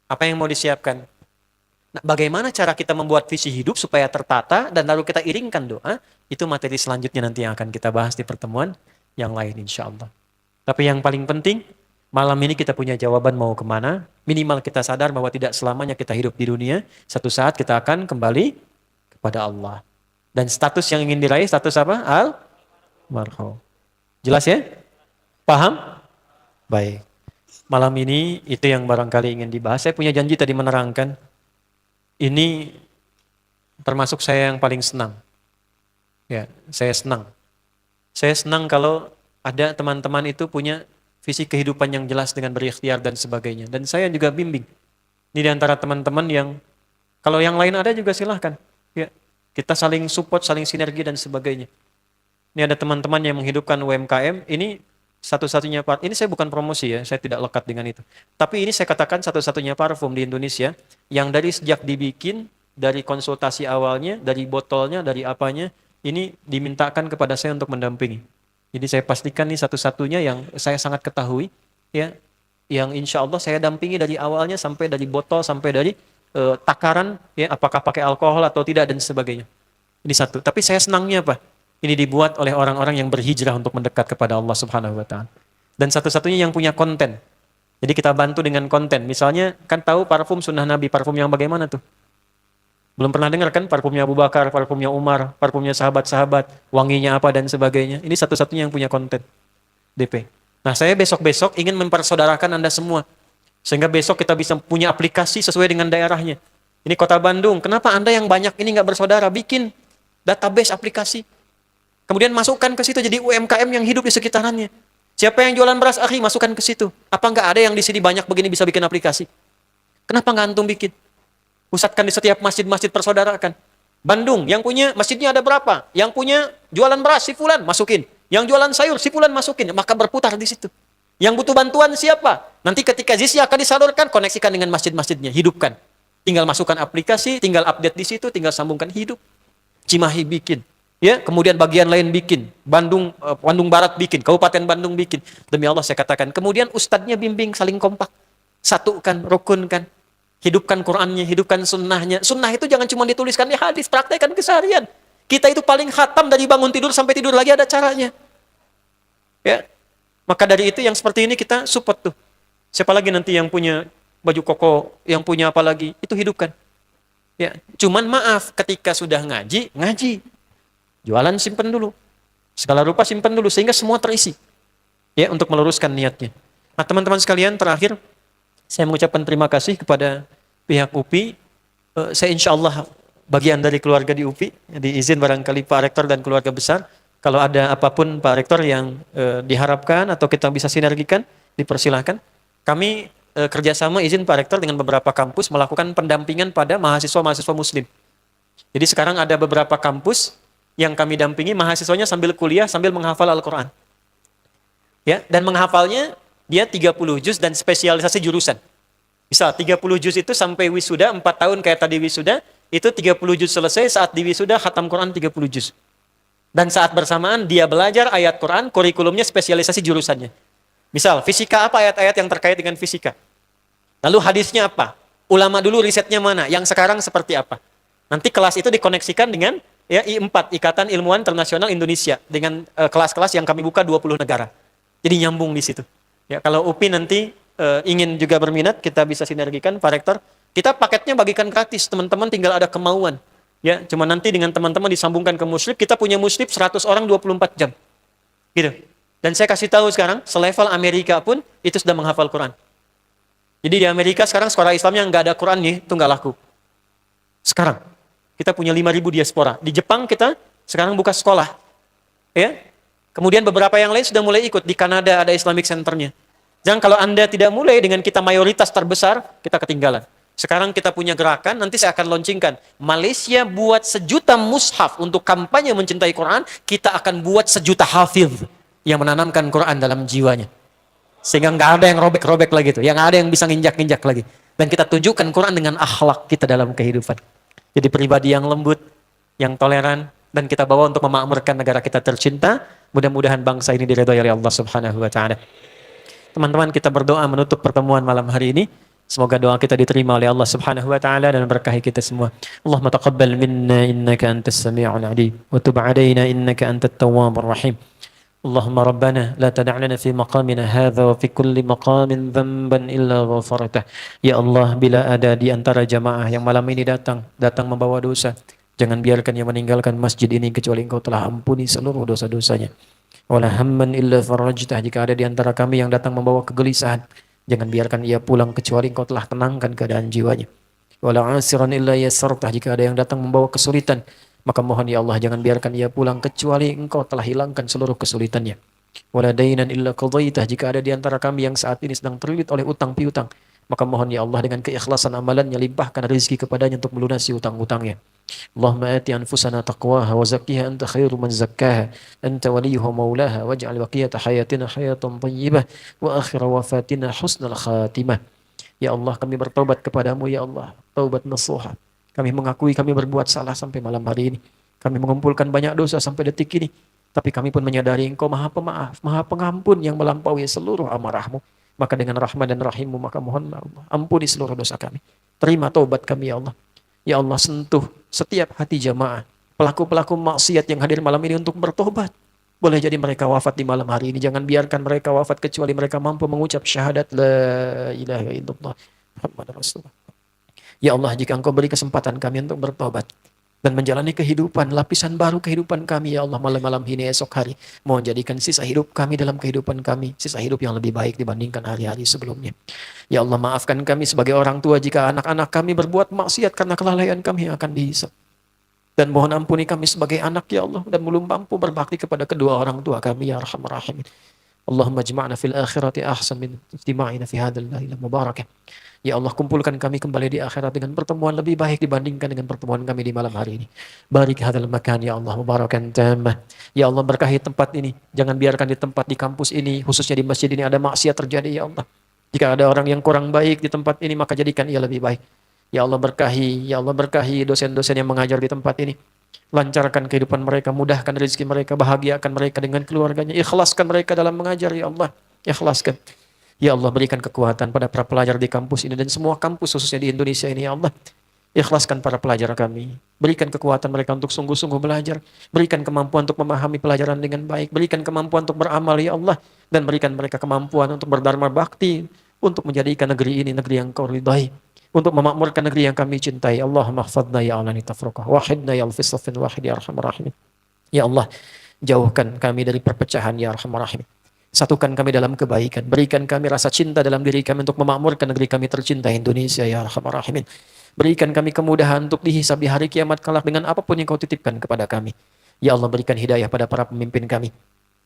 Apa yang mau disiapkan? Nah, bagaimana cara kita membuat visi hidup supaya tertata dan lalu kita iringkan doa? Itu materi selanjutnya nanti yang akan kita bahas di pertemuan yang lain insya Allah. Tapi yang paling penting, malam ini kita punya jawaban mau kemana. Minimal kita sadar bahwa tidak selamanya kita hidup di dunia. Satu saat kita akan kembali kepada Allah. Dan status yang ingin diraih, status apa? Al-marhum. Jelas ya? Paham? Baik. Malam ini itu yang barangkali ingin dibahas. Saya punya janji tadi menerangkan. Ini termasuk saya yang paling senang. Ya, saya senang. Saya senang kalau ada teman-teman itu punya visi kehidupan yang jelas dengan berikhtiar dan sebagainya. Dan saya juga bimbing. Ini di antara teman-teman yang kalau yang lain ada juga silahkan. Ya, kita saling support, saling sinergi dan sebagainya. Ini ada teman-teman yang menghidupkan UMKM. Ini satu-satunya ini saya bukan promosi ya, saya tidak lekat dengan itu. Tapi ini saya katakan satu-satunya parfum di Indonesia yang dari sejak dibikin, dari konsultasi awalnya, dari botolnya, dari apanya, ini dimintakan kepada saya untuk mendampingi. Jadi saya pastikan ini satu-satunya yang saya sangat ketahui, ya, yang insya Allah saya dampingi dari awalnya sampai dari botol, sampai dari takaran, ya, apakah pakai alkohol atau tidak dan sebagainya. Ini satu. Tapi saya senangnya apa? Ini dibuat oleh orang-orang yang berhijrah untuk mendekat kepada Allah Subhanahu wa taala. Dan satu-satunya yang punya konten. Jadi kita bantu dengan konten. Misalnya kan tahu parfum sunnah Nabi, parfum yang bagaimana tuh? Belum pernah dengar kan parfumnya Abu Bakar, parfumnya Umar, parfumnya sahabat-sahabat, wanginya apa dan sebagainya. Ini satu-satunya yang punya konten. DP. Nah, saya besok-besok ingin mempersaudarakan Anda semua. Sehingga besok kita bisa punya aplikasi sesuai dengan daerahnya. Ini Kota Bandung, kenapa Anda yang banyak ini nggak bersaudara? Bikin database aplikasi. Kemudian masukkan ke situ jadi UMKM yang hidup di sekitarannya. Siapa yang jualan beras, akhi, masukkan ke situ. Apa nggak ada yang di sini banyak begini bisa bikin aplikasi? Kenapa nggak antum bikin? Pusatkan di setiap masjid-masjid persaudaraan. Bandung, yang punya masjidnya ada berapa? Yang punya jualan beras, si fulan, masukin. Yang jualan sayur, si fulan, masukin. Maka berputar di situ. Yang butuh bantuan siapa? Nanti ketika zisnya akan disalurkan, koneksikan dengan masjid-masjidnya, hidupkan. Tinggal masukkan aplikasi, tinggal update di situ, tinggal sambungkan hidup. Cimahi bikin. Ya, kemudian bagian lain bikin, Bandung Barat bikin, Kabupaten Bandung bikin. Demi Allah saya katakan. Kemudian ustadznya bimbing, saling kompak, satukan, rukunkan, hidupkan Qur'annya, hidupkan sunnahnya. Sunnah itu jangan cuma dituliskan di hadis, praktekkan keseharian. Kita itu paling khatam dari bangun tidur sampai tidur lagi ada caranya. Ya, maka dari itu yang seperti ini kita support tuh. Siapa lagi nanti yang punya baju koko, yang punya apa lagi, itu hidupkan. Ya, cuman maaf ketika sudah ngaji. Jualan simpen dulu. Segala rupa simpen dulu sehingga semua terisi. Ya, untuk meluruskan niatnya. Nah, teman-teman sekalian, terakhir saya mengucapkan terima kasih kepada pihak UPI. Saya insya Allah bagian dari keluarga di UPI. Jadi izin barangkali Pak Rektor dan keluarga besar, kalau ada apapun Pak Rektor yang diharapkan atau kita bisa sinergikan, dipersilahkan. Kami kerjasama izin Pak Rektor dengan beberapa kampus melakukan pendampingan pada mahasiswa-mahasiswa muslim. Jadi sekarang ada beberapa kampus yang kami dampingi mahasiswanya sambil kuliah, sambil menghafal Al-Quran. Ya, dan menghafalnya dia 30 juz dan spesialisasi jurusan. Misal 30 juz itu sampai wisuda 4 tahun kayak tadi wisuda, itu 30 juz selesai, saat di wisuda khatam Quran 30 juz. Dan saat bersamaan dia belajar ayat Quran, kurikulumnya spesialisasi jurusannya. Misal fisika apa ayat-ayat yang terkait dengan fisika. Lalu hadisnya apa? Ulama dulu risetnya mana? Yang sekarang seperti apa? Nanti kelas itu dikoneksikan dengan ya I4, Ikatan Ilmuwan Internasional Indonesia, dengan kelas-kelas yang kami buka 20 negara. Jadi nyambung di situ. Ya, kalau UPI nanti ingin juga berminat, kita bisa sinergikan Pak Rektor. Kita paketnya bagikan gratis, teman-teman tinggal ada kemauan. Ya, cuma nanti dengan teman-teman disambungkan ke muslim, kita punya muslim 100 orang 24 jam. Gitu. Dan saya kasih tahu sekarang, selevel Amerika pun itu sudah menghafal Quran. Jadi di Amerika sekarang sekolah Islamnya nggak ada Qurannya, itu nggak laku. Sekarang, kita punya 5.000 diaspora. Di Jepang kita sekarang buka sekolah. Ya. Kemudian beberapa yang lain sudah mulai ikut. Di Kanada ada Islamic Centernya. Jangan kalau Anda tidak mulai dengan kita mayoritas terbesar, kita ketinggalan. Sekarang kita punya gerakan, nanti saya akan launchingkan. Malaysia buat 1.000.000 mushaf untuk kampanye mencintai Quran, kita akan buat 1.000.000 hafidh yang menanamkan Quran dalam jiwanya. Sehingga nggak ada yang robek-robek lagi tuh, yang ada yang bisa nginjak-nginjak lagi. Dan kita tunjukkan Quran dengan akhlak kita dalam kehidupan. Jadi pribadi yang lembut, yang toleran, dan kita bawa untuk memakmurkan negara kita tercinta. Mudah-mudahan bangsa ini diridhai oleh Allah Subhanahu wa taala. Teman-teman, kita berdoa menutup pertemuan malam hari ini. Semoga doa kita diterima oleh Allah Subhanahu wa taala dan berkahi kita semua. Allahumma taqabbal minna innaka antas sami'ul 'alim wa tub 'alaina innaka antat tawwabur rahim. Allahumma rabbana la tada' lana fi maqamina hadza wa fi kulli maqamin dhanban illa ghafartah. Ya Allah, bila ada di antara jamaah yang malam ini datang membawa dosa, jangan biarkan ia meninggalkan masjid ini kecuali Engkau telah ampuni seluruh dosa-dosanya. Wala hamman illa farajtah, jika ada di antara kami yang datang membawa kegelisahan, jangan biarkan ia pulang kecuali Engkau telah tenangkan keadaan jiwanya. Wala asiran illa yasartah, jika ada yang datang membawa kesulitan, maka mohon ya Allah jangan biarkan ia pulang kecuali Engkau telah hilangkan seluruh kesulitannya. Wala dainan illa qadaitah, jika ada di antara kami yang saat ini sedang terlilit oleh utang piutang, maka mohon ya Allah dengan keikhlasan amalannya limpahkan rezeki kepadanya untuk melunasi utang-utangnya. Allahumma ati anfusana taqwaha wa zakkiha anta khairu man zakkaha anta waliyuha maulaha waj'al baqiyata hayatina hayatan thayyibah wa akhir wafatina husnal khatimah. Ya Allah, kami bertaubat kepadamu ya Allah, taubat nasuha. Kami mengakui kami berbuat salah sampai malam hari ini. Kami mengumpulkan banyak dosa sampai detik ini. Tapi kami pun menyadari Engkau Maha Pemaaf, Maha Pengampun yang melampaui seluruh amarah-Mu. Maka dengan rahmat dan rahim-Mu, maka mohon Allah, ampuni seluruh dosa kami. Terima taubat kami ya Allah. Ya Allah, sentuh setiap hati jamaah, pelaku-pelaku maksiat yang hadir malam ini untuk bertobat. Boleh jadi mereka wafat di malam hari ini. Jangan biarkan mereka wafat kecuali mereka mampu mengucap syahadat la ilaha illallah Muhammad Rasulullah. Ya Allah, jika Engkau beri kesempatan kami untuk bertobat dan menjalani kehidupan, lapisan baru kehidupan kami, ya Allah, malam-malam ini, esok hari, mohon jadikan sisa hidup kami dalam kehidupan kami, sisa hidup yang lebih baik dibandingkan hari-hari sebelumnya. Ya Allah, maafkan kami sebagai orang tua jika anak-anak kami berbuat maksiat karena kelalaian kami yang akan dihisab. Dan mohon ampuni kami sebagai anak, ya Allah, dan belum mampu berbakti kepada kedua orang tua kami, ya Arhamar Rahimin. Allahumma jma'na fil akhirati ahsan min ijtima'ina fi hadzal lailil mubarak. Ya Allah, kumpulkan kami kembali di akhirat dengan pertemuan lebih baik dibandingkan dengan pertemuan kami di malam hari ini. Barik hadzal makan ya Allah, mubarakan tammah. Ya Allah, berkahi tempat ini. Jangan biarkan di tempat di kampus ini, khususnya di masjid ini ada maksiat terjadi ya Allah. Jika ada orang yang kurang baik di tempat ini, maka jadikan ia lebih baik. Ya Allah, berkahi dosen-dosen yang mengajar di tempat ini. Lancarkan kehidupan mereka, mudahkan rezeki mereka, bahagiakan mereka dengan keluarganya. Ikhlaskan mereka dalam mengajar ya Allah. Ikhlaskan. Ya Allah, berikan kekuatan pada para pelajar di kampus ini dan semua kampus khususnya di Indonesia ini ya Allah. Ikhlaskan para pelajar kami. Berikan kekuatan mereka untuk sungguh-sungguh belajar. Berikan kemampuan untuk memahami pelajaran dengan baik. Berikan kemampuan untuk beramal ya Allah. Dan berikan mereka kemampuan untuk berdharma bakti. Untuk menjadikan negeri ini negeri yang Kau ridhai. Untuk memakmurkan negeri yang kami cintai. Allahumma hafadna ya Allah nitafruqah. Wahidna ya al-fisafin wahid ya arhamar rahimin. Ya Allah, jauhkan kami dari perpecahan ya arhamar rahimin. Satukan kami dalam kebaikan. Berikan kami rasa cinta dalam diri kami untuk memakmurkan negeri kami tercinta Indonesia ya arhamar rahimin. Berikan kami kemudahan untuk dihisab di hari kiamat kelak dengan apapun yang Kau titipkan kepada kami. Ya Allah, berikan hidayah pada para pemimpin kami.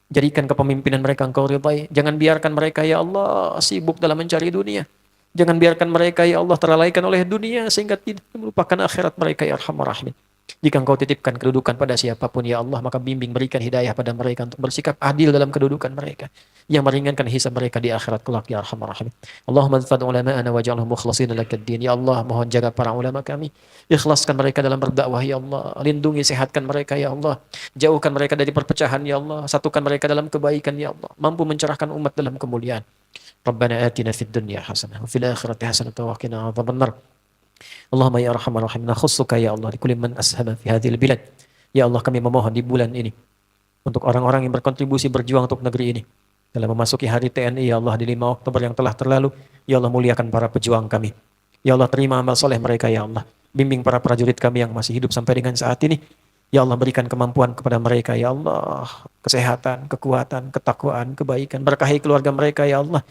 Jadikan kepemimpinan mereka Engkau ridhai. Jangan biarkan mereka ya Allah sibuk dalam mencari dunia. Jangan biarkan mereka ya Allah terlalaikan oleh dunia sehingga tidak melupakan akhirat mereka ya arhamar rahimin. Jika Engkau titipkan kedudukan pada siapapun ya Allah, maka bimbing, berikan hidayah pada mereka untuk bersikap adil dalam kedudukan mereka yang meringankan hisab mereka di akhirat kelak ya arhamar rahimin. Allahumma anfa'd ulama'ana waj'alhum mukhlashina lakad-din. Ya Allah, mohon jaga para ulama kami, ikhlaskan mereka dalam berdakwah ya Allah, lindungi, sehatkan mereka ya Allah, jauhkan mereka dari perpecahan ya Allah, satukan mereka dalam kebaikan ya Allah, mampu mencerahkan umat dalam kemuliaan. Rabbana atina fid dunya hasanah wa fil akhirati hasanah wa qina adzabannar. Allahumma ya arhamar rahimin, nakhussuka ya Allah likulli man ashama fi hadhil bilad. Ya Allah, kami memohon di bulan ini untuk orang-orang yang berkontribusi berjuang untuk negeri ini. Dalam memasuki hari TNI, ya Allah, di 5 Oktober yang telah terlalu, ya Allah, muliakan para pejuang kami. Ya Allah, terima amal soleh mereka, ya Allah. Bimbing para prajurit kami yang masih hidup sampai dengan saat ini. Ya Allah, berikan kemampuan kepada mereka, ya Allah. Kesehatan, kekuatan, ketakwaan, kebaikan. Berkahi keluarga mereka, ya Allah.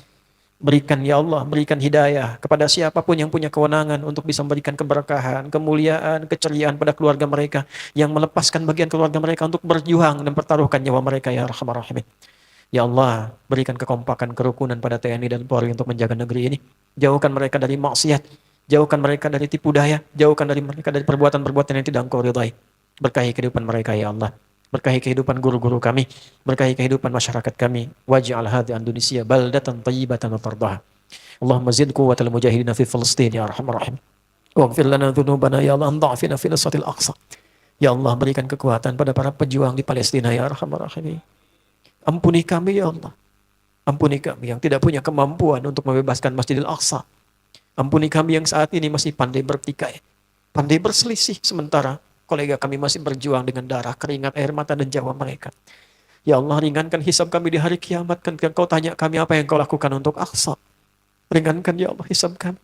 Berikan, ya Allah, berikan hidayah kepada siapapun yang punya kewenangan untuk bisa memberikan keberkahan, kemuliaan, keceriaan pada keluarga mereka, yang melepaskan bagian keluarga mereka untuk berjuang dan pertaruhkan nyawa mereka, ya Arhamar Rahimin. Ya Allah, berikan kekompakan, kerukunan pada TNI dan Polri untuk menjaga negeri ini. Jauhkan mereka dari maksiat, jauhkan mereka dari tipu daya, jauhkan dari mereka dari perbuatan-perbuatan yang tidak Engkau ridhai. Berkahi kehidupan mereka, ya Allah. Berkahi kehidupan guru-guru kami, berkahi kehidupan masyarakat kami. Waj'al hadhihi Indonesia baldatan thayyibatan wa tardaha. Allahumma zid quwwatal mujahidin fi Filistin ya arhamar rahim. Waghfir lana dzunubana ya Allah, dha'fina fi Masjidil Aqsa. Ya Allah, berikan kekuatan pada para pejuang di Palestina ya arhamar rahim. Ampuni kami, ya Allah. Ampuni kami yang tidak punya kemampuan untuk membebaskan Masjidil Aqsa. Ampuni kami yang saat ini masih pandai bertikai, pandai berselisih, sementara kolega kami masih berjuang dengan darah, keringat, air mata, dan nyawa mereka. Ya Allah, ringankan hisab kami di hari kiamat. Kan Kau tanya kami apa yang Kau lakukan untuk Aqsa. Ringankan, ya Allah, hisab kami.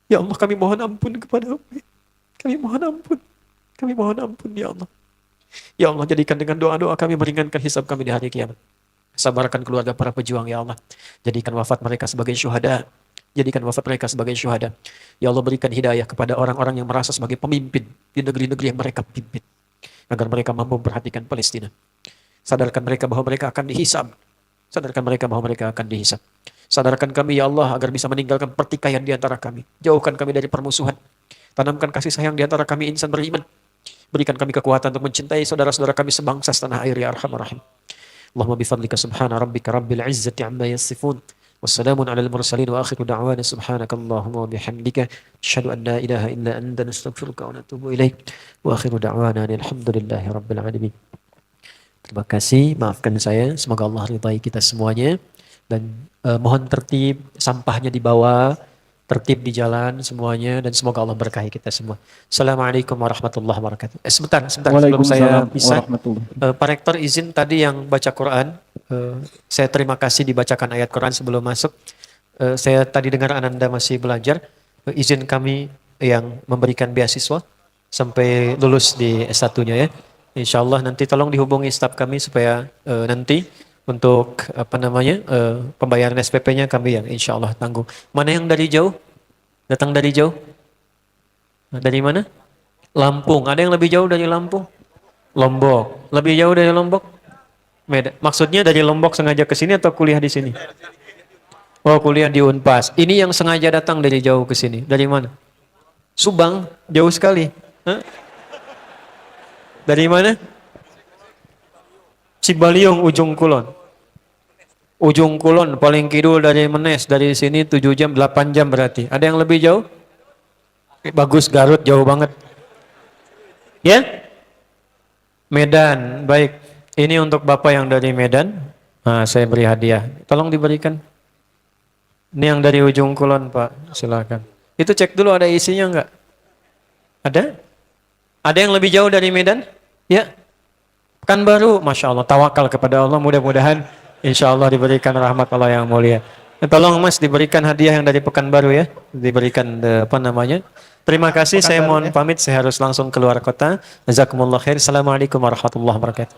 Ya Allah, kami mohon ampun kepada-Mu. Kami mohon ampun. Kami mohon ampun, ya Allah. Ya Allah, jadikan dengan doa-doa kami meringankan hisab kami di hari kiamat. Sabarkan keluarga para pejuang, ya Allah. Jadikan wafat mereka sebagai syuhada. Jadikan wafat mereka sebagai syuhada. Ya Allah, berikan hidayah kepada orang-orang yang merasa sebagai pemimpin di negeri-negeri yang mereka pimpin, agar mereka mampu memperhatikan Palestina. Sadarkan mereka bahwa mereka akan dihisab. Sadarkan mereka bahwa mereka akan dihisab. Sadarkan kami, ya Allah, agar bisa meninggalkan pertikaian di antara kami. Jauhkan kami dari permusuhan. Tanamkan kasih sayang di antara kami insan beriman. Berikan kami kekuatan untuk mencintai saudara-saudara kami sebangsa setanah air, ya Arhamar Rahim. Allahumma bifadlika subhana rabbika rabbil izzati amma yasifun. Wassalamun ala al-mursalin wa akhiru da'wana subhanakallahumma wa bihamdika asyhadu an la ilaha illa anta nastaghfiruka wa natubu ilaik. Wa akhiru da'wana alhamdulillahi rabbil alamin. Terima kasih, maafkan saya, semoga Allah ridai kita semuanya, dan mohon tertib, sampahnya dibawa, tertib di jalan semuanya, dan semoga Allah berkahi kita semua. Assalamualaikum warahmatullahi wabarakatuh. Sebentar sebelum saya bisa, Pak Rektor izin tadi yang baca Quran, saya terima kasih dibacakan ayat Quran sebelum masuk. Saya tadi dengar Ananda masih belajar, izin kami yang memberikan beasiswa sampai lulus di S1-nya ya. Insya Allah nanti tolong dihubungi staf kami supaya nanti untuk pembayaran SPP-nya kami yang insya Allah tanggung. Mana yang dari jauh? Datang dari jauh? Dari mana? Lampung. Ada yang lebih jauh dari Lampung? Lombok. Lebih jauh dari Lombok? Medan. Maksudnya dari Lombok sengaja ke sini atau kuliah di sini? Oh, kuliah di Unpas. Ini yang sengaja datang dari jauh ke sini. Dari mana? Subang. Jauh sekali. Hah? Dari mana? Cibaliung, Ujung Kulon. Ujung Kulon, paling kidul dari Menes. Dari sini 7 jam, 8 jam berarti. Ada yang lebih jauh? Bagus, Garut jauh banget. Ya? Medan, baik. Ini untuk Bapak yang dari Medan. Nah, saya beri hadiah. Tolong diberikan. Ini yang dari Ujung Kulon, Pak. Silakan. Itu cek dulu ada isinya enggak? Ada? Ada yang lebih jauh dari Medan? Ya. Pekanbaru, Masya Allah, tawakal kepada Allah, mudah-mudahan insya Allah diberikan rahmat Allah yang mulia. Tolong Mas diberikan hadiah yang dari Pekanbaru ya, diberikan Terima kasih, saya mohon pamit, saya harus langsung keluar kota. Jazakumullah khair. Assalamualaikum warahmatullahi wabarakatuh.